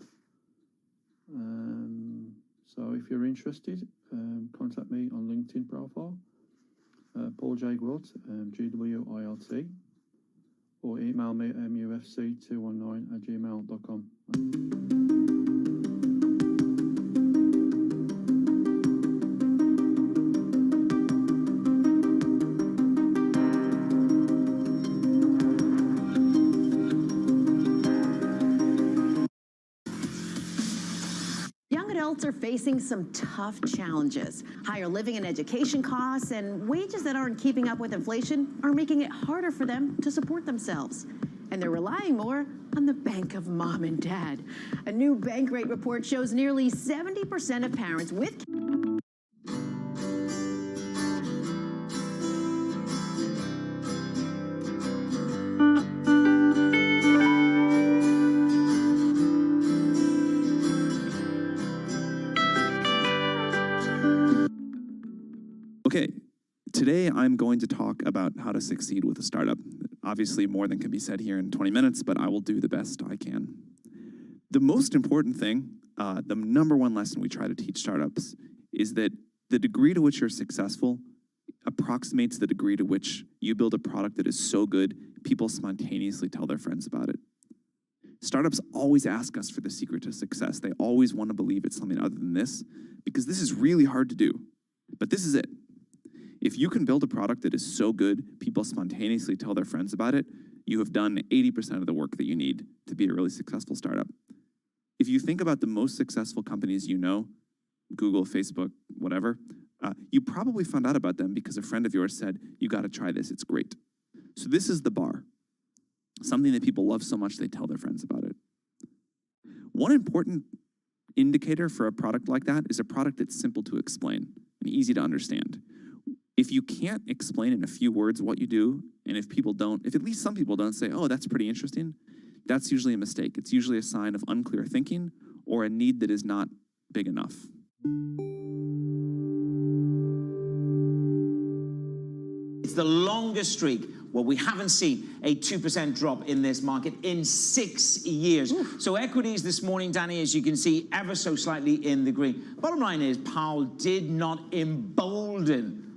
So if you're interested, contact me on LinkedIn profile, Paul J. Gwilt, GWILT, or email me at mufc219@gmail.com. Are facing some tough challenges. Higher living and education costs and wages that aren't keeping up with inflation are making it harder for them to support themselves. And they're relying more on the bank of mom and dad. A new bank rate report shows nearly 70% of parents with Okay, today I'm going to talk about how to succeed with a startup. Obviously, more than can be said here in 20 minutes, but I will do the best I can. The most important thing, the number one lesson we try to teach startups is that the degree to which you're successful approximates the degree to which you build a product that is so good, people spontaneously tell their friends about it. Startups always ask us for the secret to success. They always want to believe it's something other than this, because this is really hard to do. But this is it. If you can build a product that is so good, people spontaneously tell their friends about it, you have done 80% of the work that you need to be a really successful startup. If you think about the most successful companies you know, Google, Facebook, whatever, you probably found out about them because a friend of yours said, you got to try this, it's great. So this is the bar. Something that people love so much they tell their friends about it. One important indicator for a product like that is a product that's simple to explain and easy to understand. If you can't explain in a few words what you do, and if at least some people don't say, oh, that's pretty interesting, that's usually a mistake. It's usually a sign of unclear thinking or a need that is not big enough. It's the longest streak where we haven't seen a 2% drop in this market in 6 years. Oof. So equities this morning, Danny, as you can see, ever so slightly in the green. Bottom line is Powell did not embolden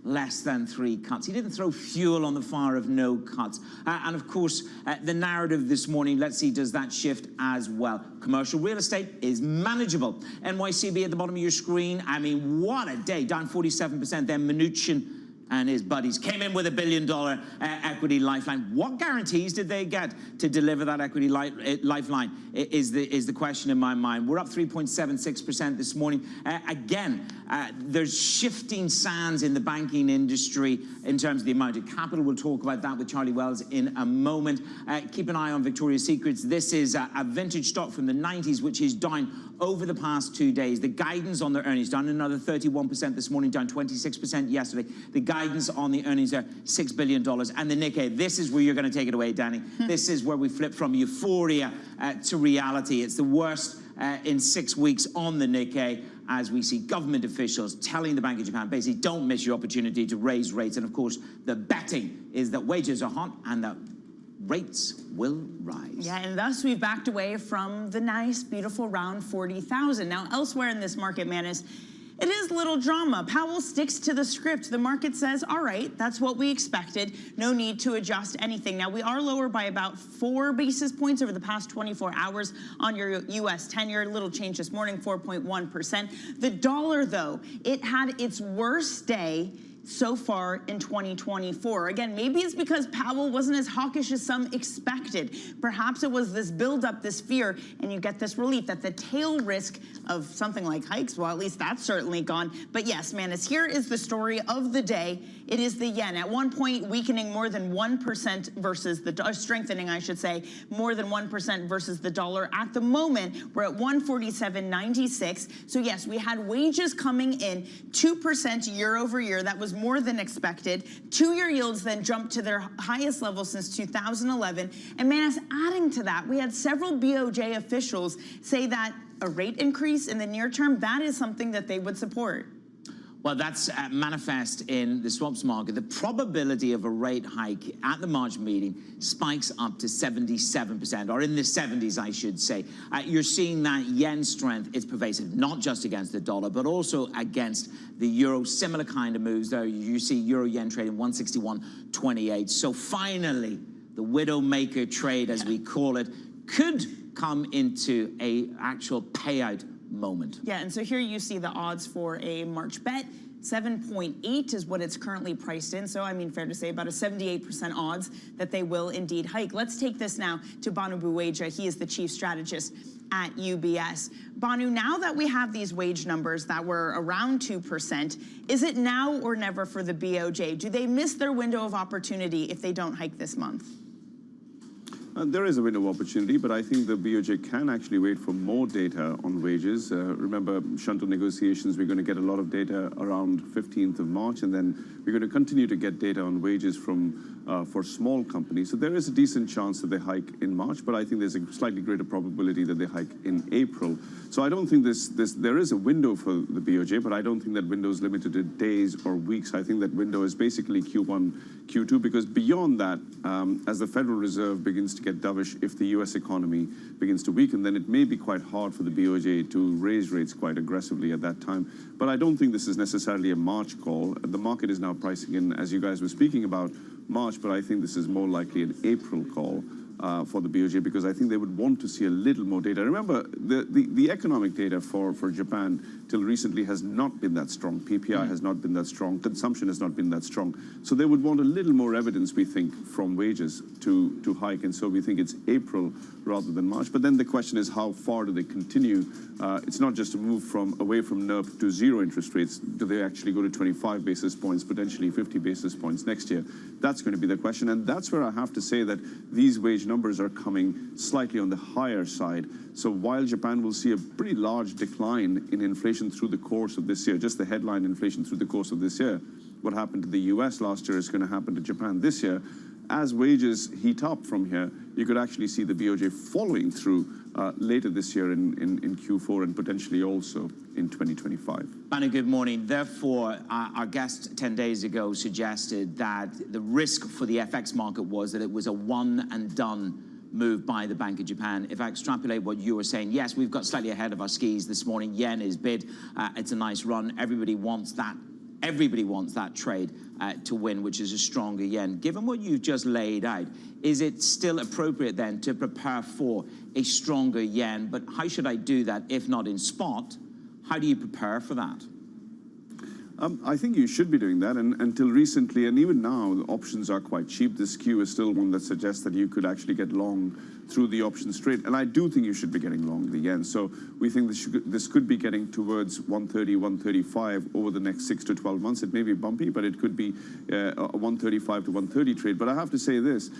less than 3 cuts. He didn't throw fuel on the fire of no cuts. And of course, the narrative this morning, let's see, does that shift as well? Commercial real estate is manageable. NYCB at the bottom of your screen. I mean, what a day, down 47%. Then Mnuchin and his buddies came in with $1 billion equity lifeline. What guarantees did they get to deliver that equity lifeline is the question in my mind. We're up 3.76% this morning. Again, there's shifting sands in the banking industry in terms of the amount of capital. We'll talk about that with Charlie Wells in a moment. Keep an eye on Victoria's Secrets. This is a vintage stock from the 90s, which is down over the past 2 days. The guidance on their earnings down another 31% this morning, down 26% yesterday. The guidance on the earnings are $6 billion. And the Nikkei, this is where you're going to take it away, Danny. This is where we flip from euphoria to reality. It's the worst in 6 weeks on the Nikkei, as we see government officials telling the Bank of Japan, basically, don't miss your opportunity to raise rates. And of course, the betting is that wages are hot and that rates will rise. Yeah, and thus we've backed away from the nice, beautiful round 40,000. Now, elsewhere in this market, Manus, It is little drama. Powell sticks to the script. The market says, all right, that's what we expected. No need to adjust anything. Now, we are lower by about 4 basis points over the past 24 hours on your U.S. 10-year. Little change this morning, 4.1%. The dollar, though, it had its worst day so far in 2024. Again, maybe it's because Powell wasn't as hawkish as some expected. Perhaps it was this buildup, this fear, and you get this relief that the tail risk of something like hikes, well, at least that's certainly gone. But yes, Manus, here is the story of the day. It is the yen. At one point, weakening more than 1% versus the, strengthening, I should say, more than 1% versus the dollar. At the moment, we're at 147.96. So yes, we had wages coming in 2% year over year. That was more than expected. 2-year yields then jumped to their highest level since 2011. And Manus, adding to that, we had several BOJ officials say that a rate increase in the near term, that is something that they would support. Well, that's manifest in the swaps market. The probability of a rate hike at the March meeting spikes up to 77%, or in the 70s, I should say. You're seeing that yen strength is pervasive, not just against the dollar, but also against the euro. Similar kind of moves there. You see euro-yen trading 161.28. So finally, the widowmaker trade, as we call it, could come into a actual payout moment. Yeah, and so here you see the odds for a March bet. 7.8 is what it's currently priced in. So, I mean, fair to say about a 78% odds that they will indeed hike. Let's take this now to Banu Buweja. He is the chief strategist at UBS. Banu, now that we have these wage numbers that were around 2%, is it now or never for the BOJ? Do they miss their window of opportunity if they don't hike this month? There is a window of opportunity, but I think the BOJ can actually wait for more data on wages. Remember, shunter negotiations, we're going to get a lot of data around 15th of March, and then we're going to continue to get data on wages from for small companies. So there is a decent chance that they hike in March, but I think there's a slightly greater probability that they hike in April. So I don't think there is a window for the BOJ, but I don't think that window is limited to days or weeks. I think that window is basically Q1, Q2, because beyond that, as the Federal Reserve begins to get dovish, if the U.S. economy begins to weaken, then it may be quite hard for the BOJ to raise rates quite aggressively at that time. But I don't think this is necessarily a March call. The market is now pricing in, as you guys were speaking about, March, but I think this is more likely an April call for the BOJ, because I think they would want to see a little more data. Remember, the economic data for Japan till recently has not been that strong. PPI has not been that strong. Consumption has not been that strong. So they would want a little more evidence, we think, from wages to hike. And so we think it's April rather than March. But then the question is, how far do they continue? It's not just a move away from NERP to zero interest rates. Do they actually go to 25 basis points, potentially 50 basis points next year? That's going to be the question. And that's where I have to say that these wage numbers are coming slightly on the higher side. So while Japan will see a pretty large decline in inflation through the course of this year, just the headline inflation through the course of this year, what happened to the US last year is going to happen to Japan this year. As wages heat up from here, you could actually see the BOJ following through later this year in Q4 and potentially also in 2025. Banu, good morning. Therefore, our guest 10 days ago suggested that the risk for the FX market was that it was a one and done move by the Bank of Japan. If I extrapolate what you were saying, yes, we've got slightly ahead of our skis this morning. Yen is bid. It's a nice run. Everybody wants that. Everybody wants that trade to win, which is a stronger yen. Given what you've just laid out, is it still appropriate then to prepare for a stronger yen? But how should I do that if not in spot? How do you prepare for that? I think you should be doing that, and until recently, and even now, the options are quite cheap. This skew is still one that suggests that you could actually get long through the options trade, and I do think you should be getting long the yen. So we think this could be getting towards 130, 135 over the next 6 to 12 months. It may be bumpy, but it could be a 135 to 130 trade. But I have to say this.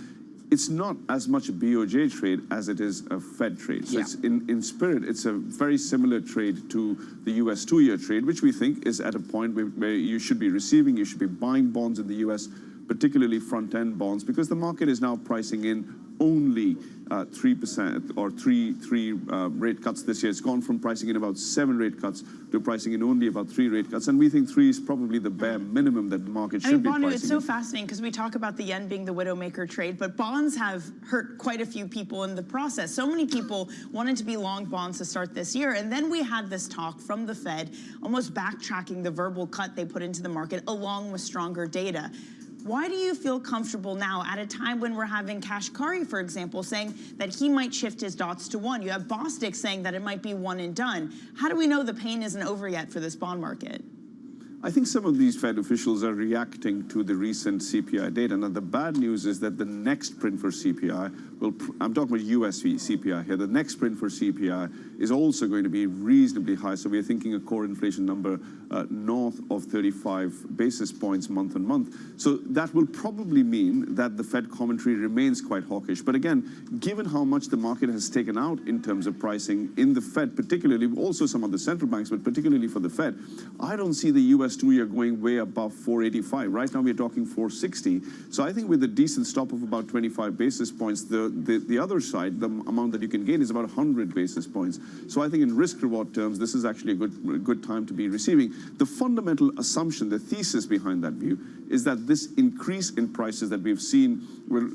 It's not as much a BOJ trade as it is a Fed trade. So it's in spirit, it's a very similar trade to the US 2-year trade, which we think is at a point where you should be receiving, you should be buying bonds in the US, particularly front-end bonds, because the market is now pricing in only 3% or three rate cuts this year. It's gone from pricing in about 7 rate cuts to pricing in only about 3 rate cuts. And we think 3 is probably the bare minimum that the market should be pricing Banu, it's so in. fascinating because we talk about the yen being the widowmaker trade, but bonds have hurt quite a few people in the process. So many people wanted to be long bonds to start this year. And then we had this talk from the Fed, almost backtracking the verbal cut they put into the market along with stronger data. Why do you feel comfortable now at a time when we're having Kashkari, for example, saying that he might shift his dots to 1? You have Bostic saying that it might be 1 and done. How do we know the pain isn't over yet for this bond market? I think some of these Fed officials are reacting to the recent CPI data. Now, the bad news is that the next print for CPI I'm talking about US CPI here. The next print for CPI is also going to be reasonably high. So we're thinking a core inflation number north of 35 basis points month on month. So that will probably mean that the Fed commentary remains quite hawkish. But again, given how much the market has taken out in terms of pricing in the Fed, particularly, also some of the central banks, but particularly for the Fed, I don't see the US 2-year going way above 485. Right now we're talking 460. So I think with a decent stop of about 25 basis points, the other side, the amount that you can gain is about 100 basis points. So I think in risk-reward terms, this is actually a good time to be receiving. The fundamental assumption, the thesis behind that view, is that this increase in prices that we've seen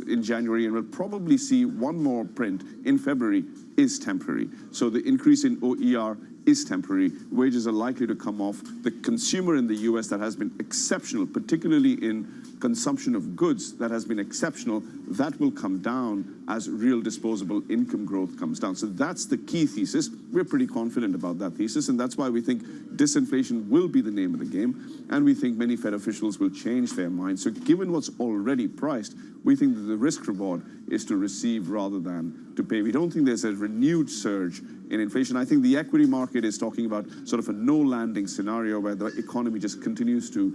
in January and we'll probably see one more print in February is temporary. So the increase in OER is temporary. Wages are likely to come off. The consumer in the US that has been exceptional, particularly in consumption of goods that has been exceptional, that will come down as real disposable income growth comes down. So that's the key thesis. We're pretty confident about that thesis, and that's why we think disinflation will be the name of the game, and we think many Fed officials will change their minds. So given what's already priced, we think that the risk reward is to receive rather than to pay. We don't think there's a renewed surge in inflation. I think the equity market is talking about sort of a no landing scenario where the economy just continues to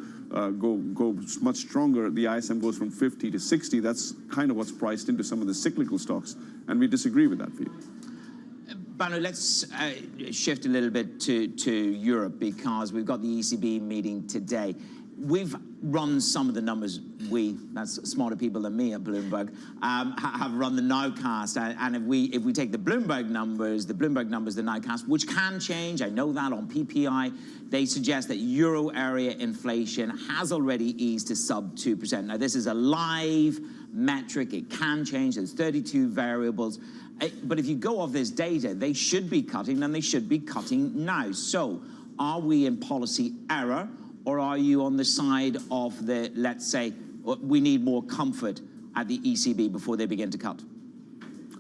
go much stronger. The ISM goes from 50 to 60. That's kind of what's priced into some of the cyclical stocks, and we disagree with that view. Banu, let's shift a little bit to Europe, because we've got the ECB meeting today. We've run some of the numbers, that's smarter people than me at Bloomberg, have run the nowcast. And if we take the Bloomberg numbers, the nowcast, which can change, I know that on PPI, they suggest that euro area inflation has already eased to sub 2%. Now, this is a live metric. It can change. There's 32 variables. But if you go off this data, they should be cutting, and they should be cutting now. So are we in policy error? Or are you on the side of the, let's say, we need more comfort at the ECB before they begin to cut?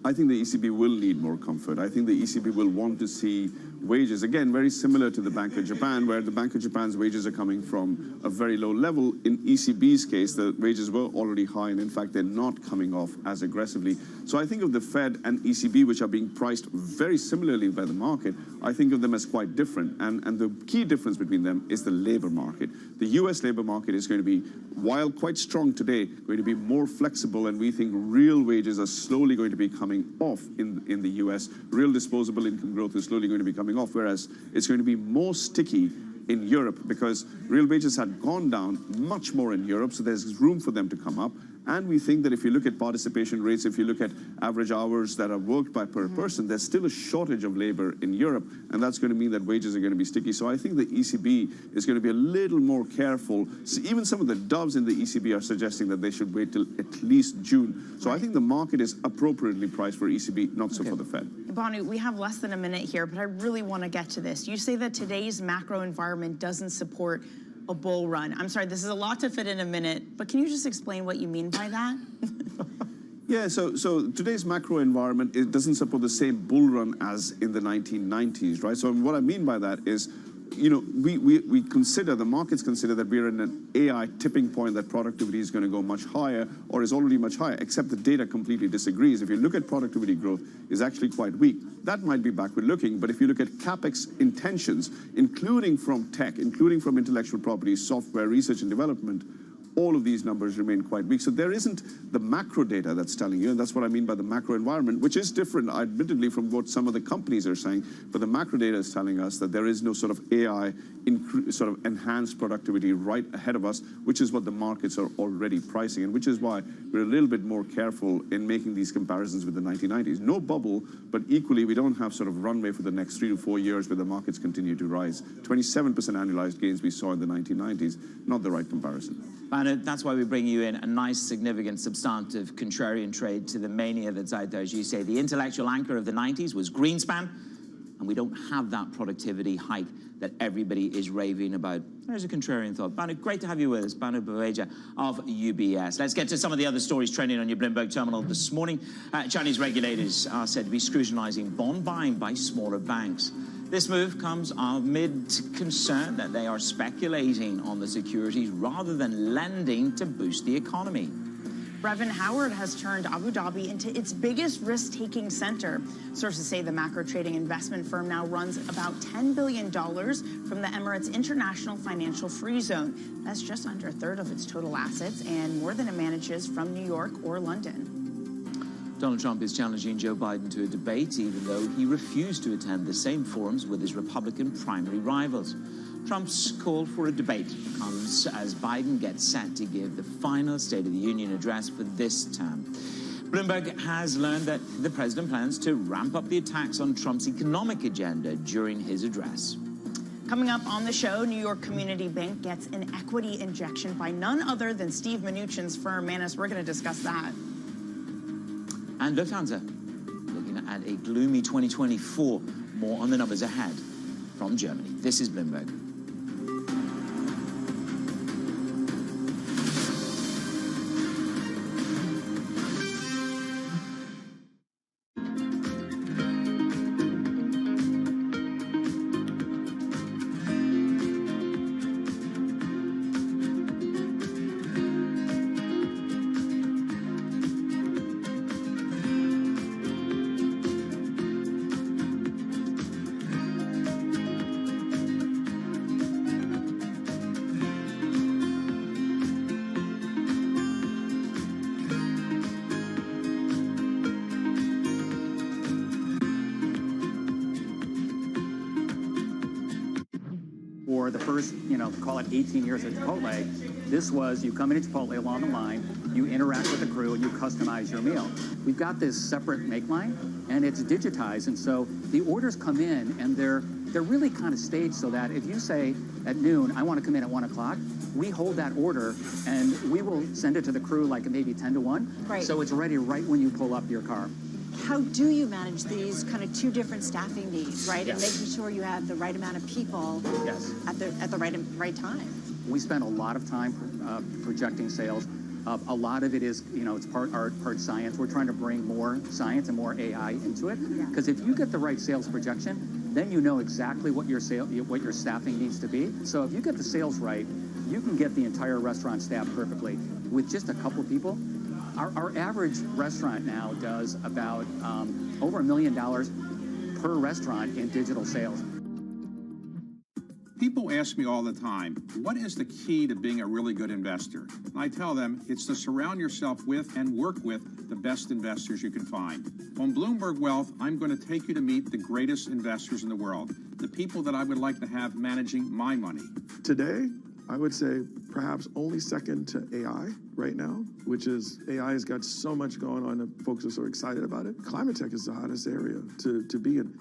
I think the ECB will need more comfort. I think the ECB will want to see wages, again, very similar to the Bank of Japan, where the Bank of Japan's wages are coming from a very low level. In ECB's case, the wages were already high, and in fact, they're not coming off as aggressively. So I think of the Fed and ECB, which are being priced very similarly by the market, I think of them as quite different. And the key difference between them is the labor market. The US labor market is going to be, while quite strong today, going to be more flexible, and we think real wages are slowly going to be coming off in the US. Real disposable income growth is slowly going to be coming off, whereas it's going to be more sticky in Europe because real wages had gone down much more in Europe, so there's room for them to come up. And we think that if you look at participation rates, if you look at average hours that are worked by per person, there's still a shortage of labor in Europe, and that's going to mean that wages are going to be sticky. So I think the ECB is going to be a little more careful. So even some of the doves in the ECB are suggesting that they should wait till at least June. So I think the market is appropriately priced for ECB, not so for the Fed. Banu, we have less than a minute here, but I really want to get to this. You say that today's macro environment doesn't support a bull run. I'm sorry, this is a lot to fit in a minute, but can you just explain what you mean by that? Yeah, so today's macro environment, it doesn't support the same bull run as in the 1990s, right? So what I mean by that is, you know, we consider, the markets consider that we're in an AI tipping point, that productivity is going to go much higher or is already much higher, except the data completely disagrees. If you look at productivity growth, is actually quite weak. That might be backward looking, but if you look at CapEx intentions, including from tech, including from intellectual property, software, research and development, all of these numbers remain quite weak. So there isn't the macro data that's telling you, and that's what I mean by the macro environment, which is different, admittedly, from what some of the companies are saying. But the macro data is telling us that there is no sort of AI sort of enhanced productivity right ahead of us, which is what the markets are already pricing, and which is why we're a little bit more careful in making these comparisons with the 1990s. No bubble, but equally we don't have sort of runway for the next 3 to 4 years where the markets continue to rise. 27% annualized gains we saw in the 1990s, not the right comparison. And that's why we bring you in a nice, significant, substantive contrarian trade to the mania that's out there. As you say, the intellectual anchor of the 90s was Greenspan, and we don't have that productivity hike that everybody is raving about. There's a contrarian thought. Banu, great to have you with us. Banu Baweja of UBS. Let's get to some of the other stories trending on your Bloomberg terminal this morning. Chinese regulators are said to be scrutinizing bond buying by smaller banks. This move comes amid concern that they are speculating on the securities rather than lending to boost the economy. Brevin Howard has turned Abu Dhabi into its biggest risk-taking center. Sources say the macro trading investment firm now runs about $10 billion from the Emirates' International Financial Free Zone. That's just under a third of its total assets and more than it manages from New York or London. Donald Trump is challenging Joe Biden to a debate, even though he refused to attend the same forums with his Republican primary rivals. Trump's call for a debate comes as Biden gets set to give the final State of the Union address for this term. Bloomberg has learned that the president plans to ramp up the attacks on Trump's economic agenda during his address. Coming up on the show, New York Community Bank gets an equity injection by none other than Steve Mnuchin's firm, Manus. We're going to discuss that. And Lufthansa looking at a gloomy 2024. More on the numbers ahead from Germany. This is Bloomberg. For the first, call it 18 years at Chipotle, this was you come into Chipotle along the line, you interact with the crew, and you customize your meal. We've got this separate make line, and it's digitized, and so the orders come in, and they're really kind of staged so that if you say at noon, I want to come in at 1 o'clock, we hold that order, and we will send it to the crew like maybe 10 to 1, Right. so it's ready right when you pull up your car. How do you manage these kind of two different staffing needs, right? And Yes. making sure you have the right amount of people Yes. at the right time. We spend a lot of time projecting sales. A lot of it is, it's part art, part science. We're trying to bring more science and more AI into it. Because if you get the right sales projection, then you know exactly what your staffing needs to be. So if you get the sales right, you can get the entire restaurant staffed perfectly. With just a couple people, our average restaurant now does about over $1 million per restaurant in digital sales. People ask me all the time, what is the key to being a really good investor? And I tell them it's to surround yourself with and work with the best investors you can find. On Bloomberg Wealth, I'm going to take you to meet the greatest investors in the world, the people that I would like to have managing my money. Today, I would say perhaps only second to AI right now, which is AI has got so much going on that folks are so excited about it. Climate tech is the hottest area to be in.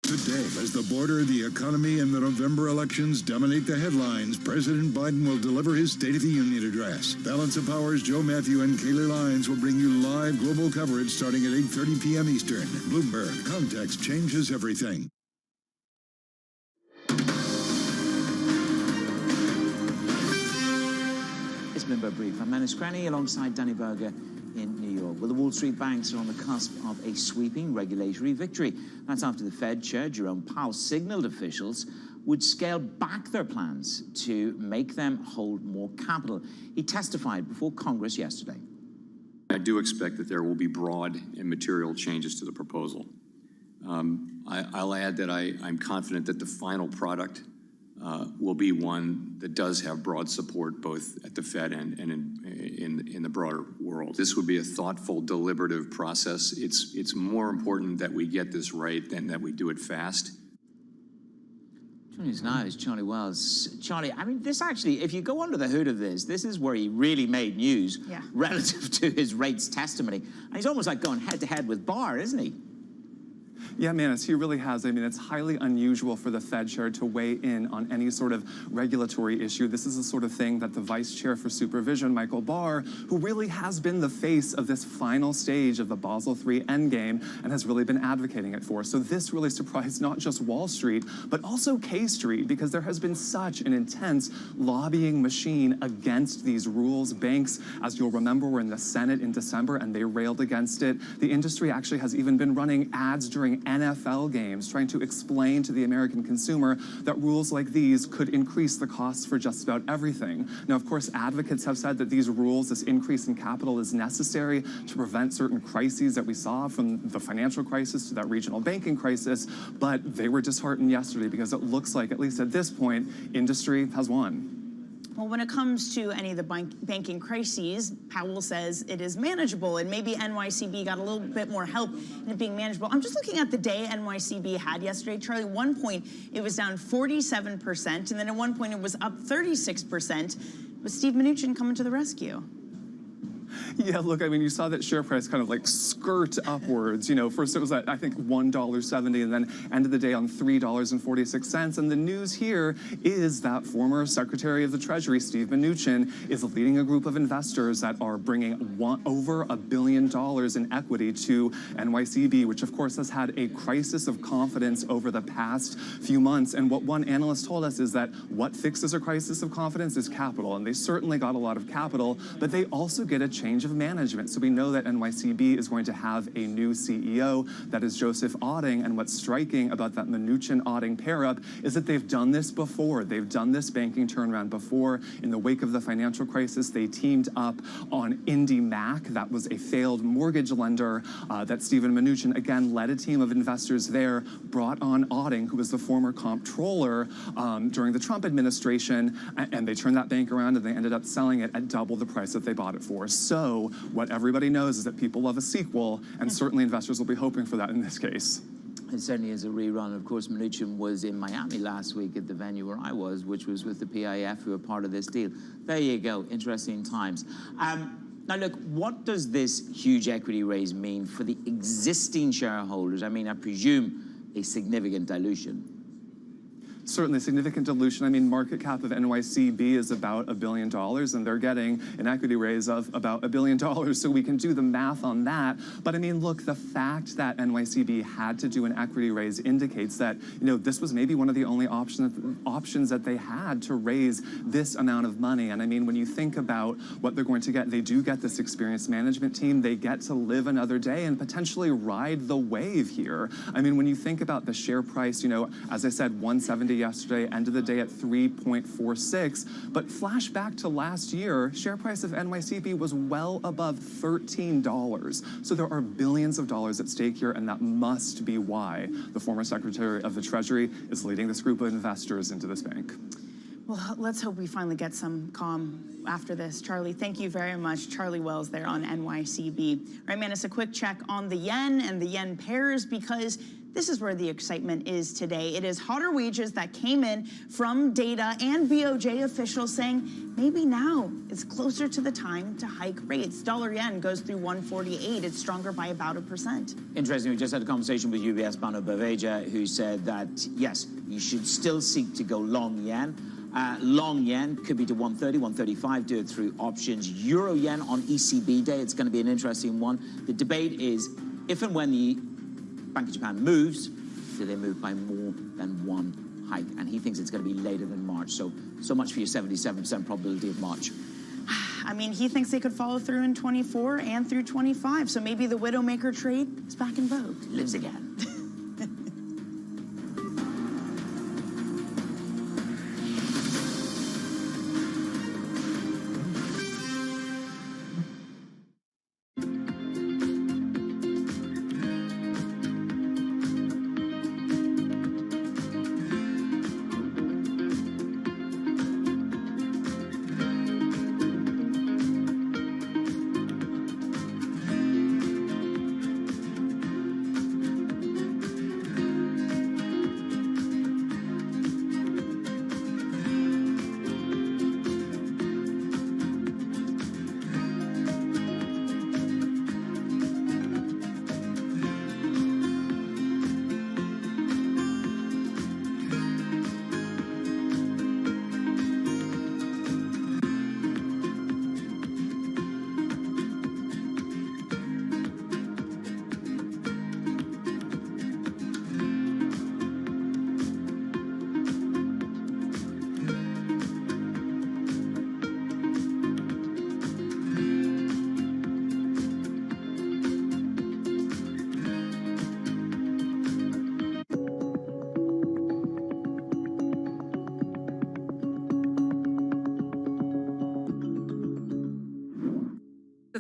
Today, as the border, the economy, and the November elections dominate the headlines, President Biden will deliver his State of the Union address. Balance of Power's Joe Matthew and Kaylee Lyons will bring you live global coverage starting at 8:30 p.m. Eastern. Bloomberg, context changes everything. It's Bloomberg Brief. I'm Manus Cranny alongside Danny Berger in New York. Well, the Wall Street banks are on the cusp of a sweeping regulatory victory. That's after the Fed Chair Jerome Powell signaled officials would scale back their plans to make them hold more capital. He testified before Congress yesterday. I do expect that there will be broad and material changes to the proposal. I'll add that I'm confident that the final product will be one that does have broad support both at the Fed and in the broader world. This would be a thoughtful, deliberative process. It's more important that we get this right than that we do it fast. Joining us now is Charlie Wells. Charlie, I mean, this actually, if you go under the hood of this is where he really made news relative to his rates testimony. And he's almost like going head-to-head with Barr, isn't he? Yeah, Manus, he really has. I mean, it's highly unusual for the Fed chair to weigh in on any sort of regulatory issue. This is the sort of thing that the vice chair for supervision, Michael Barr, who really has been the face of this final stage of the Basel III endgame and has really been advocating it for. So this really surprised not just Wall Street, but also K Street, because there has been such an intense lobbying machine against these rules. Banks, as you'll remember, were in the Senate in December and they railed against it. The industry actually has even been running ads during NFL games trying to explain to the American consumer that rules like these could increase the costs for just about everything. Now, of course, advocates have said that these rules, this increase in capital, is necessary to prevent certain crises that we saw, from the financial crisis to that regional banking crisis, but they were disheartened yesterday because it looks like, at least at this point, industry has won. Well, when it comes to any of the banking crises, Powell says it is manageable, and maybe NYCB got a little bit more help in it being manageable. I'm just looking at the day NYCB had yesterday. Charlie, at one point, it was down 47%, and then at one point it was up 36%. Was Steve Mnuchin coming to the rescue? Yeah, look, I mean, you saw that share price kind of like skirt upwards. You know, first it was at, I think, $1.70, and then ended the day on $3.46. And the news here is that former Secretary of the Treasury, Steve Mnuchin, is leading a group of investors that are bringing over $1 billion in equity to NYCB, which of course has had a crisis of confidence over the past few months. And what one analyst told us is that what fixes a crisis of confidence is capital. And they certainly got a lot of capital, but they also get a change of management. So we know that NYCB is going to have a new CEO, that is Joseph Otting. And what's striking about that Mnuchin-Otting pair-up is that they've done this before. They've done this banking turnaround before. In the wake of the financial crisis, they teamed up on IndyMac. That was a failed mortgage lender that Stephen Mnuchin, again, led a team of investors there, brought on Otting, who was the former comptroller during the Trump administration, and they turned that bank around and they ended up selling it at double the price that they bought it for. So what everybody knows is that people love a sequel, and certainly investors will be hoping for that in this case. It certainly is a rerun. Of course, Mnuchin was in Miami last week at the venue where I was, which was with the PIF, who are part of this deal. There you go. Interesting times. Now, look, what does this huge equity raise mean for the existing shareholders? I mean, I presume a significant dilution. Certainly significant dilution. I mean, market cap of NYCB is about $1 billion, and they're getting an equity raise of about $1 billion. So we can do the math on that. But I mean, look, the fact that NYCB had to do an equity raise indicates that, you know, this was maybe one of the only options that they had to raise this amount of money. And I mean, when you think about what they're going to get, they do get this experienced management team. They get to live another day and potentially ride the wave here. I mean, when you think about the share price, you know, as I said, 170 yesterday, ended the day at 3.46. But flash back to last year, share price of NYCB was well above $13. So there are billions of dollars at stake here, and that must be why the former Secretary of the Treasury is leading this group of investors into this bank. Well, let's hope we finally get some calm after this. Charlie, thank you very much. Charlie Wells there on NYCB. All right, Manus, a quick check on the yen and the yen pairs, because this is where the excitement is today. It is hotter wages that came in from data and BOJ officials saying maybe now it's closer to the time to hike rates. Dollar yen goes through 148. It's stronger by about 1%. Interesting. We just had a conversation with UBS Bano Baveja, who said that, yes, you should still seek to go long yen. Long yen could be to 130, 135, do it through options. Euro yen on ECB day, it's going to be an interesting one. The debate is if and when the Bank of Japan moves, do they move by more than one hike? And he thinks it's going to be later than March. So much for your 77% probability of March. I mean, he thinks they could follow through in 24 and through 25. So maybe the Widowmaker trade is back in vogue. Lives again.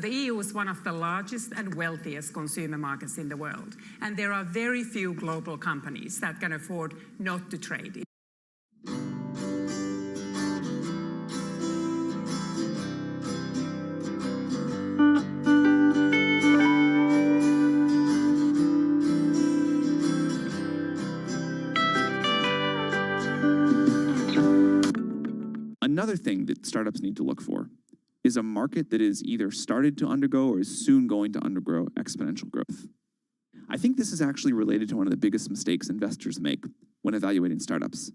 The EU is one of the largest and wealthiest consumer markets in the world, and there are very few global companies that can afford not to trade. Another thing that startups need to look for is a market that is either started to undergo or is soon going to undergo exponential growth. I think this is actually related to one of the biggest mistakes investors make when evaluating startups.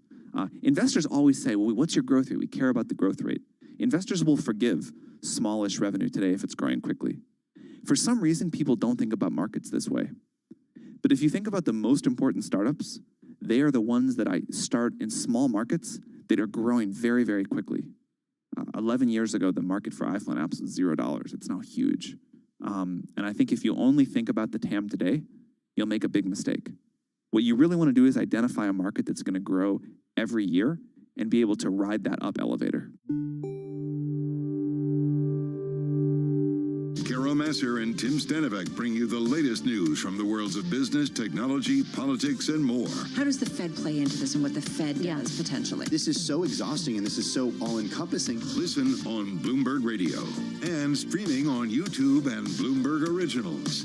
Investors always say, well, what's your growth rate? We care about the growth rate. Investors will forgive smallish revenue today if it's growing quickly. For some reason, people don't think about markets this way. But if you think about the most important startups, they are the ones that I start in small markets that are growing very, very quickly. 11 years ago, the market for iPhone apps was $0. It's now huge. And I think if you only think about the TAM today, you'll make a big mistake. What you really want to do is identify a market that's going to grow every year and be able to ride that up elevator. Carol Masser and Tim Stanivek bring you the latest news from the worlds of business, technology, politics, and more. How does the Fed play into this and what the Fed does potentially? This is so exhausting and this is so all-encompassing. Listen on Bloomberg Radio and streaming on YouTube and Bloomberg Originals.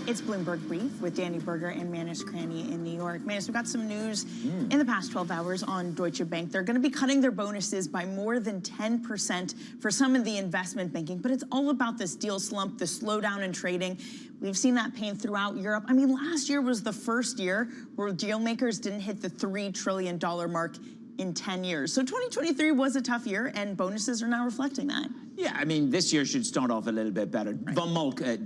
It's Bloomberg Brief with Danny Berger and Manus Cranny in New York. Manus, we've got some news in the past 12 hours on Deutsche Bank. They're going to be cutting their bonuses by more than 10% for some in the investment banking, but it's all about this deal slump, the slowdown in trading. We've seen that pain throughout Europe. I mean, last year was the first year where deal makers didn't hit the $3 trillion mark in 10 years. So 2023 was a tough year, and bonuses are now reflecting that. Yeah, I mean, this year should start off a little bit better. Right.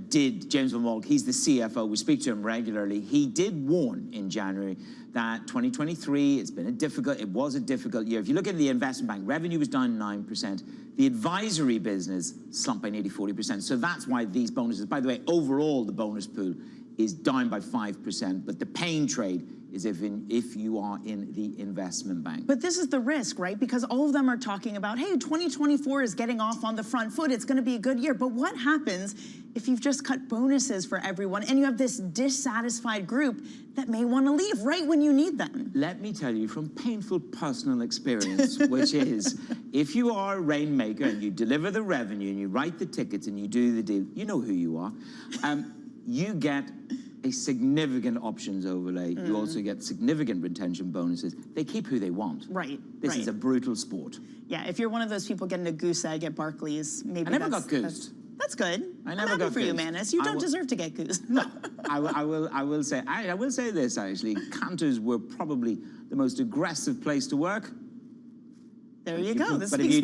James Van Molk, he's the CFO. We speak to him regularly. He did warn in January that 2023, it was a difficult year. If you look at the investment bank, revenue was down 9%. The advisory business slumped by nearly 40%. So that's why these bonuses, by the way, overall, the bonus pool is down by 5%, but the pain trade is if you are in the investment bank. But this is the risk, right? Because all of them are talking about, hey, 2024 is getting off on the front foot. It's going to be a good year. But what happens if you've just cut bonuses for everyone and you have this dissatisfied group that may want to leave right when you need them? Let me tell you from painful personal experience, which is if you are a rainmaker and you deliver the revenue and you write the tickets and you do the deal, you know who you are. You get a significant options overlay. You also get significant retention bonuses. They keep who they want. Right. This is a brutal sport. Yeah, if you're one of those people getting a goose egg at Barclays, maybe I never got goosed. That's good. I never I'm happy got for you, goosed. Manus. You don't deserve to get goosed. No, I will say this actually. Cantors were probably the most aggressive place to work. There you go. But if you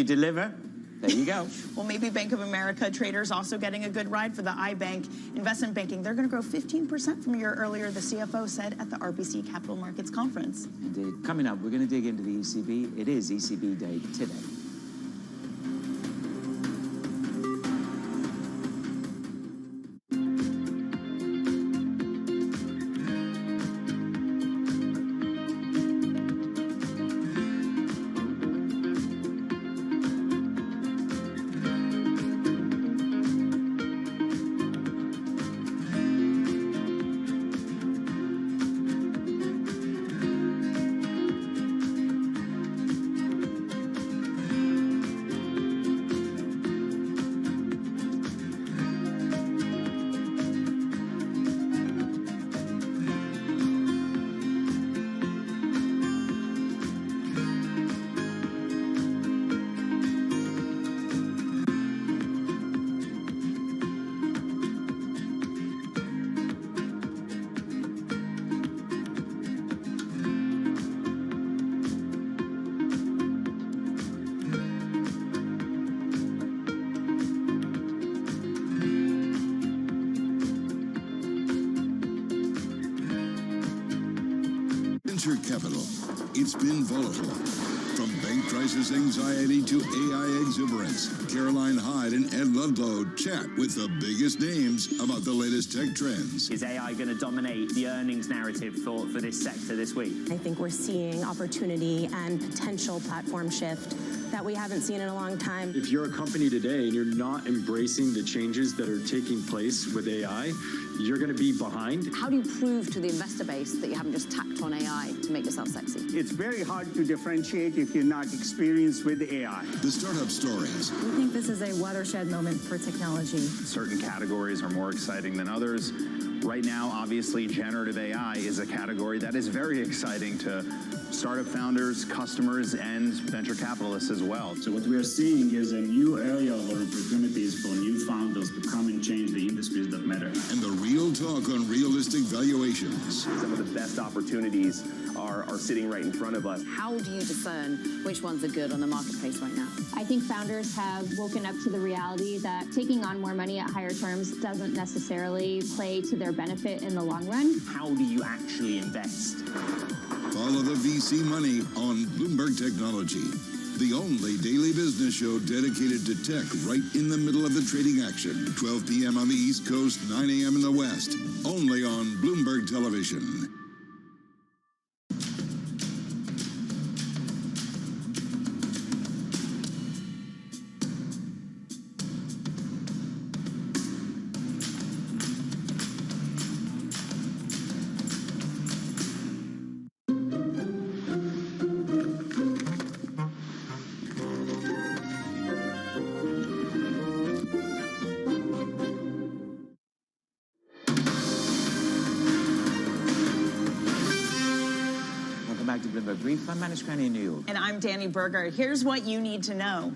deliver, there you go. Well, maybe Bank of America traders also getting a good ride for the iBank investment banking. They're going to grow 15% from a year earlier, the CFO said at the RBC Capital Markets Conference. Indeed. Coming up, we're going to dig into the ECB. It is ECB Day today. Venture capital. It's been volatile. From bank crisis anxiety to AI exuberance, Caroline Hyde and Ed Ludlow chat with the biggest names about the latest tech trends. Is AI going to dominate the earnings narrative for this sector this week? I think we're seeing opportunity and potential platform shift that we haven't seen in a long time. If you're a company today and you're not embracing the changes that are taking place with AI, you're going to be behind. How do you prove to the investor base that you haven't just tacked on AI to make yourself sexy? It's very hard to differentiate if you're not experienced with AI. The startup stories. We think this is a watershed moment for technology. Certain categories are more exciting than others. Right now, obviously, generative AI is a category that is very exciting to startup founders, customers, and venture capitalists as well. So what we are seeing is a new area of opportunities for new founders to come and change the industries that matter. And the real talk on realistic valuations. Some of the best opportunities are sitting right in front of us. How do you discern which ones are good on the marketplace right now? I think founders have woken up to the reality that taking on more money at higher terms doesn't necessarily play to their benefit in the long run. How do you actually invest? Follow the VC money on Bloomberg Technology, the only daily business show dedicated to tech right in the middle of the trading action. 12 p.m. on the East Coast, 9 a.m. in the West, only on Bloomberg Television. Brief. I'm Manish Krani in New York. And I'm Danny Berger. Here's what you need to know.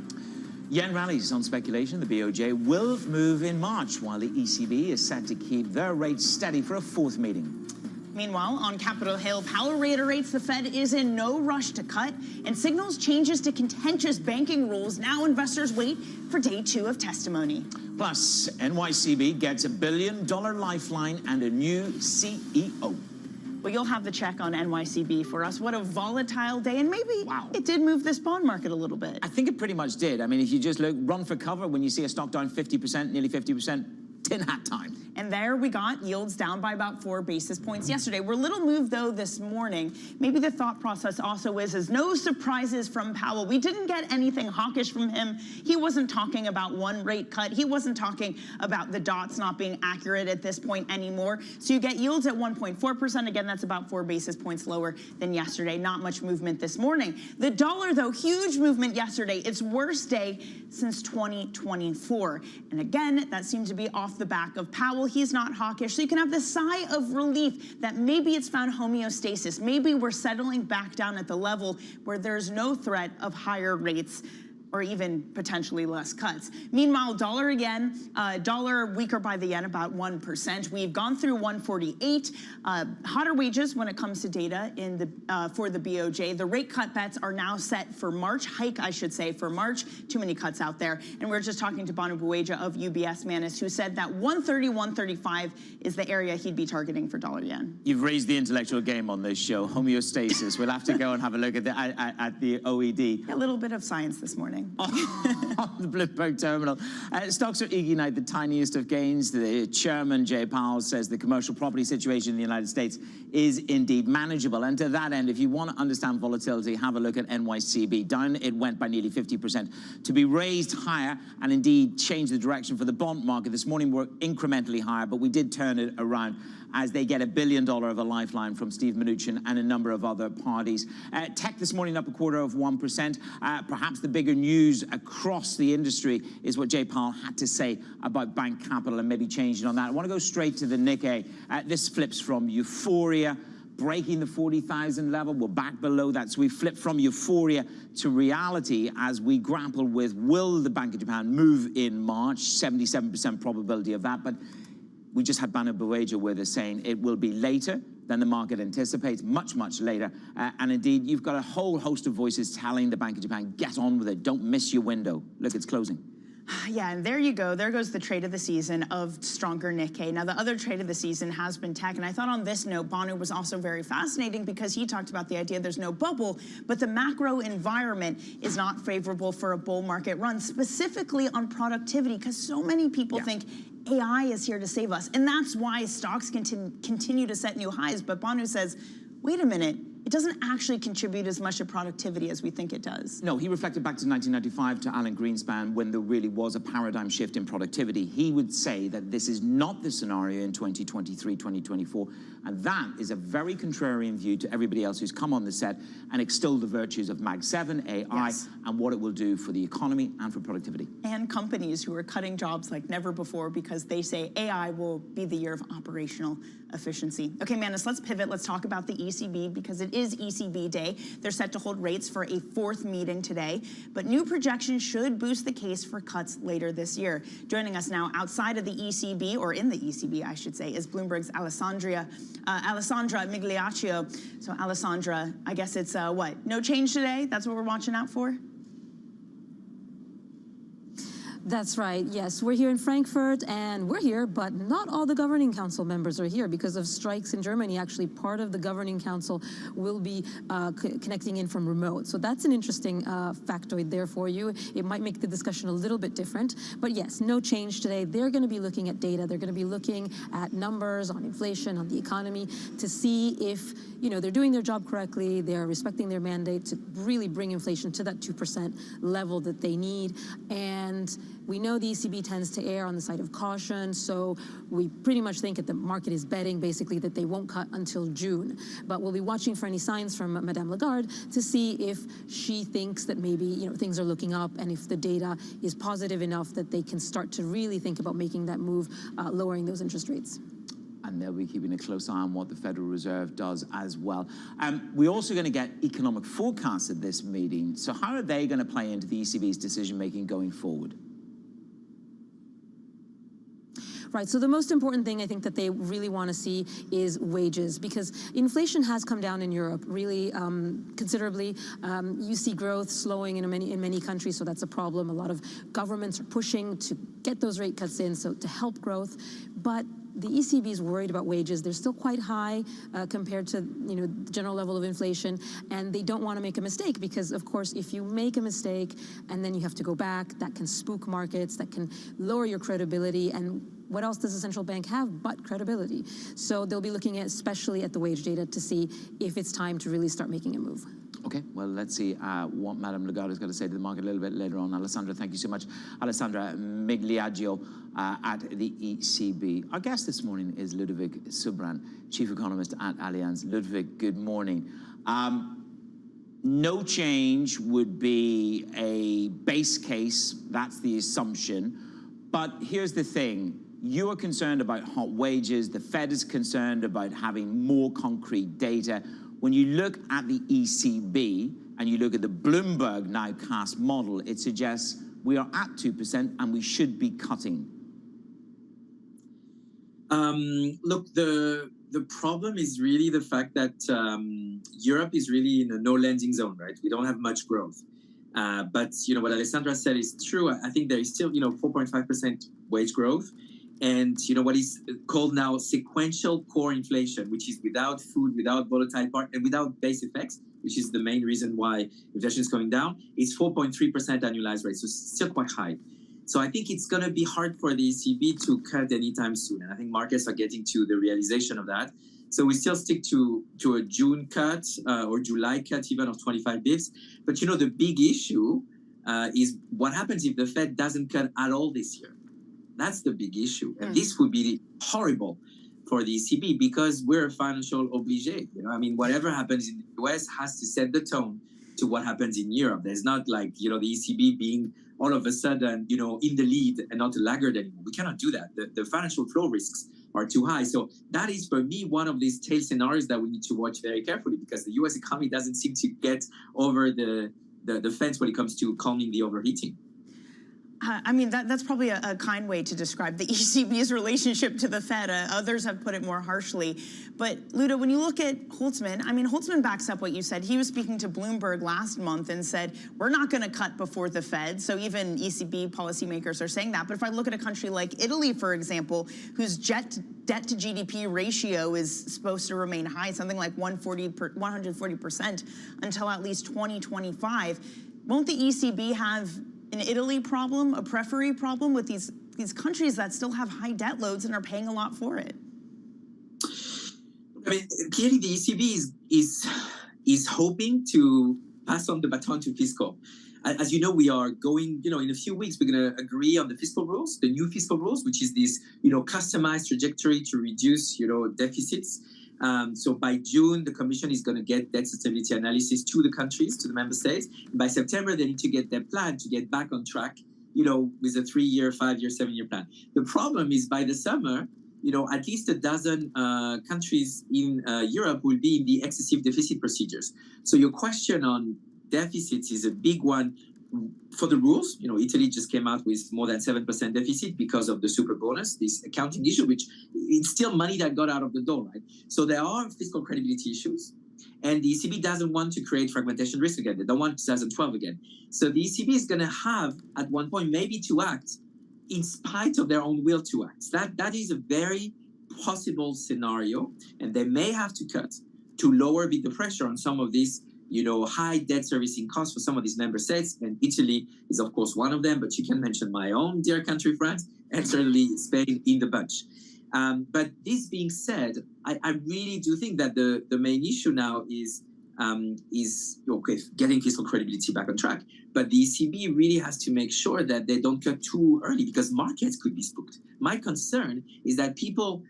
Yen rallies on speculation the BOJ will move in March, while the ECB is set to keep their rates steady for a fourth meeting. Meanwhile, on Capitol Hill, Powell reiterates the Fed is in no rush to cut and signals changes to contentious banking rules. Now investors wait for day 2 of testimony. Plus, NYCB gets $1 billion lifeline and a new CEO. Well, you'll have the check on NYCB for us. What a volatile day, and maybe it did move this bond market a little bit. I think it pretty much did. I mean, if you just look, run for cover when you see a stock down 50%, nearly 50%, tin hat time. And there we got yields down by about 4 basis points yesterday. We're a little moved, though, this morning. Maybe the thought process also is no surprises from Powell. We didn't get anything hawkish from him. He wasn't talking about one rate cut. He wasn't talking about the dots not being accurate at this point anymore. So you get yields at 1.4%. Again, that's about 4 basis points lower than yesterday. Not much movement this morning. The dollar, though, huge movement yesterday. Its worst day since 2024. And again, that seemed to be off the back of Powell. He's not hawkish. So you can have this sigh of relief that maybe it's found homeostasis. Maybe we're settling back down at the level where there's no threat of higher rates or even potentially less cuts. Meanwhile, dollar again, dollar weaker by the yen, about 1%. We've gone through 148. Hotter wages when it comes to data in the for the BOJ. The rate cut bets are now set for March, hike, I should say, for March. Too many cuts out there. And we're just talking to Banu Bueja of UBS Manis, who said that 130, 135 is the area he'd be targeting for dollar yen. You've raised the intellectual game on this show, homeostasis. We'll have to go and have a look at the OED. A little bit of science this morning. On the Bloomberg terminal. Stocks are eking out the tiniest of gains. The chairman, Jay Powell, says the commercial property situation in the United States is indeed manageable. And to that end, if you want to understand volatility, have a look at NYCB. Down it went by nearly 50% to be raised higher and indeed change the direction for the bond market. This morning we're incrementally higher, but we did turn it around as they get $1 billion of a lifeline from Steve Mnuchin and a number of other parties. Tech this morning up 0.25%. Perhaps the bigger news across the industry is what Jay Powell had to say about bank capital and maybe changing on that. I want to go straight to the Nikkei. This flips from euphoria, breaking the 40,000 level. We're back below that. So we flip from euphoria to reality as we grapple with, will the Bank of Japan move in March? 77% probability of that. But we just had Banu Bueja with us saying it will be later than the market anticipates, much, much later. And indeed, you've got a whole host of voices telling the Bank of Japan, get on with it. Don't miss your window. Look, it's closing. Yeah, and there you go. There goes the trade of the season of stronger Nikkei. Now, the other trade of the season has been tech, and I thought on this note, Banu was also very fascinating because he talked about the idea there's no bubble, but the macro environment is not favorable for a bull market run, specifically on productivity, because so many people think AI is here to save us, and that's why stocks continue to set new highs. But Banu says, wait a minute, it doesn't actually contribute as much to productivity as we think it does. No, he reflected back to 1995 to Alan Greenspan when there really was a paradigm shift in productivity. He would say that this is not the scenario in 2023, 2024, and that is a very contrarian view to everybody else who's come on the set and extolled the virtues of Mag 7, AI, and what it will do for the economy and for productivity. And companies who are cutting jobs like never before because they say AI will be the year of operational efficiency. Okay, Manus, let's pivot. Let's talk about the ECB because it is ECB day. They're set to hold rates for a fourth meeting today, but new projections should boost the case for cuts later this year. Joining us now outside of the ECB, or in the ECB, I should say, is Bloomberg's Alessandra Migliaccio. So Alessandra, I guess it's what? No change today? That's what we're watching out for? That's right, yes. We're here in Frankfurt, and we're here, but not all the Governing Council members are here because of strikes in Germany. Actually, part of the Governing Council will be connecting in from remote. So that's an interesting factoid there for you. It might make the discussion a little bit different. But yes, no change today. They're going to be looking at data. They're going to be looking at numbers on inflation, on the economy, to see if, you know, they're doing their job correctly, they're respecting their mandate to really bring inflation to that 2% level that they need. And we know the ECB tends to err on the side of caution, so we pretty much think that the market is betting basically that they won't cut until June. But we'll be watching for any signs from Madame Lagarde to see if she thinks that maybe, you know, things are looking up and if the data is positive enough that they can start to really think about making that move, lowering those interest rates. And they'll be keeping a close eye on what the Federal Reserve does as well. We're also going to get economic forecasts at this meeting. So how are they going to play into the ECB's decision-making going forward? Right, so the most important thing I think that they really want to see is wages, because inflation has come down in Europe really considerably. You see growth slowing in many countries, so that's a problem. A lot of governments are pushing to get those rate cuts in, so to help growth. But the ECB is worried about wages. They're still quite high compared to, you know, the general level of inflation, and they don't want to make a mistake because, of course, if you make a mistake and then you have to go back, that can spook markets, that can lower your credibility, and what else does a central bank have but credibility? So they'll be looking at, especially at the wage data, to see if it's time to really start making a move. Okay, well, let's see what Madame Lagarde is going to say to the market a little bit later on. Alessandra, thank you so much. Alessandra Migliaccio at the ECB. Our guest this morning is Ludovic Subran, Chief Economist at Allianz. Ludovic, good morning. No change would be a base case. That's the assumption. But here's the thing. You are concerned about hot wages. The Fed is concerned about having more concrete data. When you look at the ECB and you look at the Bloomberg nowcast model, it suggests we are at 2% and we should be cutting. Look, the problem is really the fact that Europe is really in a no landing zone, right? We don't have much growth. But, you know, what Alessandra said is true. I think there is still, you know, 4.5% wage growth. And, you know, what is called now sequential core inflation, which is without food, without volatile part, and without base effects, which is the main reason why inflation is going down, is 4.3% annualized rate. So still quite high. So I think it's going to be hard for the ECB to cut anytime soon. And I think markets are getting to the realization of that. So we still stick to a June cut or July cut even of 25 bips. But, you know, the big issue is what happens if the Fed doesn't cut at all this year. That's the big issue. And this would be horrible for the ECB because we're a financial obligé. You know, I mean, whatever happens in the US has to set the tone to what happens in Europe. There's not like, you know, the ECB being all of a sudden, you know, in the lead and not a laggard anymore. We cannot do that. The financial flow risks are too high. So that is, for me, one of these tail scenarios that we need to watch very carefully because the US economy doesn't seem to get over the fence when it comes to calming the overheating. I mean, that's probably a kind way to describe the ECB's relationship to the Fed. Others have put it more harshly. But Ludo, when you look at Holtzman, I mean, Holtzman backs up what you said. He was speaking to Bloomberg last month and said, we're not going to cut before the Fed. So even ECB policymakers are saying that. But if I look at a country like Italy, for example, whose debt to GDP ratio is supposed to remain high, something like 140% until at least 2025, won't the ECB have an Italy problem, a periphery problem with these countries that still have high debt loads and are paying a lot for it? I mean, clearly the ECB is hoping to pass on the baton to fiscal. As you know, we are going, in a few weeks, we're going to agree on the fiscal rules, the new fiscal rules, which is this, customized trajectory to reduce, deficits. So by June, the Commission is going to get debt sustainability analysis to the countries, to the member states. By September, they need to get their plan to get back on track, with a 3-year, 5-year, 7-year plan. The problem is by the summer, at least a dozen countries in Europe will be in the excessive deficit procedures. So your question on deficits is a big one for the rules. Italy just came out with more than 7% deficit because of the super bonus, this accounting issue, which it's still money that got out of the door, right? So there are fiscal credibility issues. And the ECB doesn't want to create fragmentation risk again. They don't want 2012 again. So the ECB is going to have, at one point, maybe to act in spite of their own will to act. That is a very possible scenario. And they may have to cut to lower a bit the pressure on some of these high debt servicing costs for some of these member states. And Italy is, of course, one of them. But you can mention my own dear country, France, and certainly Spain in the bunch. But this being said, I really do think that the main issue now is getting fiscal credibility back on track. But the ECB really has to make sure that they don't cut too early because markets could be spooked. My concern is that people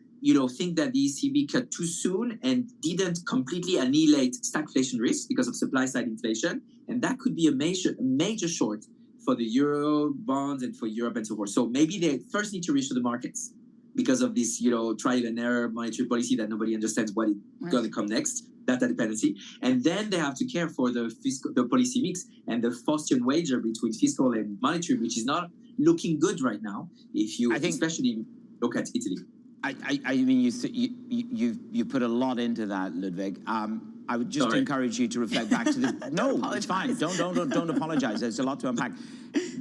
think that the ECB cut too soon and didn't completely annihilate stagflation risk because of supply side inflation. And that could be a major short for the euro bonds and for Europe and so forth. So maybe they first need to reassure the markets because of this, trial and error monetary policy that nobody understands what is going to come next, data dependency. And then they have to care for the policy mix and the Faustian wager between fiscal and monetary, which is not looking good right now, if you especially look at Italy. I mean, you put a lot into that, Ludwig. I would just encourage you to reflect back to the. No, it's fine. Don't apologize. There's a lot to unpack.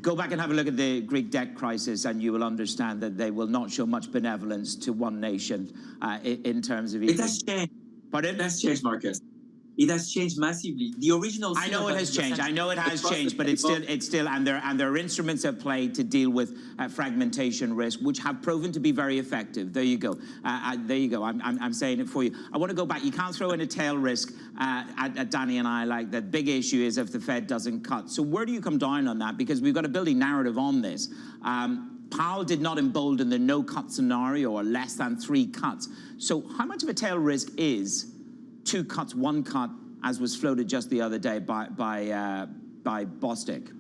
Go back and have a look at the Greek debt crisis, and you will understand that they will not show much benevolence to one nation in terms of. It has changed. Pardon? It has changed, Marcus. It has changed massively. The original. I know it has changed. I know it has changed, but it's still, and there are instruments at play to deal with fragmentation risk, which have proven to be very effective. There you go. There you go. I'm saying it for you. I want to go back. You can't throw in a tail risk at Danny and I like that. Big issue is if the Fed doesn't cut. So where do you come down on that? Because we've got a building narrative on this. Powell did not embolden the no-cut scenario or less than 3 cuts. So how much of a tail risk is 2 cuts, 1 cut, as was floated just the other day by Bostic?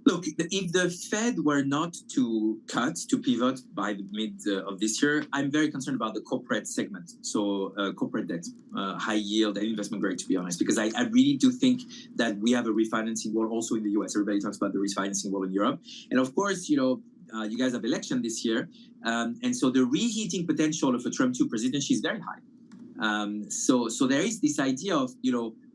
Look, if the Fed were not to cut, to pivot by the mid of this year, I'm very concerned about the corporate segment. So corporate debt, high yield and investment grade, to be honest, because I really do think that we have a refinancing wall also in the US. Everybody talks about the refinancing wall in Europe. And of course, you guys have election this year. And so the reheating potential of a Trump 2 presidency is very high. So there is this idea of,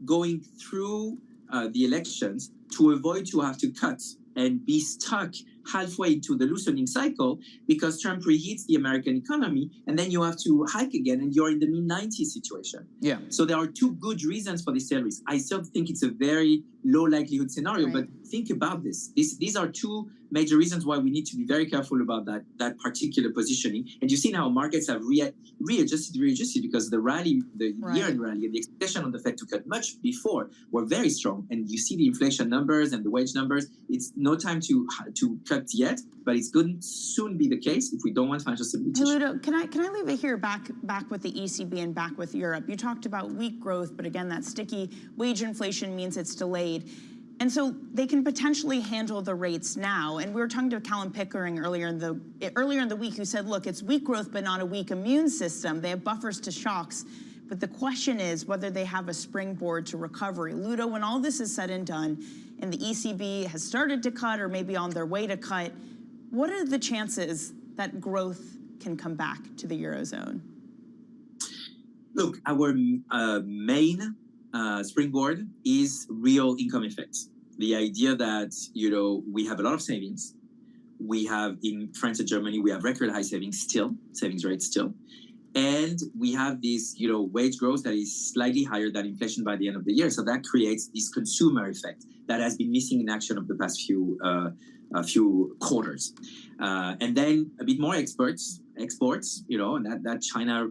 going through the elections to avoid to have to cut and be stuck halfway into the loosening cycle because Trump reheats the American economy and then you have to hike again and you're in the mid-90s situation. Yeah. So there are 2 good reasons for this tail risk. I still think it's a very low likelihood scenario, but think about this. These are 2 major reasons why we need to be very careful about that particular positioning. And you've seen how markets have readjusted because the year-end rally and the expectation on the Fed to cut much before were very strong. And you see the inflation numbers and the wage numbers. It's no time to cut yet, but it's going to soon be the case if we don't want financial stability. Hey, Ludo, can I leave it here back with the ECB and back with Europe? You talked about weak growth, but again, that sticky wage inflation means it's delayed. And so they can potentially handle the rates now. And we were talking to Callum Pickering earlier in the week, who said, look, it's weak growth, but not a weak immune system. They have buffers to shocks. But the question is whether they have a springboard to recovery. Ludo, when all this is said and done, and the ECB has started to cut or maybe on their way to cut. What are the chances that growth can come back to the Eurozone? Look, our main springboard is real income effects. The idea that, we have a lot of savings. We have in France and Germany, we have record high savings rates still. And we have this, wage growth that is slightly higher than inflation by the end of the year. So that creates this consumer effect that has been missing in action over the past few quarters. And then a bit more exports, and that China,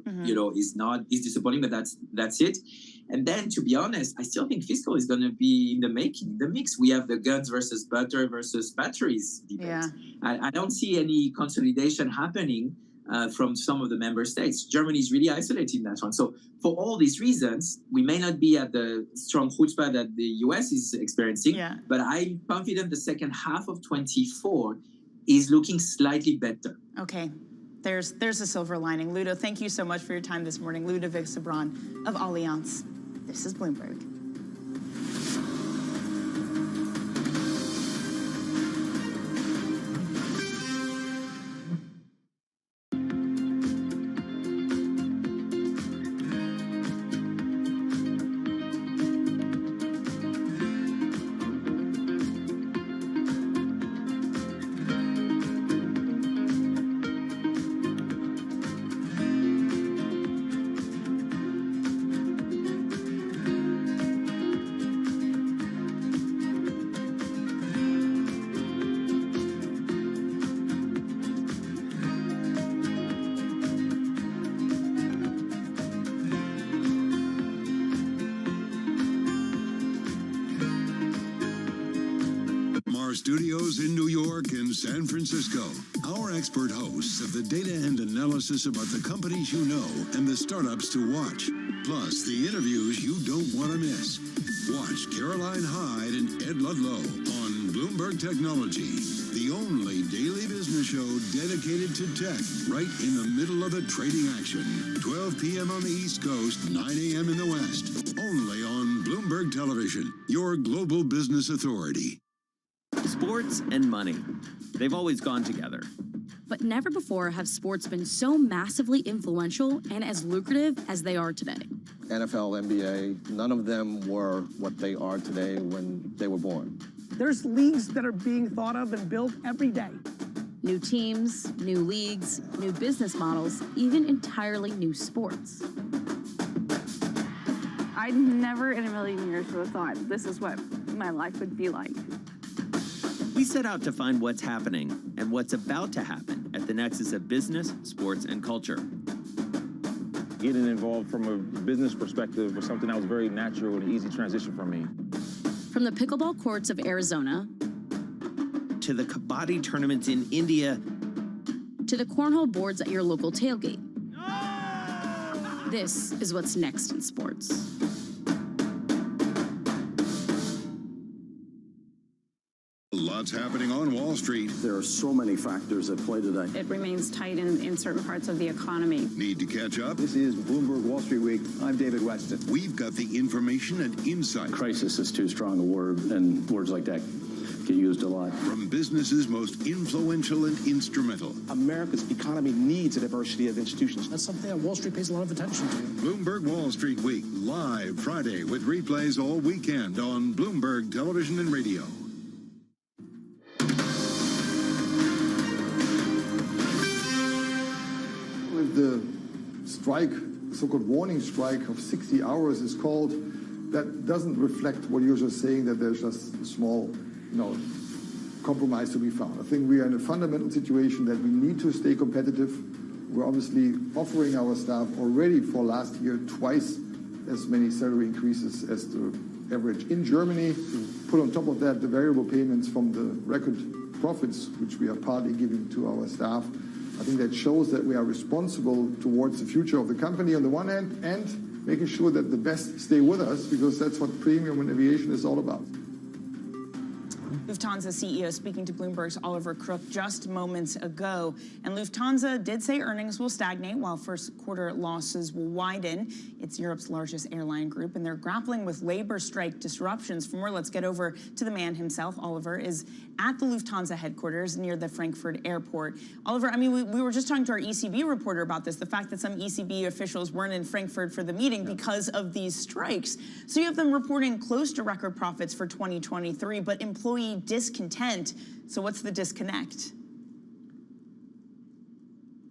is disappointing, but that's it. And then, to be honest, I still think fiscal is going to be in the mix. We have the guns versus butter versus batteries debate. Yeah. I don't see any consolidation happening from some of the member states. Germany is really isolated in that one. So for all these reasons, we may not be at the strong chutzpah that the US is experiencing, but I'm confident the second half of 24 is looking slightly better. Okay. There's a silver lining. Ludo, thank you so much for your time this morning. Ludovic Sabran of Allianz. This is Bloomberg. Studios in New York and San Francisco. Our expert hosts have the data and analysis about the companies you know and the startups to watch. Plus, the interviews you don't want to miss. Watch Caroline Hyde and Ed Ludlow on Bloomberg Technology, the only daily business show dedicated to tech, right in the middle of the trading action. 12 p.m. on the East Coast, 9 a.m. in the West. Only on Bloomberg Television, your global business authority. Sports and money, they've always gone together. But never before have sports been so massively influential and as lucrative as they are today. NFL, NBA, none of them were what they are today when they were born. There's leagues that are being thought of and built every day. New teams, new leagues, new business models, even entirely new sports. I never in a million years would have thought this is what my life would be like. We set out to find what's happening and what's about to happen at the nexus of business, sports, and culture. Getting involved from a business perspective was something that was very natural and an easy transition for me. From the pickleball courts of Arizona, to the kabaddi tournaments in India, to the cornhole boards at your local tailgate. This is what's next in sports. Lots happening on Wall Street. There are so many factors at play today. It remains tight in certain parts of the economy. Need to catch up? This is Bloomberg Wall Street Week. I'm David Weston. We've got the information and insight. Crisis is too strong a word, and words like that get used a lot. From businesses most influential and instrumental. America's economy needs a diversity of institutions. That's something that Wall Street pays a lot of attention to. Bloomberg Wall Street Week, live Friday with replays all weekend on Bloomberg Television and Radio. The strike, so-called warning strike of 60 hours is called, that doesn't reflect what you're just saying, that there's just a small, compromise to be found. I think we are in a fundamental situation that we need to stay competitive. We're obviously offering our staff already for last year twice as many salary increases as the average in Germany. Put on top of that the variable payments from the record profits, which we are partly giving to our staff. I think that shows that we are responsible towards the future of the company on the one hand, and making sure that the best stay with us, because that's what premium and aviation is all about. Lufthansa CEO speaking to Bloomberg's Oliver Crook just moments ago. And Lufthansa did say earnings will stagnate while first quarter losses will widen. It's Europe's largest airline group, and they're grappling with labor strike disruptions. For more, let's get over to the man himself. Oliver is at the Lufthansa headquarters near the Frankfurt airport. Oliver, I mean, we were just talking to our ECB reporter about this, the fact that some ECB officials weren't in Frankfurt for the meeting because of these strikes. So you have them reporting close to record profits for 2023, but employee discontent. So what's the disconnect?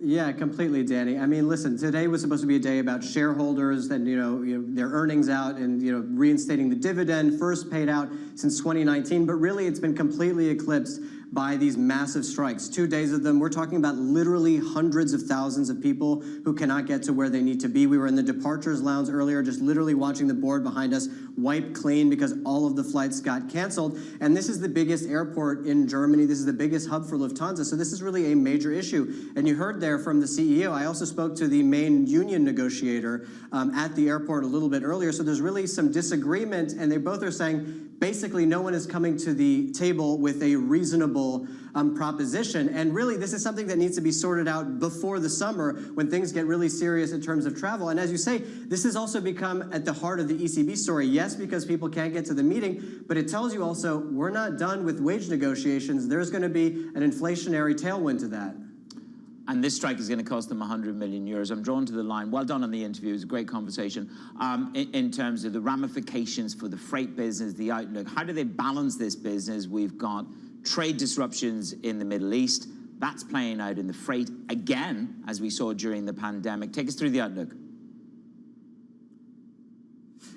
Yeah, completely, Danny. I mean, listen, today was supposed to be a day about shareholders and, their earnings out and, reinstating the dividend, first paid out since 2019. But really, it's been completely eclipsed by these massive strikes. 2 days of them. We're talking about literally hundreds of thousands of people who cannot get to where they need to be. We were in the departures lounge earlier, just literally watching the board behind us wipe clean because all of the flights got canceled. And this is the biggest airport in Germany. This is the biggest hub for Lufthansa. So this is really a major issue. And you heard there from the CEO. I also spoke to the main union negotiator at the airport a little bit earlier. So there's really some disagreement, and they both are saying basically no one is coming to the table with a reasonable proposition. And really, this is something that needs to be sorted out before the summer when things get really serious in terms of travel. And as you say, this has also become at the heart of the ECB story. Yes, because people can't get to the meeting, but it tells you also we're not done with wage negotiations. There's going to be an inflationary tailwind to that. And this strike is going to cost them 100 million euros. I'm drawn to the line. Well done on the interview. It was a great conversation. In terms of the ramifications for the freight business, the outlook, how do they balance this business? We've got trade disruptions in the Middle East. That's playing out in the freight again, as we saw during the pandemic. Take us through the outlook.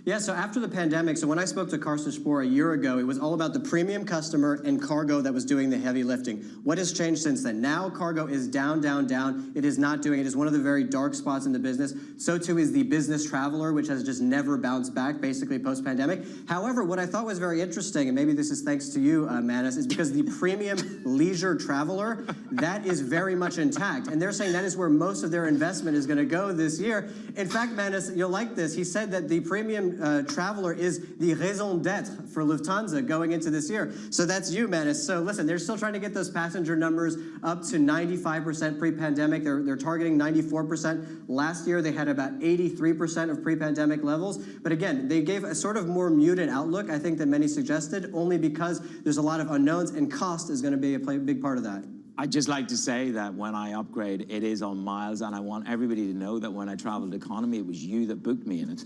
Yeah, so after the pandemic, so when I spoke to Carsten Spohr a year ago, it was all about the premium customer and cargo that was doing the heavy lifting. What has changed since then? Now cargo is down, down, down. It is not doing it. It is one of the very dark spots in the business. So too is the business traveler, which has just never bounced back, basically post-pandemic. However, what I thought was very interesting, and maybe this is thanks to you, Manus, is because the premium leisure traveler, that is very much intact. And they're saying that is where most of their investment is going to go this year. In fact, Manus, you'll like this. He said that the premium traveler is the raison d'etre for Lufthansa going into this year. So that's you, Manus. So listen, they're still trying to get those passenger numbers up to 95% pre-pandemic. They're targeting 94%. Last year, they had about 83% of pre-pandemic levels. But again, they gave a sort of more muted outlook, I think, than many suggested, only because there's a lot of unknowns, and cost is going to be a big part of that. I'd just like to say that when I upgrade, it is on miles, and I want everybody to know that when I traveled economy, it was you that booked me in it.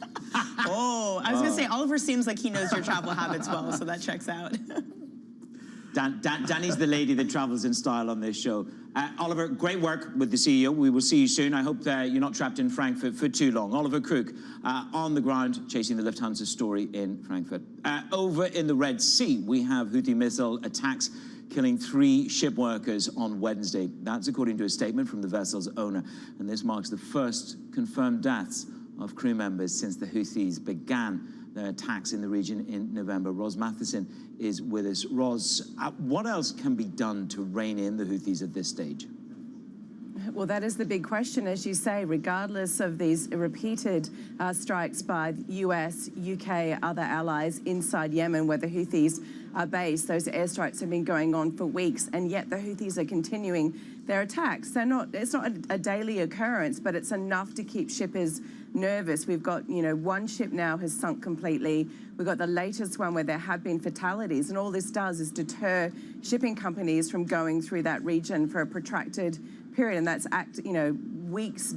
Oh, I was going to say, Oliver seems like he knows your travel habits well, so that checks out. Danny's the lady that travels in style on this show. Oliver, great work with the CEO. We will see you soon. I hope that you're not trapped in Frankfurt for too long. Oliver Crook on the ground chasing the Lufthansa story in Frankfurt. Over in the Red Sea, we have Houthi missile attacks killing 3 ship workers on Wednesday. That's according to a statement from the vessel's owner. And this marks the first confirmed deaths of crew members since the Houthis began their attacks in the region in November. Ros Matheson is with us. Ros, what else can be done to rein in the Houthis at this stage? Well, that is the big question, as you say, regardless of these repeated strikes by US, UK, other allies inside Yemen, where the Houthis are based. Those airstrikes have been going on for weeks, and yet the Houthis are continuing their attacks. It's not a daily occurrence, but it's enough to keep shippers nervous. We've got, one ship now has sunk completely. We've got the latest one where there have been fatalities, and all this does is deter shipping companies from going through that region for a protracted period, and that's weeks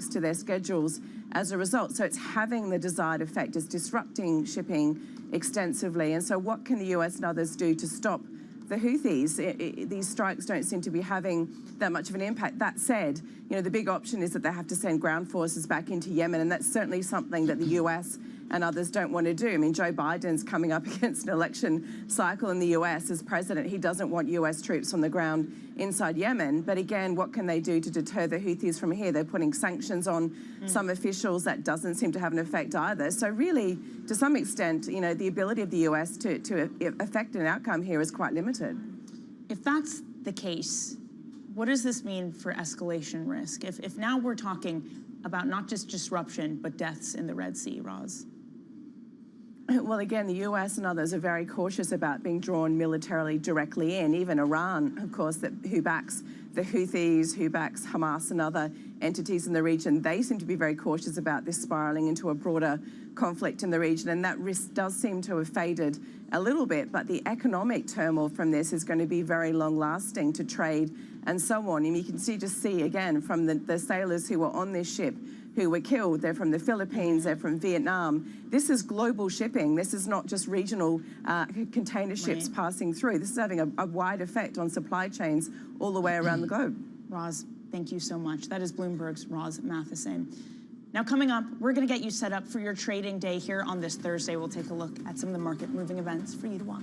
to their schedules as a result. So it's having the desired effect. It's disrupting shipping extensively. And so what can the US and others do to stop the Houthis? These strikes don't seem to be having that much of an impact. That said, the big option is that they have to send ground forces back into Yemen, and that's certainly something that the US and others don't want to do. I mean, Joe Biden's coming up against an election cycle in the US as president. He doesn't want US troops on the ground inside Yemen. But again, what can they do to deter the Houthis from here? They're putting sanctions on some officials. That doesn't seem to have an effect either. So really, to some extent, the ability of the US to affect an outcome here is quite limited. If that's the case, what does this mean for escalation risk? If now we're talking about not just disruption, but deaths in the Red Sea, Roz? Well, again, the US and others are very cautious about being drawn militarily directly in. Even Iran, of course, who backs the Houthis, who backs Hamas and other entities in the region, they seem to be very cautious about this spiraling into a broader conflict in the region. And that risk does seem to have faded a little bit. But the economic turmoil from this is going to be very long-lasting to trade and so on. And you can see again from the sailors who were on this ship who were killed. They're from the Philippines, they're from Vietnam. This is global shipping. This is not just regional container ships passing through. This is having a wide effect on supply chains all the way around the globe. Roz, thank you so much. That is Bloomberg's Roz Matheson. Now coming up, we're going to get you set up for your trading day here on this Thursday. We'll take a look at some of the market moving events for you to watch.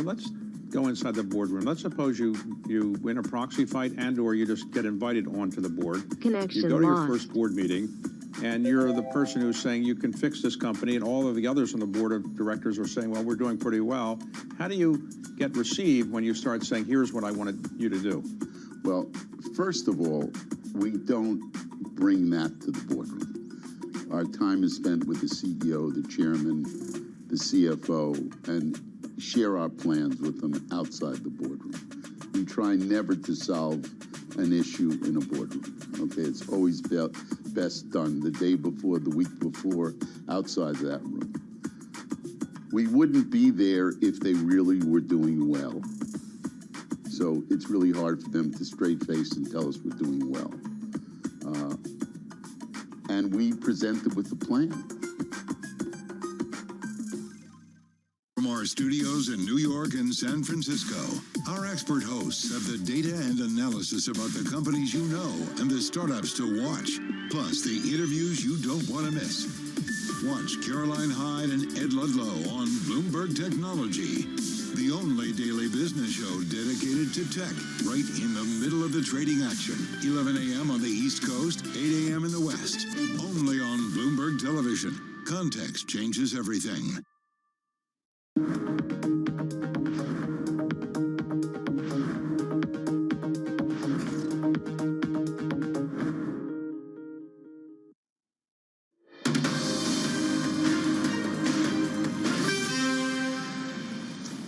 Let's go inside the boardroom. Let's suppose you win a proxy fight and/or you just get invited onto the board. Connection You go to your lost. first board meeting, and you're the person who's saying you can fix this company, and all of the others on the board of directors are saying, well, we're doing pretty well. How do you get received when you start saying, here's what I wanted you to do? Well, first of all, we don't bring that to the boardroom. Our time is spent with the CEO, the chairman, the CFO, and share our plans with them outside the boardroom. We try never to solve an issue in a boardroom. Okay, it's always best done the day before, the week before, outside that room. We wouldn't be there if they really were doing well. So it's really hard for them to straight face and tell us we're doing well. And we present them with the plan. From our studios in New York and San Francisco, our expert hosts have the data and analysis about the companies you know and the startups to watch, plus the interviews you don't want to miss. Watch Caroline Hyde and Ed Ludlow on Bloomberg Technology, the only daily business show dedicated to tech, right in the middle of the trading action. 11 a.m. on the East Coast, 8 a.m. in the West, only on Bloomberg Television. Context changes everything.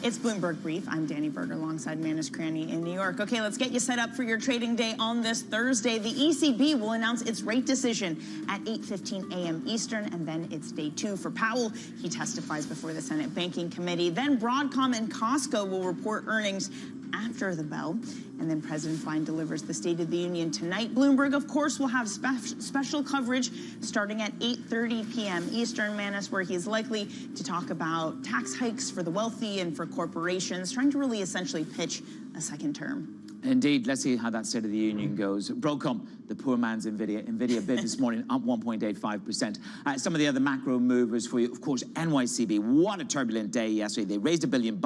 It's Bloomberg Brief. I'm Danny Berger alongside Manus Cranny in New York. Okay, let's get you set up for your trading day on this Thursday. The ECB will announce its rate decision at 8:15 a.m. Eastern, and then it's day 2 for Powell. He testifies before the Senate Banking Committee. Then Broadcom and Costco will report earnings after the bell. And then President Biden delivers the State of the Union tonight. Bloomberg, of course, will have special coverage starting at 8:30 p.m. Eastern, Manus, where he's likely to talk about tax hikes for the wealthy and for corporations, trying to really essentially pitch a second term. Indeed, let's see how that State of the Union goes. Broadcom, the poor man's NVIDIA. NVIDIA bid this morning up 1.85%. Some of the other macro movers for you, of course, NYCB. What a turbulent day yesterday. They raised $1 billion,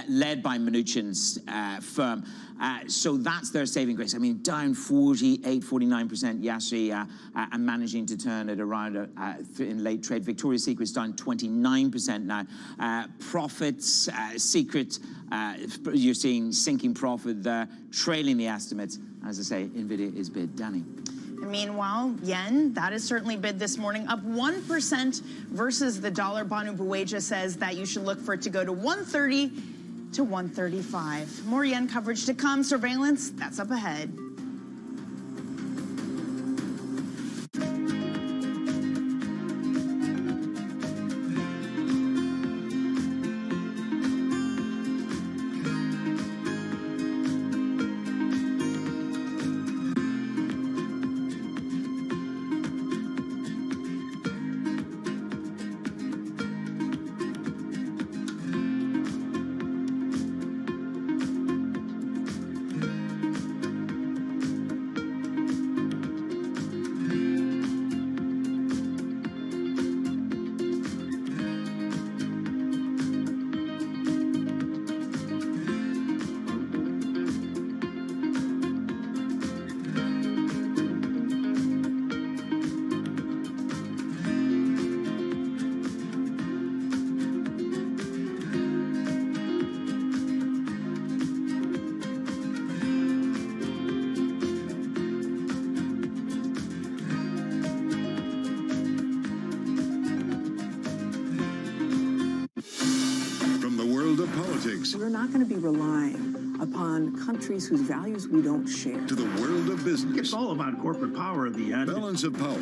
led by Mnuchin's firm. So that's their saving grace. I mean, down 49% yesterday and managing to turn it around in late trade. Victoria's Secret's down 29% now. Profits, Secret, you're seeing sinking profit there, trailing the estimates. As I say, NVIDIA is bid. Danny. Meanwhile, yen, that has certainly bid this morning, up 1% versus the dollar. Banu Buweja says that you should look for it to go to 130 to 135. More yen coverage to come. Surveillance, that's up ahead. We're not going to be relying upon countries whose values we don't share. To the world of business. It's all about corporate power at the end. Balance of Power,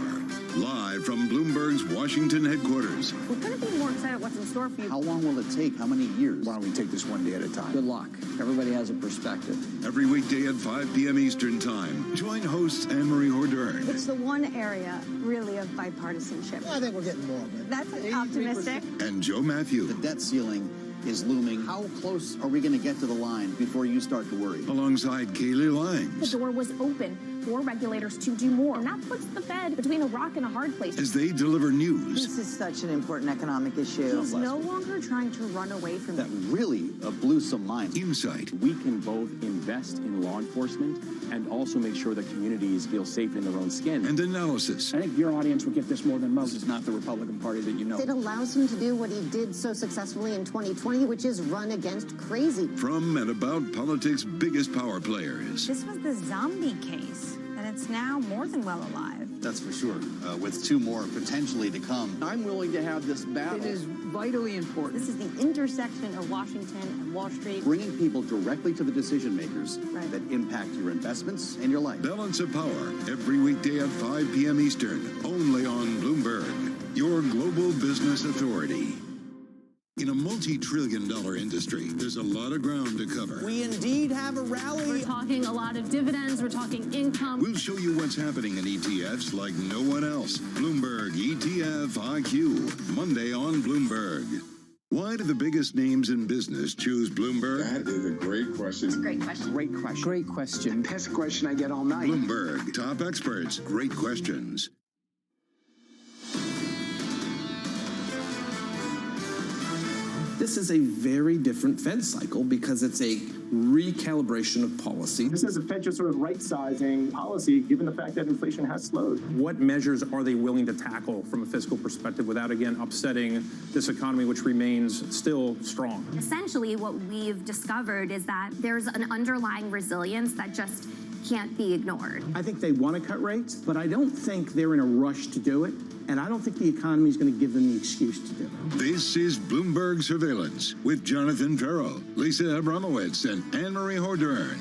live from Bloomberg's Washington headquarters. We're going to be more excited what's in store for you. How long will it take? How many years? Why don't we take this one day at a time? Good luck. Everybody has a perspective. Every weekday at 5 p.m. Eastern Time. Join hosts Anne-Marie Hordern. It's the one area, really, of bipartisanship. I think we're getting more of it. That's optimistic. And Joe Matthew. The debt ceiling is looming. How close are we going to get to the line before you start to worry? Alongside Kaylee Lines. The door was open for regulators to do more, and that puts the Fed between a rock and a hard place. As they deliver news. This is such an important economic issue. He's no longer trying to run away from that really blew some minds. Insight. We can both invest in law enforcement and also make sure that communities feel safe in their own skin. And analysis. I think your audience will get this more than most. This is not the Republican Party that you know. It allows him to do what he did so successfully in 2020, which is run against crazy. From and about politics' biggest power players. This was the zombie case, and it's now more than well alive. That's for sure, with two more potentially to come. I'm willing to have this battle. It is vitally important. This is the intersection of Washington and Wall Street. Bringing people directly to the decision makers Right. that impact your investments and your life. Balance of Power, every weekday at 5 p.m. Eastern, only on Bloomberg, your global business authority. In a multi-trillion-dollar industry, there's a lot of ground to cover. We indeed have a rally. We're talking a lot of dividends. We're talking income. We'll show you what's happening in ETFs like no one else. Bloomberg ETF IQ, Monday on Bloomberg. Why do the biggest names in business choose Bloomberg? That is a great question. It's a great question. Great question. Great question. Best question I get all night. Bloomberg, top experts, great questions. This is a very different Fed cycle because it's a recalibration of policy. This is a Fed just sort of right-sizing policy, given the fact that inflation has slowed. What measures are they willing to tackle from a fiscal perspective without, again, upsetting this economy, which remains still strong? Essentially, what we've discovered is that there's an underlying resilience that just can't be ignored. I think they want to cut rates, but I don't think they're in a rush to do it. And I don't think the economy is going to give them the excuse to do it. This is Bloomberg Surveillance with Jonathan Farrell, Lisa Abramowitz, and Anne-Marie Hordern.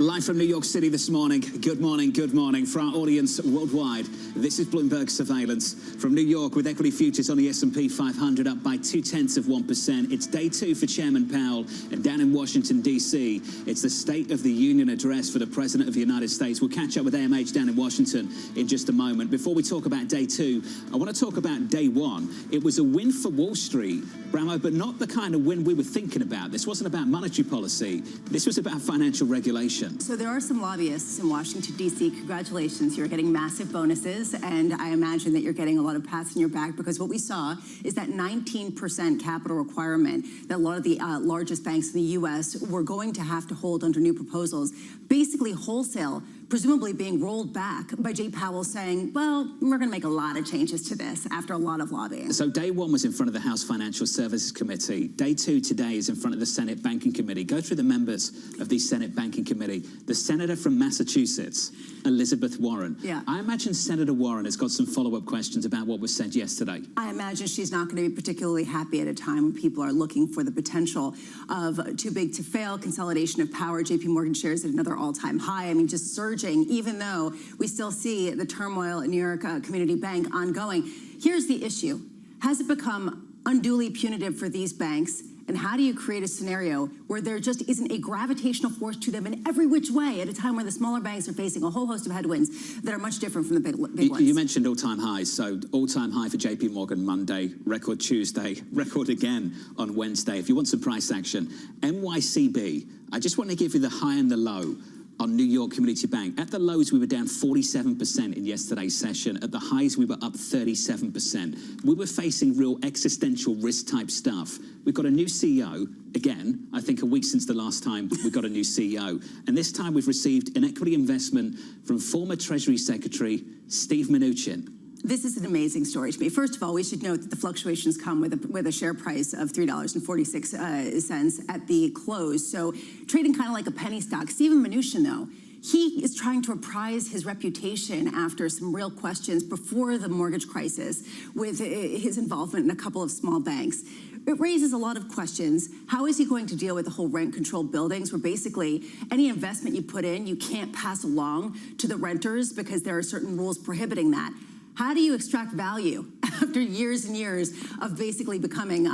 Live from New York City this morning. Good morning, good morning. For our audience worldwide, this is Bloomberg Surveillance from New York with equity futures on the S&P 500 up by 0.2%. It's day two for Chairman Powell, and down in Washington, D.C., it's the State of the Union address for the President of the United States. We'll catch up with AMH down in Washington in just a moment. Before we talk about day two, I want to talk about day one. It was a win for Wall Street, Bramo, but not the kind of win we were thinking about. This wasn't about monetary policy. This was about financial regulation. So there are some lobbyists in Washington, D.C. Congratulations. You're getting massive bonuses, and I imagine that you're getting a lot of pats in your back because what we saw is that 19% capital requirement that a lot of the largest banks in the U.S. were going to have to hold under new proposals basically wholesale presumably being rolled back by Jay Powell saying, well, we're going to make a lot of changes to this after a lot of lobbying. So day one was in front of the House Financial Services Committee. Day two today is in front of the Senate Banking Committee. Go through the members of the Senate Banking Committee. The senator from Massachusetts, Elizabeth Warren. Yeah. I imagine Senator Warren has got some follow-up questions about what was said yesterday. I imagine she's not going to be particularly happy at a time when people are looking for the potential of too big to fail, consolidation of power. JP Morgan shares at another all-time high. I mean, just surging, even though we still see the turmoil at New York Community Bank ongoing. Here's the issue. Has it become unduly punitive for these banks? And how do you create a scenario where there just isn't a gravitational force to them in every which way at a time when the smaller banks are facing a whole host of headwinds that are much different from the big ones? You mentioned all-time highs. So all-time high for JP Morgan Monday, record Tuesday, record again on Wednesday. If you want some price action, NYCB, I just want to give you the high and the low on New York Community Bank. At the lows, we were down 47% in yesterday's session. At the highs, we were up 37%. We were facing real existential risk-type stuff. We've got a new CEO, again, I think a week since the last time we got a new CEO. And this time we've received an equity investment from former Treasury Secretary Steve Mnuchin. This is an amazing story to me. First of all, we should note that the fluctuations come with a share price of $3.46 at the close. So trading kind of like a penny stock. Steven Mnuchin, though, he is trying to reprise his reputation after some real questions before the mortgage crisis with his involvement in a couple of small banks. It raises a lot of questions. How is he going to deal with the whole rent-controlled buildings where basically any investment you put in, you can't pass along to the renters because there are certain rules prohibiting that? How do you extract value after years and years of basically becoming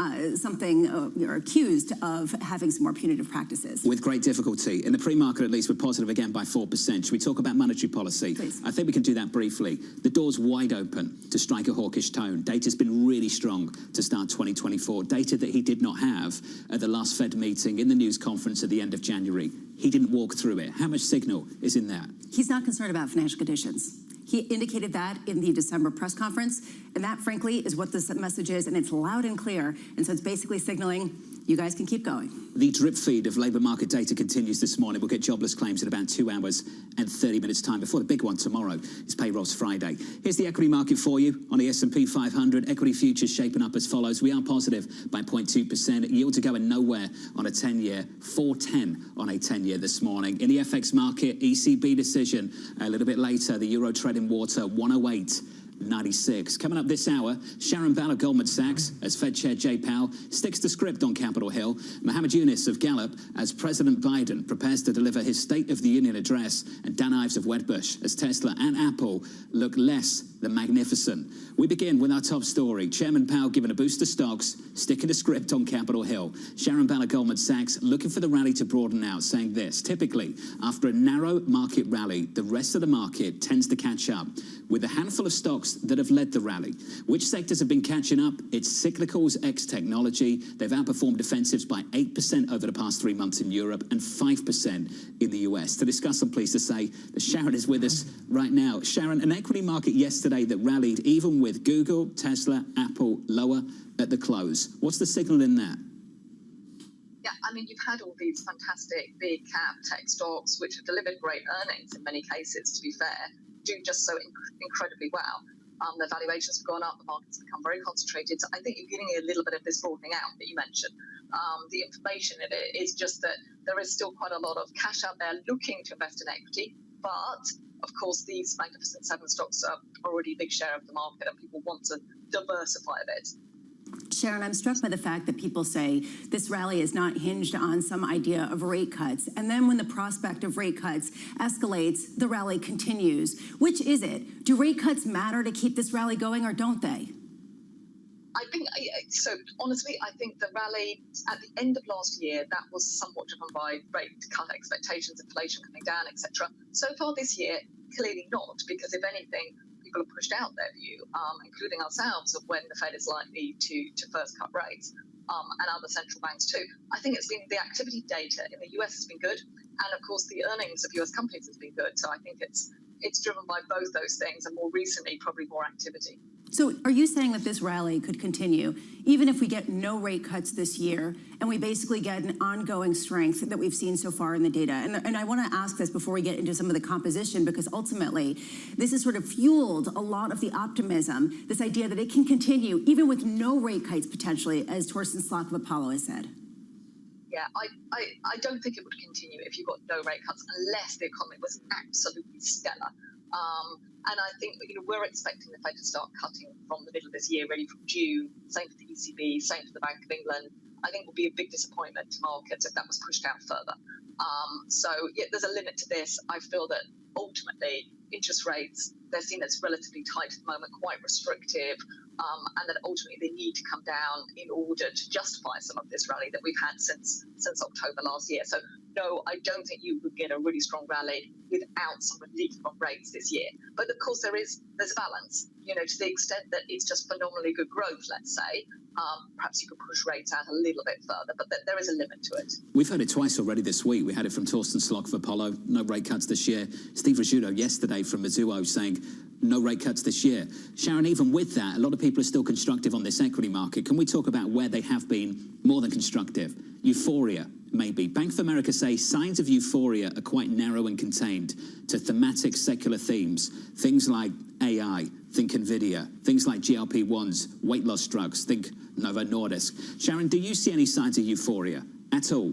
you're accused of having some more punitive practices? With great difficulty. In the pre-market, at least, we're positive again by 4%. Should we talk about monetary policy? Please. I think we can do that briefly. The door's wide open to strike a hawkish tone. Data's been really strong to start 2024. Data that he did not have at the last Fed meeting in the news conference at the end of January. He didn't walk through it. How much signal is in that? He's not concerned about financial conditions. He indicated that in the December press conference, and that, frankly, is what this message is, and it's loud and clear. And so it's basically signaling, you guys can keep going. The drip feed of labour market data continues this morning. We'll get jobless claims in about 2 hours and 30 minutes' time before the big one tomorrow is payrolls Friday. Here's the equity market for you on the S&P 500. Equity futures shaping up as follows. We are positive by 0.2%. Yields are going nowhere on a 10-year, 410 on a 10-year this morning. In the FX market, ECB decision a little bit later. The euro treading water, 108.96. Coming up this hour, Sharon Ballard, Goldman Sachs, as Fed Chair Jay Powell sticks to script on Capitol Hill. Mohammed Yunus of Gallup as President Biden prepares to deliver his State of the Union address, and Dan Ives of Wedbush as Tesla and Apple look less than magnificent. We begin with our top story. Chairman Powell giving a boost to stocks, sticking to script on Capitol Hill. Sharon Ballard, Goldman Sachs, looking for the rally to broaden out, saying this: typically, after a narrow market rally, the rest of the market tends to catch up, with a handful of stocks that have led the rally. Which sectors have been catching up? It's cyclicals, ex-technology. They've outperformed defensives by 8% over the past 3 months in Europe and 5% in the US. To discuss, I'm pleased to say that Sharon is with us right now. Sharon, an equity market yesterday that rallied even with Google, Tesla, Apple lower at the close. What's the signal in that? Yeah, I mean, you've had all these fantastic big cap tech stocks which have delivered great earnings in many cases, to be fair, do just so incredibly well. Their valuations have gone up, the market's become very concentrated. So I think you're getting a little bit of this broadening out that you mentioned. The information in it is just that there is still quite a lot of cash out there looking to invest in equity, but of course these Magnificent Seven stocks are already a big share of the market and people want to diversify a bit. Sharon, I'm struck by the fact that people say this rally is not hinged on some idea of rate cuts. And then when the prospect of rate cuts escalates, the rally continues. Which is it? Do rate cuts matter to keep this rally going, or don't they? I think, so honestly, I think the rally at the end of last year, that was somewhat driven by rate cut expectations, inflation coming down, etc. So far this year, clearly not, because if anything, people have pushed out their view, including ourselves, of when the Fed is likely to first cut rates, and other central banks too. I think it's been the activity data in the US has been good, and of course the earnings of US companies has been good. So I think it's driven by both those things, and more recently, probably more activity. So are you saying that this rally could continue, even if we get no rate cuts this year, and we basically get an ongoing strength that we've seen so far in the data? And I want to ask this before we get into some of the composition, because ultimately, this has sort of fueled a lot of the optimism, this idea that it can continue, even with no rate cuts potentially, as Torsten Slok of Apollo has said. Yeah, I don't think it would continue if you got no rate cuts, unless the economy was absolutely stellar. And I think we're expecting the Fed to start cutting from the middle of this year, really from June. Same for the ECB, same for the Bank of England. I think it would be a big disappointment to markets if that was pushed out further. So yeah, there's a limit to this. I feel that ultimately interest rates, they're seen as relatively tight at the moment, quite restrictive, and that ultimately they need to come down in order to justify some of this rally that we've had since October last year. So no, I don't think you would get a really strong rally without some relief on rates this year. But of course there's a balance, to the extent that it's just phenomenally good growth, let's say. Perhaps you could push rates out a little bit further, but there is a limit to it. We've heard it twice already this week. We had it from Torsten Slok of Apollo, no rate cuts this year. Steve Rizzuto yesterday from Mizuho saying no rate cuts this year. Sharon, even with that, a lot of people are still constructive on this equity market. Can we talk about where they have been more than constructive? Euphoria, maybe. Bank of America say signs of euphoria are quite narrow and contained to thematic secular themes. Things like AI, think NVIDIA. Things like GLP-1s, weight loss drugs, think Novo Nordisk. Sharon, do you see any signs of euphoria at all?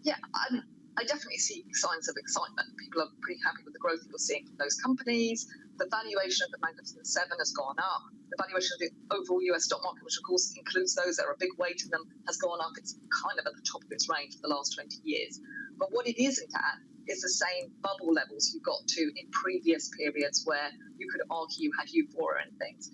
Yeah, I definitely see signs of excitement. People are pretty happy with the growth that you're seeing from those companies. The valuation of the Magnificent Seven has gone up. The valuation of the overall US stock market, which of course includes those that are a big weight in them, has gone up. It's kind of at the top of its range for the last 20 years. But what it isn't at is the same bubble levels you got to in previous periods where you could argue you had euphoria and things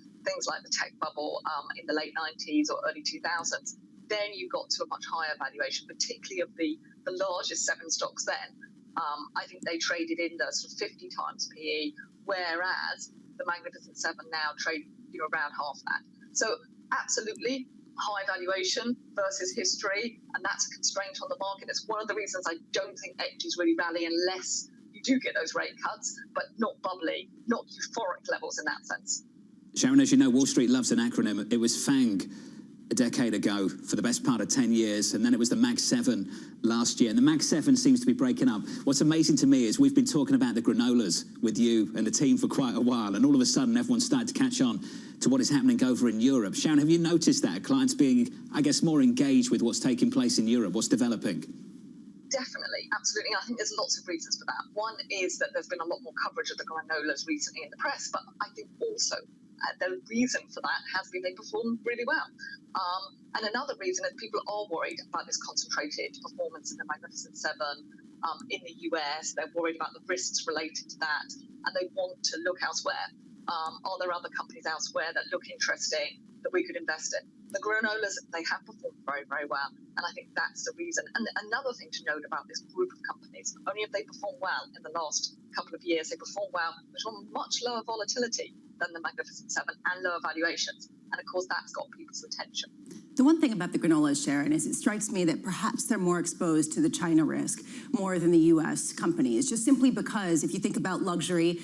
like the tech bubble in the late 90s or early 2000s. Then you got to a much higher valuation, particularly of the largest seven stocks then. I think they traded in the sort of 50 times PE, whereas the Magnificent Seven now trade around half that. So absolutely high valuation versus history, and that's a constraint on the market. It's one of the reasons I don't think equities really rally unless you do get those rate cuts, but not bubbly, not euphoric levels in that sense. Sharon, as you know, Wall Street loves an acronym. It was FANG a decade ago for the best part of 10 years, and then it was the Mag 7 last year, and the Mag 7 seems to be breaking up. What's amazing to me is we've been talking about the granolas with you and the team for quite a while, and all of a sudden everyone's started to catch on to what is happening over in Europe. Sharon, have you noticed that? Clients being, I guess, more engaged with what's taking place in Europe, what's developing? Definitely, absolutely. I think there's lots of reasons for that. One is that there's been a lot more coverage of the granolas recently in the press, but I think also the reason for that has been they perform really well. And another reason is people are worried about this concentrated performance in the Magnificent Seven in the US. They're worried about the risks related to that, and they want to look elsewhere. Are there other companies elsewhere that look interesting that we could invest in? The granolas, they have performed very, very well, and I think that's the reason. And another thing to note about this group of companies, only if they perform well in the last couple of years, they perform well, which are much lower volatility than the Magnificent Seven and lower valuations. And of course, that's got people's attention. The one thing about the granolas, Sharon, is it strikes me that perhaps they're more exposed to the China risk more than the U.S. companies, just simply because if you think about luxury,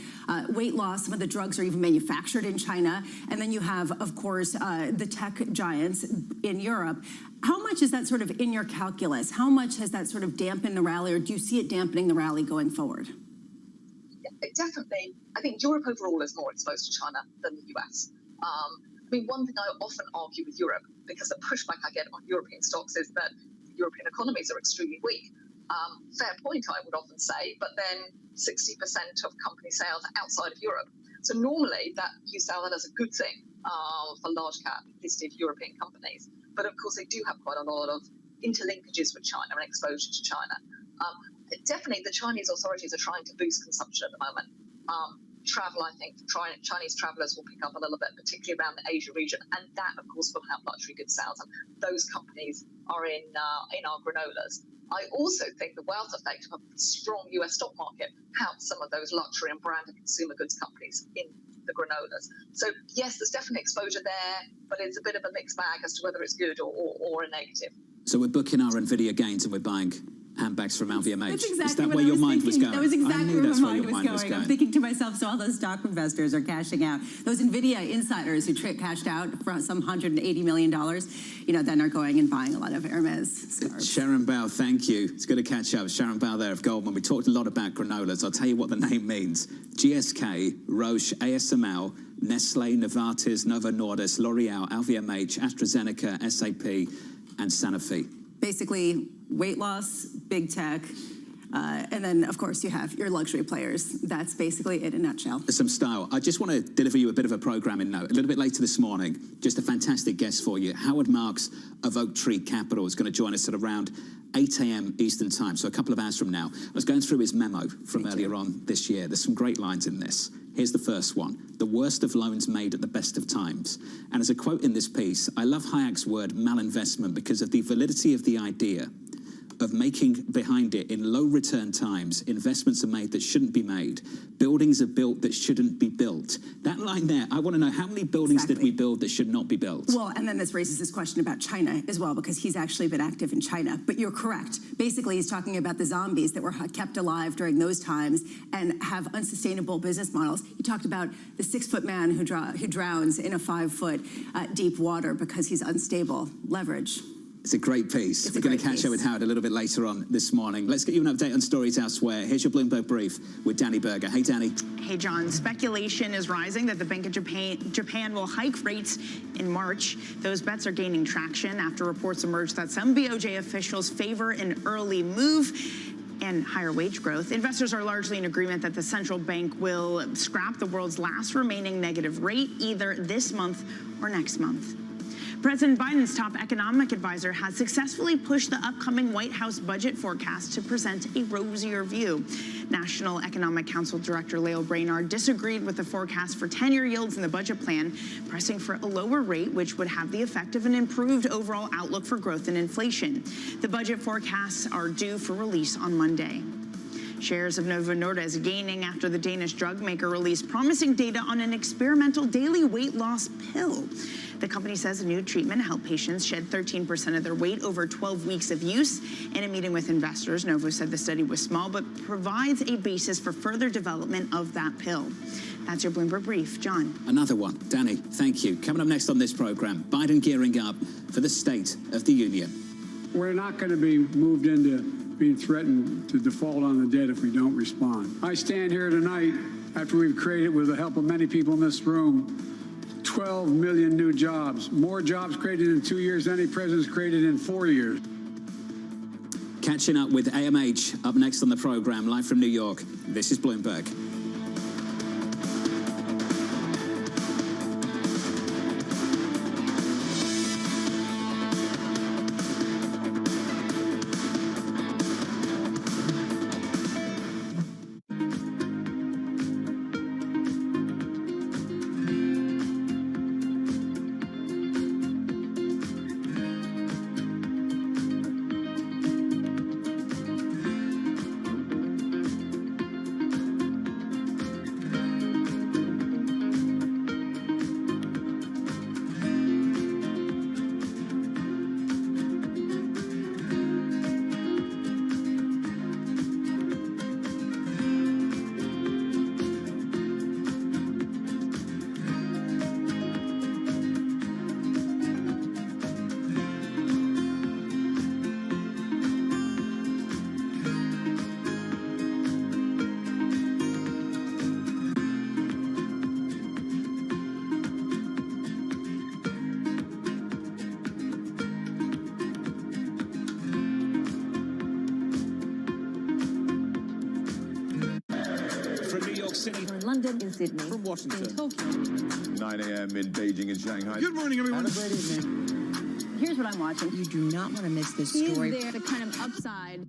weight loss, some of the drugs are even manufactured in China, and then you have, of course, the tech giants in Europe. How much is that sort of in your calculus? How much has that sort of dampened the rally, or do you see it dampening the rally going forward? Yeah, definitely. I think Europe overall is more exposed to China than the U.S. I mean, one thing I often argue with Europe, because the pushback I get on European stocks is that European economies are extremely weak. Fair point, I would often say, but then 60% of company sales are outside of Europe. So normally that you sell that as a good thing for large cap listed European companies. But of course, they do have quite a lot of interlinkages with China and exposure to China. Definitely, the Chinese authorities are trying to boost consumption at the moment. Travel, I think, Chinese travelers will pick up a little bit, particularly around the Asia region, and that, of course, will help luxury goods sales, and those companies are in our granolas. I also think the wealth effect of a strong US stock market helps some of those luxury and branded consumer goods companies in the granolas. So, yes, there's definitely exposure there, but it's a bit of a mixed bag as to whether it's good or a negative. So we're booking our NVIDIA gains and we're buying handbags from LVMH. That's exactly Is that what where I your was mind thinking. was going? That was exactly I knew where that's my where your mind was going. I'm thinking to myself, so all those stock investors are cashing out. Those NVIDIA insiders who cashed out for some $180 million, then are going and buying a lot of Hermes scarves. Sharon Bow, thank you. It's good to catch up. Sharon Bow there of Goldman. We talked a lot about granolas. I'll tell you what the name means. GSK, Roche, ASML, Nestle, Novartis, Novo Nordisk, L'Oreal, LVMH, AstraZeneca, SAP, and Sanofi. Basically, weight loss, big tech, and then, of course, you have your luxury players. That's basically it in a nutshell. Some style. I just want to deliver you a bit of a programming note. A little bit later this morning, just a fantastic guest for you. Howard Marks of Oak Tree Capital is going to join us at around 8 a.m. Eastern Time, so a couple of hours from now. I was going through his memo from earlier on this year. There's some great lines in this. Here's the first one. The worst of loans made at the best of times. And as a quote in this piece, I love Hayek's word malinvestment because of the validity of the idea of making behind it in low return times, investments are made that shouldn't be made. Buildings are built that shouldn't be built. That line there, I want to know how many buildings did we build that should not be built? Well, and then this raises this question about China as well, because he's actually been active in China. But you're correct. Basically, he's talking about the zombies that were kept alive during those times and have unsustainable business models. He talked about the 6-foot man who drowns in a 5-foot deep water because he's unstable. Leverage. It's a great piece. We're going to catch up with Howard a little bit later on this morning. Let's get you an update on stories elsewhere. Here's your Bloomberg Brief with Danny Berger. Hey, Danny. Hey, John. Speculation is rising that the Bank of Japan will hike rates in March. Those bets are gaining traction after reports emerged that some BOJ officials favor an early move and higher wage growth. Investors are largely in agreement that the central bank will scrap the world's last remaining negative rate either this month or next month. President Biden's top economic advisor has successfully pushed the upcoming White House budget forecast to present a rosier view. National Economic Council Director Lael Brainard disagreed with the forecast for 10-year yields in the budget plan, pressing for a lower rate, which would have the effect of an improved overall outlook for growth and inflation. The budget forecasts are due for release on Monday. Shares of Novo Nordisk gaining after the Danish drug maker released promising data on an experimental daily weight loss pill. The company says a new treatment helped patients shed 13% of their weight over 12 weeks of use. In a meeting with investors, Novo said the study was small, but provides a basis for further development of that pill. That's your Bloomberg Brief. John. Another one. Danny, thank you. Coming up next on this program, Biden gearing up for the State of the Union. We're not going to be moved into being threatened to default on the debt if we don't respond. I stand here tonight after we've created, with the help of many people in this room, 12 million new jobs. More jobs created in 2 years than any president's created in 4 years. Catching up with AMH up next on the program, live from New York. This is Bloomberg. London, in Sydney, from Washington, in Tokyo. 9 a.m. in Beijing and Shanghai. Good morning, everyone. Have a great evening. Here's what I'm watching. You do not want to miss this story. Is there the kind of upside?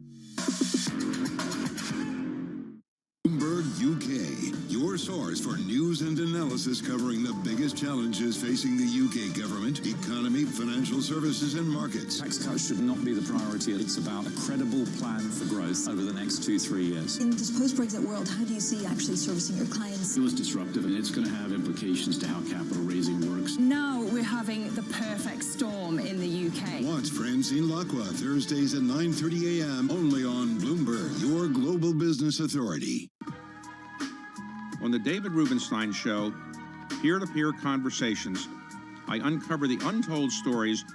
Bloomberg UK, your source for news and analysis covering the biggest challenges facing the UK government, economy, financial services, and markets. Tax cuts should not be the priority. It's about a credible plan for growth over the next 2-3 years. In this post-Brexit world, how do you see actually servicing your clients? It was disruptive, and it's going to have implications to how capital raising works. Now we're having the perfect storm in the UK. Watch Francine Lacqua Thursdays at 9:30 a.m. only on Business Authority. On the David Rubenstein Show, peer-to-peer conversations, I uncover the untold stories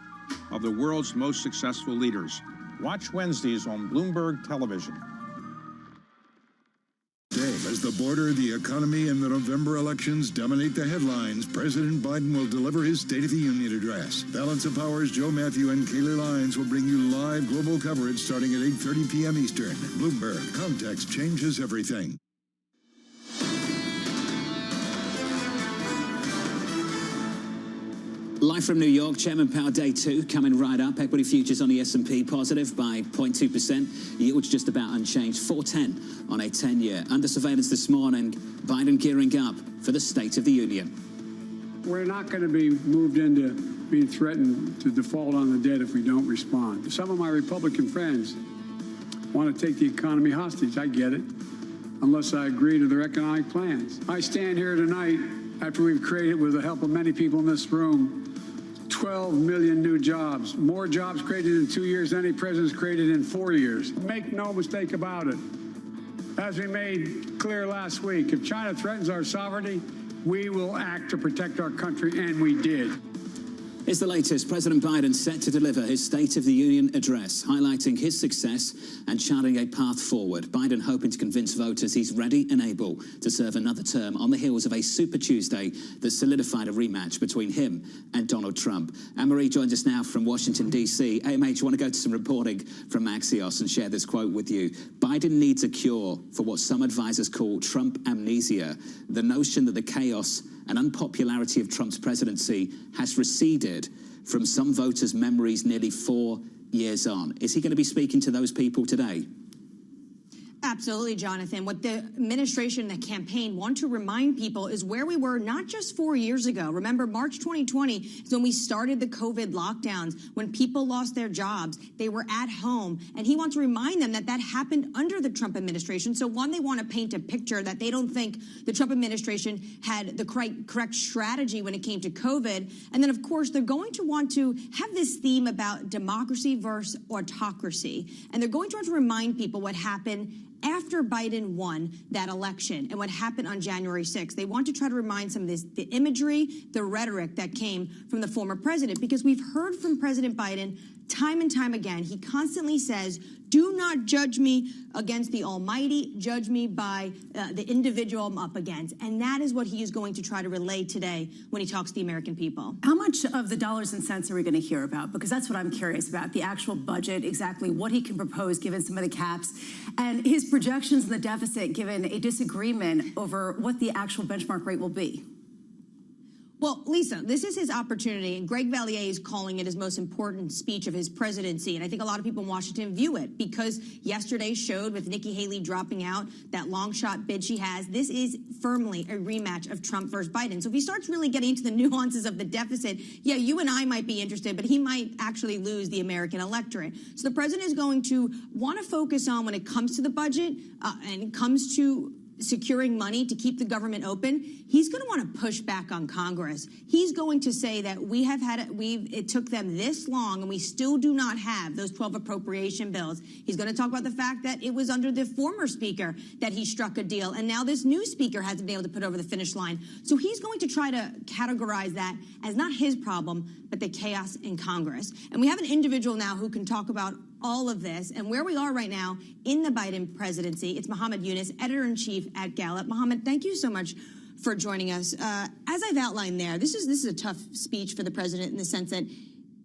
of the world's most successful leaders. Watch Wednesdays on Bloomberg Television. As the border, the economy, and the November elections dominate the headlines, President Biden will deliver his State of the Union address. Balance of Power's Joe Matthew and Kaylee Lyons will bring you live global coverage starting at 8:30 p.m. Eastern. Bloomberg, context changes everything. Live from New York, Chairman Powell Day 2 coming right up. Equity futures on the S&P positive by 0.2%. Yields just about unchanged, 410 on a 10-year. Under surveillance this morning, Biden gearing up for the State of the Union. We're not going to be moved into being threatened to default on the debt if we don't respond. Some of my Republican friends want to take the economy hostage. I get it, unless I agree to their economic plans. I stand here tonight after we've created, with the help of many people in this room, 12 million new jobs, more jobs created in 2 years than any president's created in 4 years. Make no mistake about it. As we made clear last week, if China threatens our sovereignty, we will act to protect our country, and we did. It's the latest. President Biden set to deliver his State of the Union address, highlighting his success and charting a path forward. Biden hoping to convince voters he's ready and able to serve another term on the heels of a Super Tuesday that solidified a rematch between him and Donald Trump. Anne-Marie joins us now from Washington, D.C. AMH, I want to go to some reporting from Axios and share this quote with you. Biden needs a cure for what some advisors call Trump amnesia, the notion that the chaos and unpopularity of Trump's presidency has receded from some voters' memories nearly 4 years on. Is he going to be speaking to those people today? Absolutely, Jonathan. What the administration and the campaign want to remind people is where we were not just 4 years ago. Remember, March 2020 is when we started the COVID lockdowns, when people lost their jobs, they were at home. And he wants to remind them that that happened under the Trump administration. So one, they want to paint a picture that they don't think the Trump administration had the correct strategy when it came to COVID. And then, of course, they're going to want to have this theme about democracy versus autocracy. And they're going to want to remind people what happened after Biden won that election and what happened on January 6th. They want to try to remind some of this, the imagery, the rhetoric that came from the former president, because we've heard from President Biden time and time again. He constantly says, do not judge me against the almighty, judge me by the individual I'm up against. And that is what he is going to try to relay today when he talks to the American people. How much of the dollars and cents are we going to hear about? Because that's what I'm curious about, the actual budget, exactly what he can propose given some of the caps, and his projections in the deficit given a disagreement over what the actual benchmark rate will be. Well, Lisa, this is his opportunity, and Greg Valliere is calling it his most important speech of his presidency. And I think a lot of people in Washington view it because yesterday showed with Nikki Haley dropping out that long shot bid she has. This is firmly a rematch of Trump versus Biden. So if he starts really getting into the nuances of the deficit, yeah, you and I might be interested, but he might actually lose the American electorate. So the president is going to want to focus on when it comes to the budget and it comes to securing money to keep the government open, he's going to want to push back on Congress. He's going to say that it took them this long and we still do not have those 12 appropriation bills. He's going to talk about the fact that it was under the former speaker that he struck a deal, and now this new speaker hasn't been able to put over the finish line. So he's going to try to categorize that as not his problem, but the chaos in Congress. And we have an individual now who can talk about all of this and where we are right now in the Biden presidency. It's Mohammed Yunus, editor-in-chief at Gallup. Mohammed, thank you so much for joining us. As I've outlined there, this is a tough speech for the president in the sense that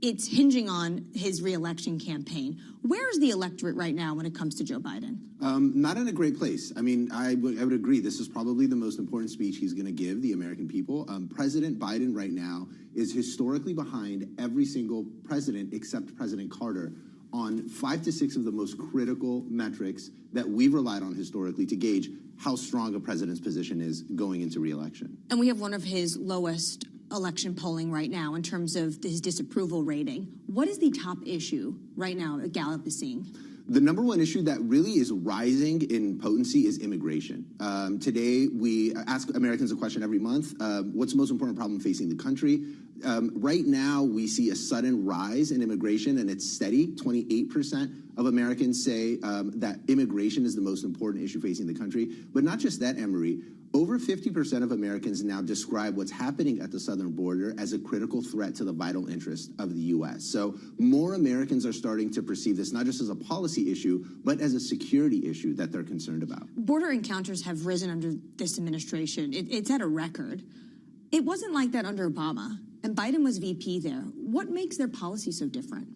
it's hinging on his reelection campaign. Where is the electorate right now when it comes to Joe Biden? Not in a great place. I mean, I would agree. This is probably the most important speech he's going to give the American people. President Biden right now is historically behind every single president except President Carter on 5 to 6 of the most critical metrics that we've relied on historically to gauge how strong a president's position is going into re-election. And we have one of his lowest election polling right now in terms of his disapproval rating. What is the top issue right now that Gallup is seeing? The number one issue that really is rising in potency is immigration. Today, we ask Americans a question every month. What's the most important problem facing the country? Right now, we see a sudden rise in immigration, and it's steady. 28% of Americans say that immigration is the most important issue facing the country. But not just that, Emery. Over 50% of Americans now describe what's happening at the southern border as a critical threat to the vital interest of the U.S. So more Americans are starting to perceive this not just as a policy issue, but as a security issue that they're concerned about. Border encounters have risen under this administration. It's at a record. It wasn't like that under Obama, and Biden was VP there. What makes their policy so different?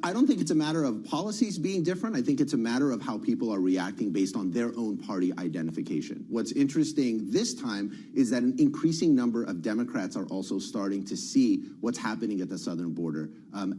I don't think it's a matter of policies being different. I think it's a matter of how people are reacting based on their own party identification. What's interesting this time is that an increasing number of Democrats are also starting to see what's happening at the southern border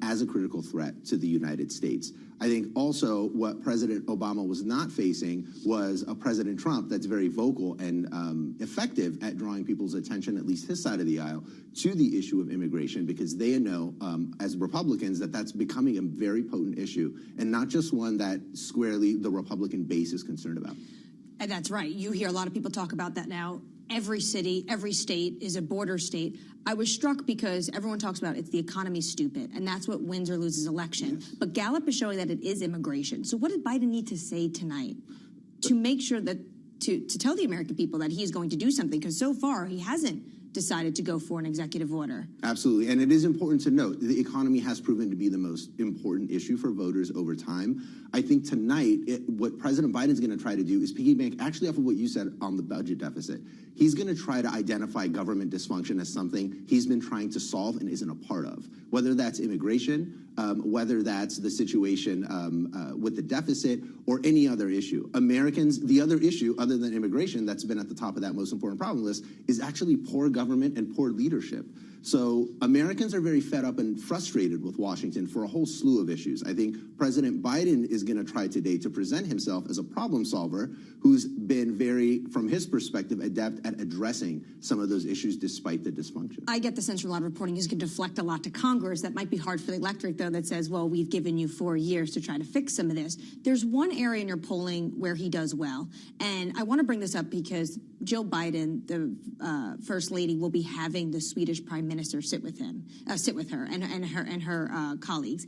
as a critical threat to the United States. I think also what President Obama was not facing was a President Trump that's very vocal and effective at drawing people's attention, at least his side of the aisle, to the issue of immigration, because they know, as Republicans, that that's becoming a very potent issue, and not just one that squarely the Republican base is concerned about. And that's right. You hear a lot of people talk about that now. Every city, every state is a border state. I was struck because everyone talks about it's the economy's stupid, and that's what wins or loses election. Yes. But Gallup is showing that it is immigration. So what did Biden need to say tonight to make sure that, to tell the American people that he's going to do something? Because so far he hasn't decided to go for an executive order. Absolutely. And it is important to note the economy has proven to be the most important issue for voters over time. I think tonight, what President Biden's going to try to do is piggyback actually off of what you said on the budget deficit. He's going to try to identify government dysfunction as something he's been trying to solve and isn't a part of, whether that's immigration, whether that's the situation with the deficit or any other issue. Americans, the other issue other than immigration that's been at the top of that most important problem list is actually poor government and poor leadership. So Americans are very fed up and frustrated with Washington for a whole slew of issues. I think President Biden is going to try today to present himself as a problem solver who's been very, from his perspective, adept at addressing some of those issues despite the dysfunction. I get the sense from a lot of reporting he's going to deflect a lot to Congress. That might be hard for the electorate, though, that says, well, we've given you 4 years to try to fix some of this. There's one area in your polling where he does well, and I want to bring this up because Jill Biden, the First Lady, will be having the Swedish Prime Minister sit with her and her colleagues.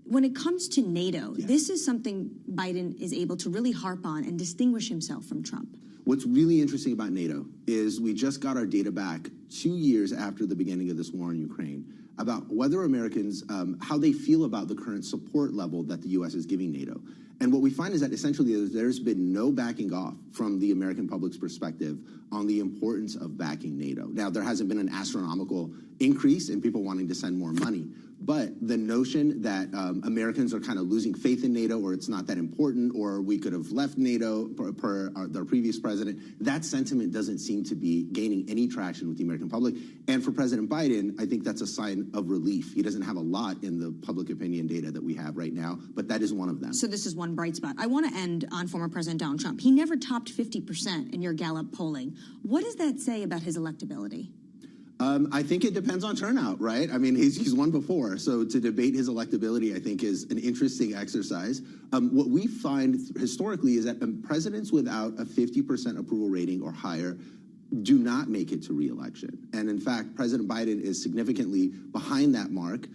When it comes to NATO, this is something Biden is able to really harp on and distinguish himself from Trump. What's really interesting about NATO is we just got our data back 2 years after the beginning of this war in Ukraine about whether Americans, how they feel about the current support level that the U.S. is giving NATO. And what we find is that essentially there's been no backing off from the American public's perspective on the importance of backing NATO. Now, there hasn't been an astronomical increase in people wanting to send more money, but the notion that Americans are kind of losing faith in NATO, or it's not that important, or we could have left NATO per their previous president, that sentiment doesn't seem to be gaining any traction with the American public. And for President Biden, I think that's a sign of relief. He doesn't have a lot in the public opinion data that we have right now, but that is one of them. So this is one bright spot. I want to end on former President Donald Trump. He never topped 50% in your Gallup polling. What does that say about his electability? I think it depends on turnout, right? I mean, he's won before, so to debate his electability, I think, is an interesting exercise. What we find historically is that presidents without a 50% approval rating or higher do not make it to re-election. And in fact, President Biden is significantly behind that mark.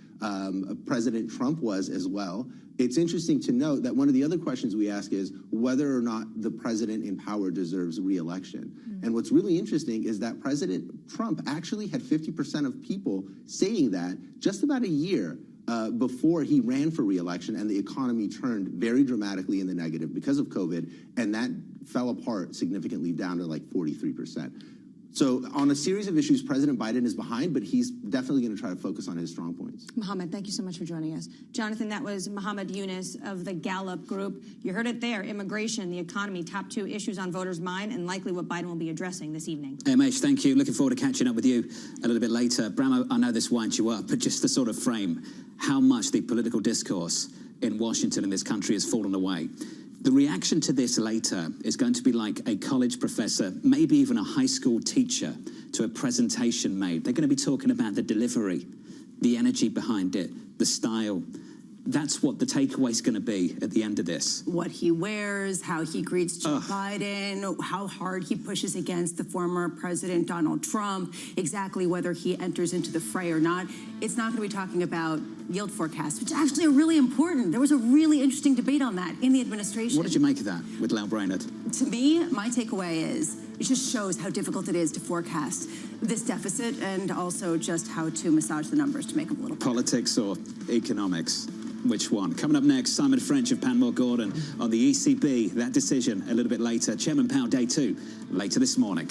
President Trump was as well. It's interesting to note that one of the other questions we ask is whether or not the president in power deserves re-election. And what's really interesting is that President Trump actually had 50% of people saying that just about a year before he ran for re-election, and the economy turned very dramatically in the negative because of COVID, and that fell apart significantly down to like 43%. So on a series of issues, President Biden is behind, but he's definitely going to try to focus on his strong points. Mohammed, thank you so much for joining us. Jonathan, that was Mohammed Yunus of the Gallup Group. You heard it there. Immigration, the economy, top 2 issues on voters' mind, and likely what Biden will be addressing this evening. Umesh, thank you. Looking forward to catching up with you a little bit later. Bram, I know this winds you up, but just to sort of frame how much the political discourse in Washington and this country has fallen away. The reaction to this later is going to be like a college professor, maybe even a high school teacher, to a presentation made. They're going to be talking about the delivery, the energy behind it, the style, That's what the takeaway's going to be at the end of this. What he wears, how he greets Joe Biden, how hard he pushes against the former President Donald Trump, exactly whether he enters into the fray or not. It's not going to be talking about yield forecasts, which actually are really important. There was a really interesting debate on that in the administration. What did you make of that with Lau Brainerd? To me, my takeaway is it just shows how difficult it is to forecast this deficit and also just how to massage the numbers to make them a little better. Politics or economics? Which one? Coming up next, Simon French of Panmure Gordon on the ECB. That decision a little bit later. Chairman Powell, day 2, later this morning.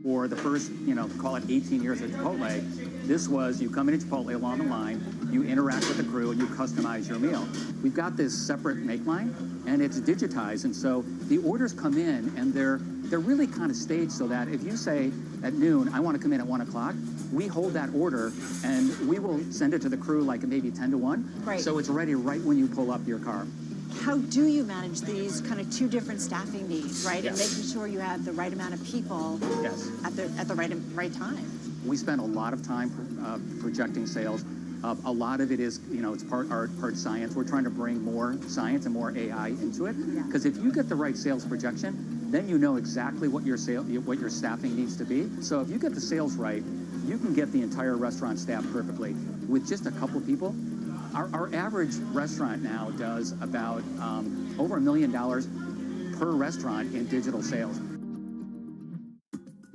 For the first, call it 18 years at Chipotle, this was you come into Chipotle along the line, you interact with the crew, and you customize your meal. We've got this separate make line, and it's digitized, and so the orders come in, and they're really kind of staged so that if you say at noon, I want to come in at 1 o'clock, we hold that order, and we will send it to the crew like maybe 10 to 1, Right. so it's ready right when you pull up your car. How do you manage these kind of two different staffing needs, right? And Yes. making sure you have the right amount of people Yes. at the right time. We spend a lot of time projecting sales. A lot of it is, it's part art, part science. We're trying to bring more science and more AI into it. Because if you get the right sales projection, then you know exactly what your staffing needs to be. So if you get the sales right, you can get the entire restaurant staffed perfectly. With just a couple people, our average restaurant now does about over $1 million per restaurant in digital sales.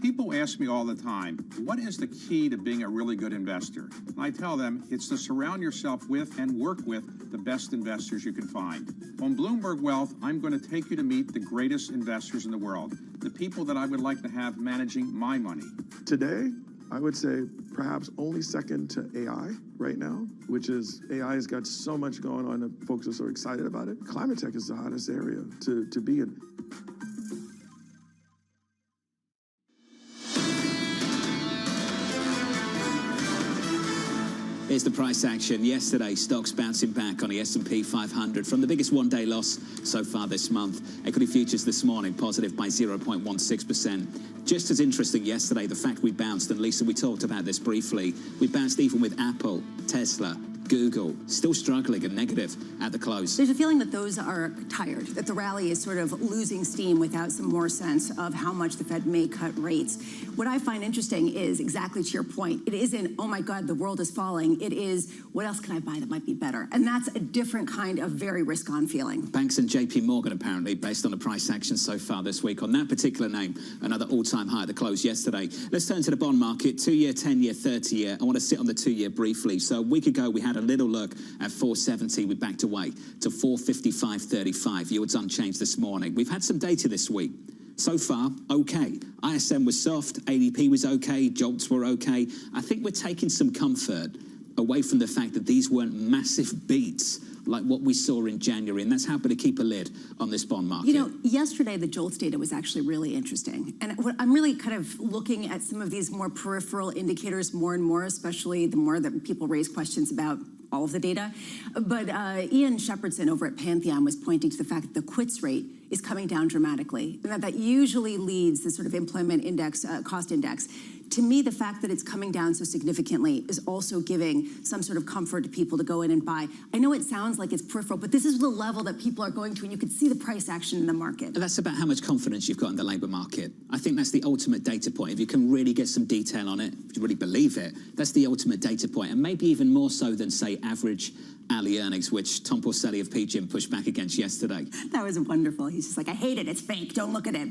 People ask me all the time, what is the key to being a really good investor? And I tell them it's to surround yourself with and work with the best investors you can find. On Bloomberg Wealth, I'm going to take you to meet the greatest investors in the world, the people that I would like to have managing my money. Today, I would say perhaps only second to AI right now, which is AI has got so much going on that folks are so excited about it. Climate tech is the hottest area to be in. Here's the price action. Yesterday, stocks bouncing back on the S&P 500 from the biggest one-day loss so far this month. Equity futures this morning positive by 0.16%. Just as interesting yesterday, the fact we bounced, and Lisa, we talked about this briefly, we bounced even with Apple, Tesla, Google, still struggling and negative at the close. There's a feeling that those are tired, that the rally is sort of losing steam without some more sense of how much the Fed may cut rates. What I find interesting is exactly to your point. It isn't, oh my God, the world is falling. It is, what else can I buy that might be better? And that's a different kind of very risk-on feeling. Banks and JP Morgan, apparently, based on the price action so far this week on that particular name, another all-time high at the close yesterday. Let's turn to the bond market, 2-year, 10-year, 30-year. I want to sit on the 2-year briefly. So a week ago, we had a little look at 470. We backed away to 455.35. Yields unchanged this morning. We've had some data this week. So far, okay. ISM was soft, ADP was okay, jobs were okay. I think we're taking some comfort away from the fact that these weren't massive beats like what we saw in January, and that's helping to keep a lid on this bond market. You know, yesterday the JOLTS data was actually really interesting. And what I'm really kind of looking at some of these more peripheral indicators more and more, especially the more that people raise questions about all of the data. But Ian Shepherdson over at Pantheon was pointing to the fact that the quits rate is coming down dramatically, and that usually leads the sort of employment index, cost index. To me, the fact that it's coming down so significantly is also giving some sort of comfort to people to go in and buy. I know it sounds like it's peripheral, but this is the level that people are going to, and you can see the price action in the market. That's about how much confidence you've got in the labour market. I think that's the ultimate data point. If you can really get some detail on it, if you really believe it, that's the ultimate data point, and maybe even more so than, say, average hourly earnings, which Tom Porcelli of PGIM pushed back against yesterday. That was wonderful. He's just like, I hate it. It's fake. Don't look at it.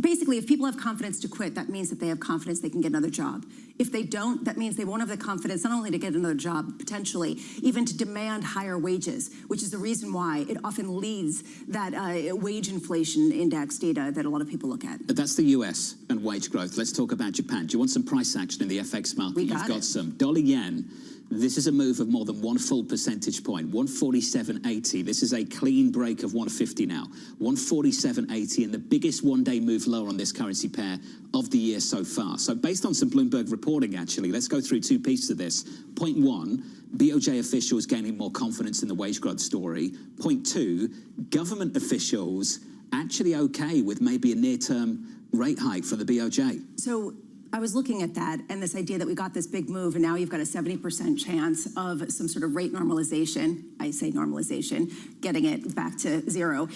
Basically, if people have confidence to quit, that means that they have confidence they can get another job. If they don't, that means they won't have the confidence not only to get another job, potentially, even to demand higher wages, which is the reason why it often leads that wage inflation index data that a lot of people look at. That's the US and wage growth. Let's talk about Japan. Do you want some price action in the FX market? You've got some. Dollar yen. This is a move of more than 1 full percentage point, 147.80. This is a clean break of 150 now, 147.80, and the biggest one-day move lower on this currency pair of the year so far. So based on some Bloomberg reporting, actually, let's go through two pieces of this. Point one, BOJ officials gaining more confidence in the wage growth story. Point two, government officials actually okay with maybe a near-term rate hike for the BOJ. So I was looking at that and this idea that we got this big move and now you've got a 70% chance of some sort of rate normalization. I say normalization, getting it back to zero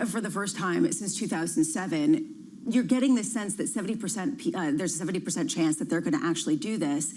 for the first time since 2007. You're getting this sense that 70%, there's a 70% chance that they're going to actually do this.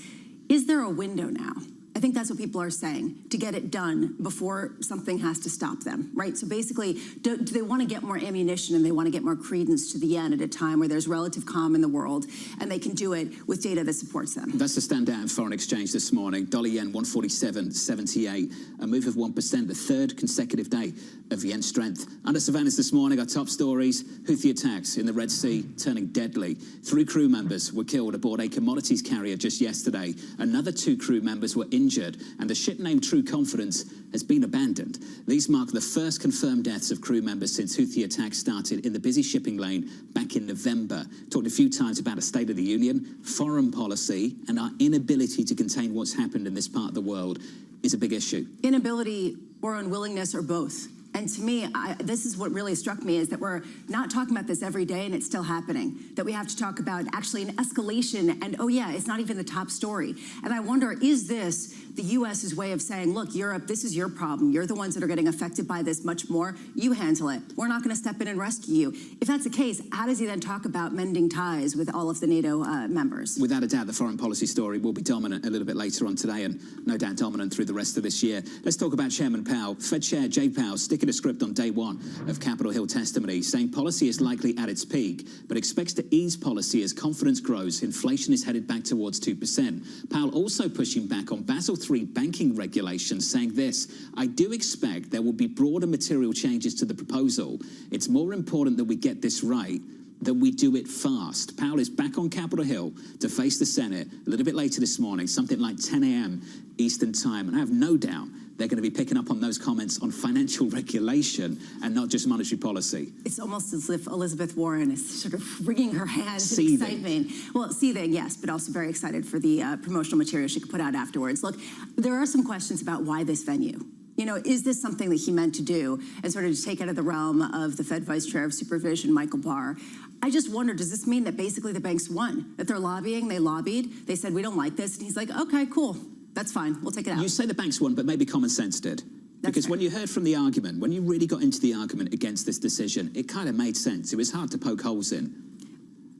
Is there a window now? I think that's what people are saying, to get it done before something has to stop them, right? So basically, do they want to get more ammunition and they want to get more credence to the yen at a time where there's relative calm in the world and they can do it with data that supports them? That's the standout in foreign exchange this morning. Dollar yen 147.78, a move of 1%, the third consecutive day of yen strength. Under Savannah's this morning, our top stories: Houthi attacks in the Red Sea turning deadly. 3 crew members were killed aboard a commodities carrier just yesterday. Another 2 crew members were injured, and the ship named True Confidence has been abandoned. These mark the first confirmed deaths of crew members since Houthi attacks started in the busy shipping lane back in November. Talked a few times about a State of the Union, foreign policy, and our inability to contain what's happened in this part of the world is a big issue. Inability or unwillingness or both. And to me, this is what really struck me, is that we're not talking about this every day and it's still happening. That we have to talk about actually an escalation and, oh yeah, it's not even the top story. And I wonder, is this the U.S.'s way of saying, look, Europe, this is your problem. You're the ones that are getting affected by this much more. You handle it. We're not going to step in and rescue you. If that's the case, how does he then talk about mending ties with all of the NATO members? Without a doubt, the foreign policy story will be dominant a little bit later on today and no doubt dominant through the rest of this year. Let's talk about Chairman Powell. Fed Chair Jay Powell sticking a script on day one of Capitol Hill testimony, saying policy is likely at its peak, but expects to ease policy as confidence grows. Inflation is headed back towards 2%. Powell also pushing back on Basel III banking regulations, saying this: I do expect there will be broader material changes to the proposal. It's more important that we get this right, that we do it fast. Powell is back on Capitol Hill to face the Senate a little bit later this morning, something like 10 a.m. Eastern time. And I have no doubt they're going to be picking up on those comments on financial regulation and not just monetary policy. It's almost as if Elizabeth Warren is sort of wringing her hands in excitement. Well, seething, yes, but also very excited for the promotional material she could put out afterwards. Look, there are some questions about why this venue. You know, is this something that he meant to do and sort of to take out of the realm of the Fed Vice Chair of Supervision, Michael Barr? I just wonder, does this mean that basically the banks won? That they're lobbying, they lobbied, they said, we don't like this, and he's like, okay, cool. That's fine. We'll take it out. You say the banks won, but maybe common sense did. Because when you heard from the argument, when you really got into the argument against this decision, it kind of made sense. It was hard to poke holes in.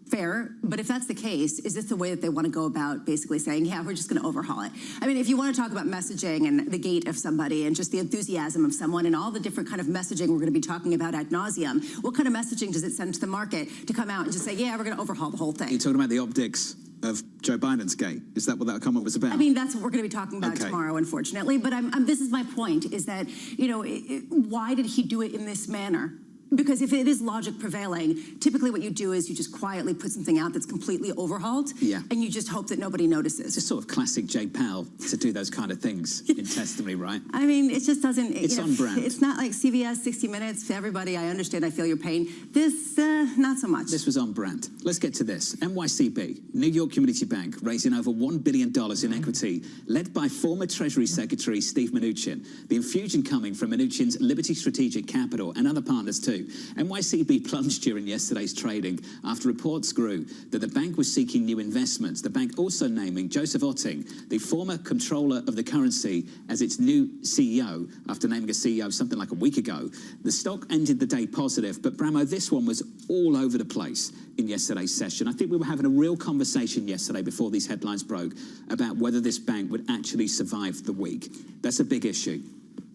Fair, but if that's the case, is this the way that they want to go about basically saying, yeah, we're just going to overhaul it? I mean, if you want to talk about messaging and the gait of somebody and just the enthusiasm of someone and all the different kind of messaging we're going to be talking about ad nauseum, what kind of messaging does it send to the market to come out and just say, yeah, we're going to overhaul the whole thing? You're talking about the optics of Joe Biden's gate. Is that what that comment was about? I mean, that's what we're going to be talking about tomorrow, unfortunately. But this is my point, is that, you know, why did he do it in this manner? Because if it is logic prevailing, typically what you do is you just quietly put something out that's completely overhauled, and you just hope that nobody notices. It's just sort of classic Jay Powell to do those kind of things in testimony, right? I mean, it just doesn't... It's on brand. It's not like CBS, 60 Minutes, to everybody, I understand, I feel your pain. This, not so much. This was on brand. Let's get to this. NYCB, New York Community Bank, raising over $1 billion in equity, led by former Treasury Secretary Steve Mnuchin. The infusion coming from Mnuchin's Liberty Strategic Capital and other partners too. NYCB plunged during yesterday's trading after reports grew that the bank was seeking new investments. The bank also naming Joseph Otting, the former controller of the currency, as its new CEO, after naming a CEO something like a week ago. The stock ended the day positive, but Bramo, this one was all over the place in yesterday's session. I think we were having a real conversation yesterday before these headlines broke about whether this bank would actually survive the week. That's a big issue.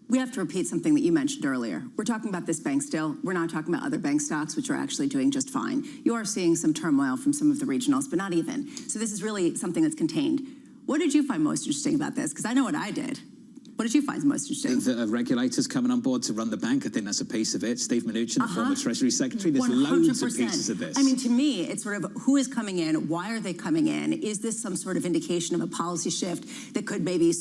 We have to repeat something that you mentioned earlier. We're talking about this bank still. We're not talking about other bank stocks, which are actually doing just fine. You are seeing some turmoil from some of the regionals, but not even. So this is really something that's contained. What did you find most interesting about this? Because I know what I did. What did you find most interesting? The regulators coming on board to run the bank. I think that's a piece of it. Steve Mnuchin, the former Treasury Secretary. There's 100%. Loads of pieces of this. I mean, to me, it's sort of who is coming in, why are they coming in? Is this some sort of indication of a policy shift that could maybe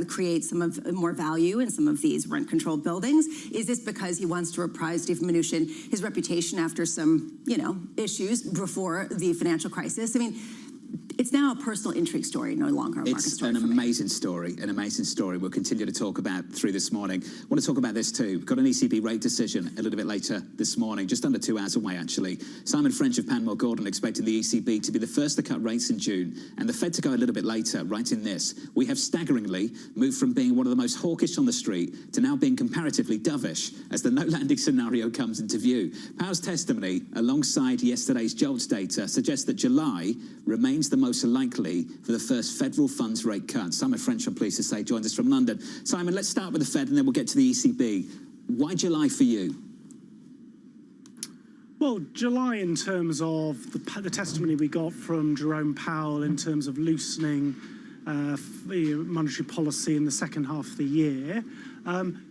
create some of more value in some of these rent-controlled buildings? Is this because he wants to reprise Steve Mnuchin his reputation after some, you know, issues before the financial crisis? I mean, it's now a personal intrigue story, no longer a market story. It's an amazing story, an amazing story we'll continue to talk about through this morning. I want to talk about this too. Got an ECB rate decision a little bit later this morning, just under 2 hours away actually. Simon French of Panmure Gordon expecting the ECB to be the first to cut rates in June and the Fed to go a little bit later, writing this. We have staggeringly moved from being one of the most hawkish on the street to now being comparatively dovish as the no-landing scenario comes into view. Powell's testimony, alongside yesterday's JOLTS data, suggests that July remains the most likely for the first federal funds rate cut. Simon French, I'm pleased to say, joins us from London. Simon, let's start with the Fed and then we'll get to the ECB. Why July for you? Well, July in terms of the testimony we got from Jerome Powell in terms of loosening monetary policy in the second half of the year.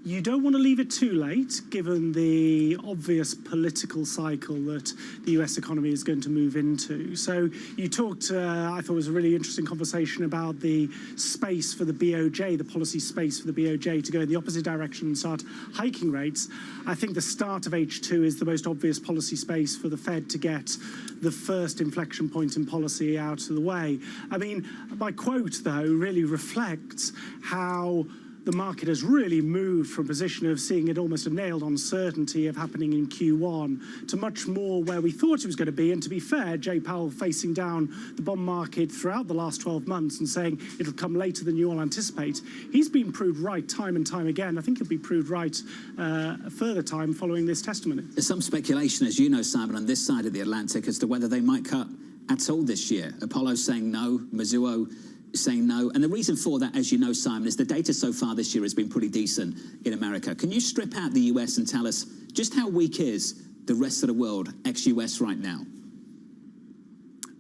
You don't want to leave it too late, given the obvious political cycle that the US economy is going to move into. So you talked, I thought it was a really interesting conversation about the space for the BOJ, the policy space for the BOJ to go in the opposite direction and start hiking rates. I think the start of H2 is the most obvious policy space for the Fed to get the first inflection point in policy out of the way. I mean, my quote, though, really reflects how the market has really moved from a position of seeing it almost a nailed on certainty of happening in Q1 to much more where we thought it was going to be. And to be fair, Jay Powell facing down the bond market throughout the last 12 months and saying it'll come later than you all anticipate. He's been proved right time and time again. I think he'll be proved right a further time following this testimony. There's some speculation, as you know, Simon, on this side of the Atlantic as to whether they might cut at all this year. Apollo saying no, Mizuho saying no. And the reason for that, as you know, Simon, is the data so far this year has been pretty decent in America. Can you strip out the US and tell us just how weak is the rest of the world, ex-US, right now?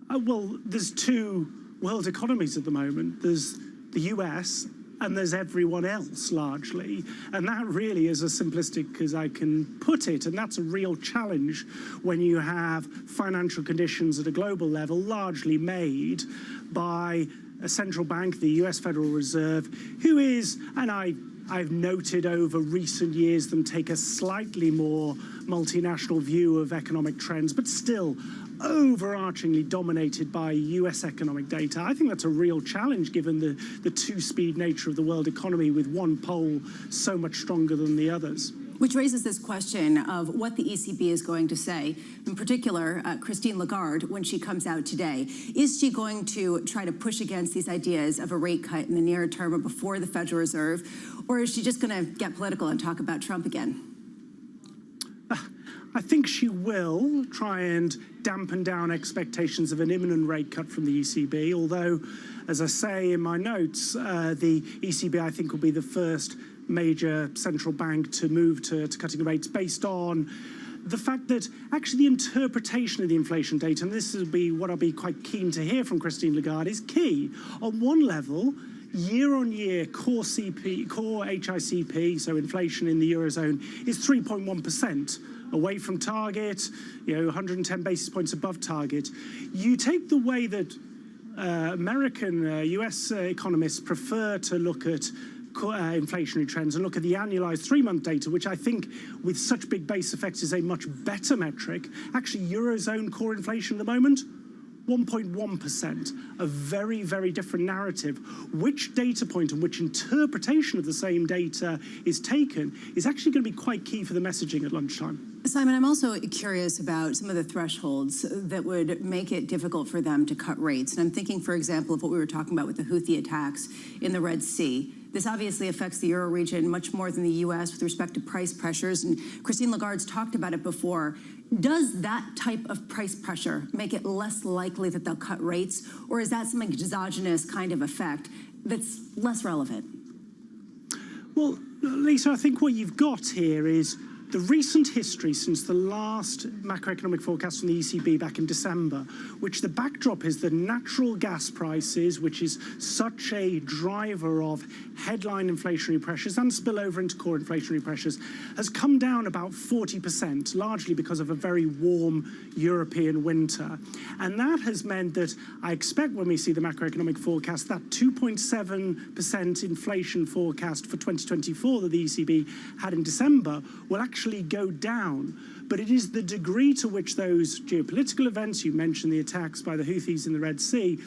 Well, there's two world economies at the moment. There's the US and there's everyone else, largely. And that really is as simplistic as I can put it. And that's a real challenge when you have financial conditions at a global level largely made by a central bank, the US Federal Reserve, who is, and I've noted over recent years them take a slightly more multinational view of economic trends, but still overarchingly dominated by US economic data. I think that's a real challenge given the two-speed nature of the world economy with one pole so much stronger than the others. Which raises this question of what the ECB is going to say. In particular, Christine Lagarde, when she comes out today, is she going to try to push against these ideas of a rate cut in the near term or before the Federal Reserve, or is she just going to get political and talk about Trump again? I think she will try and dampen down expectations of an imminent rate cut from the ECB, although, as I say in my notes, the ECB, I think, will be the first major central bank to move to cutting rates based on the fact that actually the interpretation of the inflation data, and this will be what I'll be quite keen to hear from Christine Lagarde, is key. On one level, year-on-year core HICP, so inflation in the Eurozone, is 3.1%. Away from target, 110 basis points above target. You take the way that American, US economists prefer to look at inflationary trends and look at the annualized 3-month data, which I think with such big base effects is a much better metric. Actually, Eurozone core inflation at the moment, 1.1%, a very, very different narrative. Which data point and which interpretation of the same data is taken is actually going to be quite key for the messaging at lunchtime. Simon, I'm also curious about some of the thresholds that would make it difficult for them to cut rates. And I'm thinking, for example, of what we were talking about with the Houthi attacks in the Red Sea. This obviously affects the Euro region much more than the U.S. with respect to price pressures, and Christine Lagarde's talked about it before. Does that type of price pressure make it less likely that they'll cut rates, or is that some exogenous kind of effect that's less relevant? Well, Lisa, I think what you've got here is the recent history since the last macroeconomic forecast from the ECB back in December, which the backdrop is the natural gas prices, which is such a driver of headline inflationary pressures and spillover into core inflationary pressures, has come down about 40%, largely because of a very warm European winter. And that has meant that I expect when we see the macroeconomic forecast, that 2.7% inflation forecast for 2024 that the ECB had in December will actually go down. But it is the degree to which those geopolitical events, you mentioned the attacks by the Houthis in the Red Sea,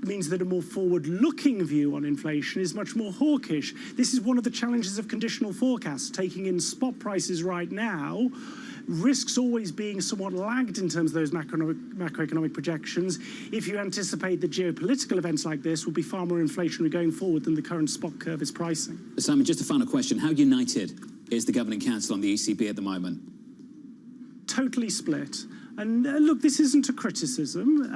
means that a more forward-looking view on inflation is much more hawkish. This is one of the challenges of conditional forecasts, taking in spot prices right now, risks always being somewhat lagged in terms of those macroeconomic projections. If you anticipate that geopolitical events like this will be far more inflationary going forward than the current spot curve is pricing. Simon, just a final question. How united is the Governing Council on the ECB at the moment? Totally split. And look, this isn't a criticism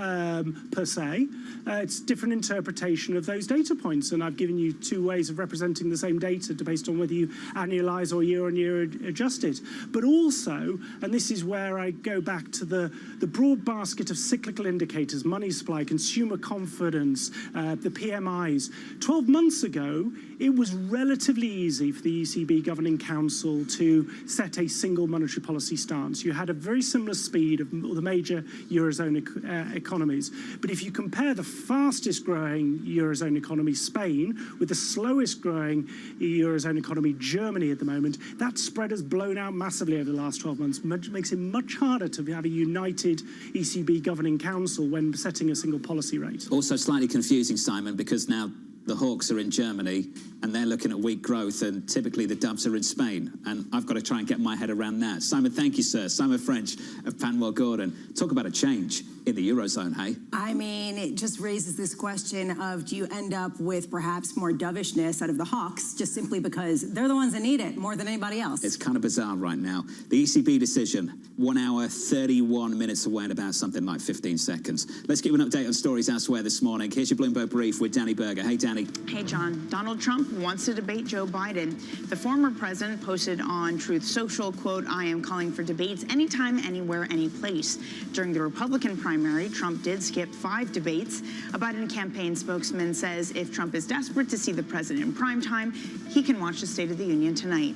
per se. It's different interpretation of those data points. And I've given you two ways of representing the same data based on whether you annualize or year-on-year adjust it. But also, and this is where I go back to the broad basket of cyclical indicators, money supply, consumer confidence, the PMIs. 12 months ago, it was relatively easy for the ECB Governing Council to set a single monetary policy stance. You had a very similar speed of the major Eurozone economies. But if you compare the fastest growing Eurozone economy, Spain, with the slowest growing Eurozone economy, Germany at the moment, that spread has blown out massively over the last 12 months, makes it much harder to have a united ECB Governing Council when setting a single policy rate. Also slightly confusing, Simon, because now the hawks are in Germany and they're looking at weak growth, and typically the doves are in Spain. And I've got to try and get my head around that. Simon, thank you, sir. Simon French of Panmure Gordon. Talk about a change in the Eurozone, hey? I mean, it just raises this question of, do you end up with perhaps more dovishness out of the hawks just simply because they're the ones that need it more than anybody else? It's kind of bizarre right now. The ECB decision, 1 hour, 31 minutes away in about something like 15 seconds. Let's give you an update on stories elsewhere this morning. Here's your Bloomberg Brief with Danny Berger. Hey, Danny. Hey, John. Donald Trump wants to debate Joe Biden. The former president posted on Truth Social, quote, "I am calling for debates anytime, anywhere, any place." During the Republican primary, Trump did skip 5 debates. A Biden campaign spokesman says if Trump is desperate to see the president in primetime, he can watch the State of the Union tonight.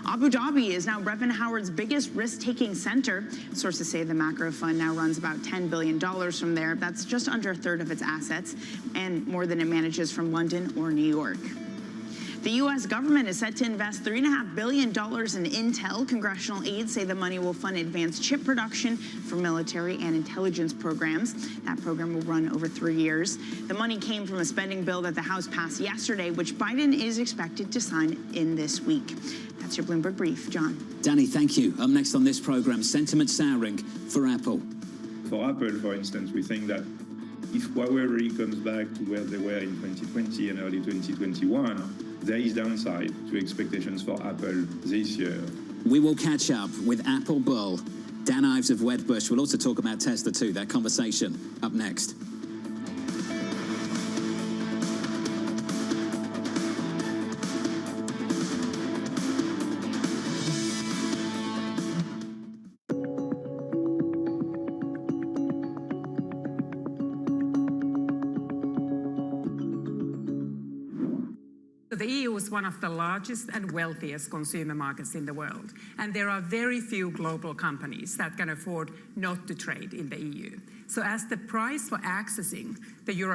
Abu Dhabi is now Brevin Howard's biggest risk-taking center. Sources say the macro fund now runs about $10 billion from there. That's just under a third of its assets, and more than it manages from London or New York. The U.S. government is set to invest $3.5 billion in Intel. Congressional aides say the money will fund advanced chip production for military and intelligence programs. That program will run over 3 years. The money came from a spending bill that the House passed yesterday, which Biden is expected to sign in this week. That's your Bloomberg Brief. John. Danny, thank you. Up next on this program, sentiment souring for Apple. For Apple, for instance, we think that if Huawei really comes back to where they were in 2020 and early 2021, there is downside to expectations for Apple this year. We will catch up with Apple bull Dan Ives of Wedbush. We'll also talk about Tesla too. That conversation up next. The EU is one of the largest and wealthiest consumer markets in the world, and there are very few global companies that can afford not to trade in the EU. So as the price for accessing the European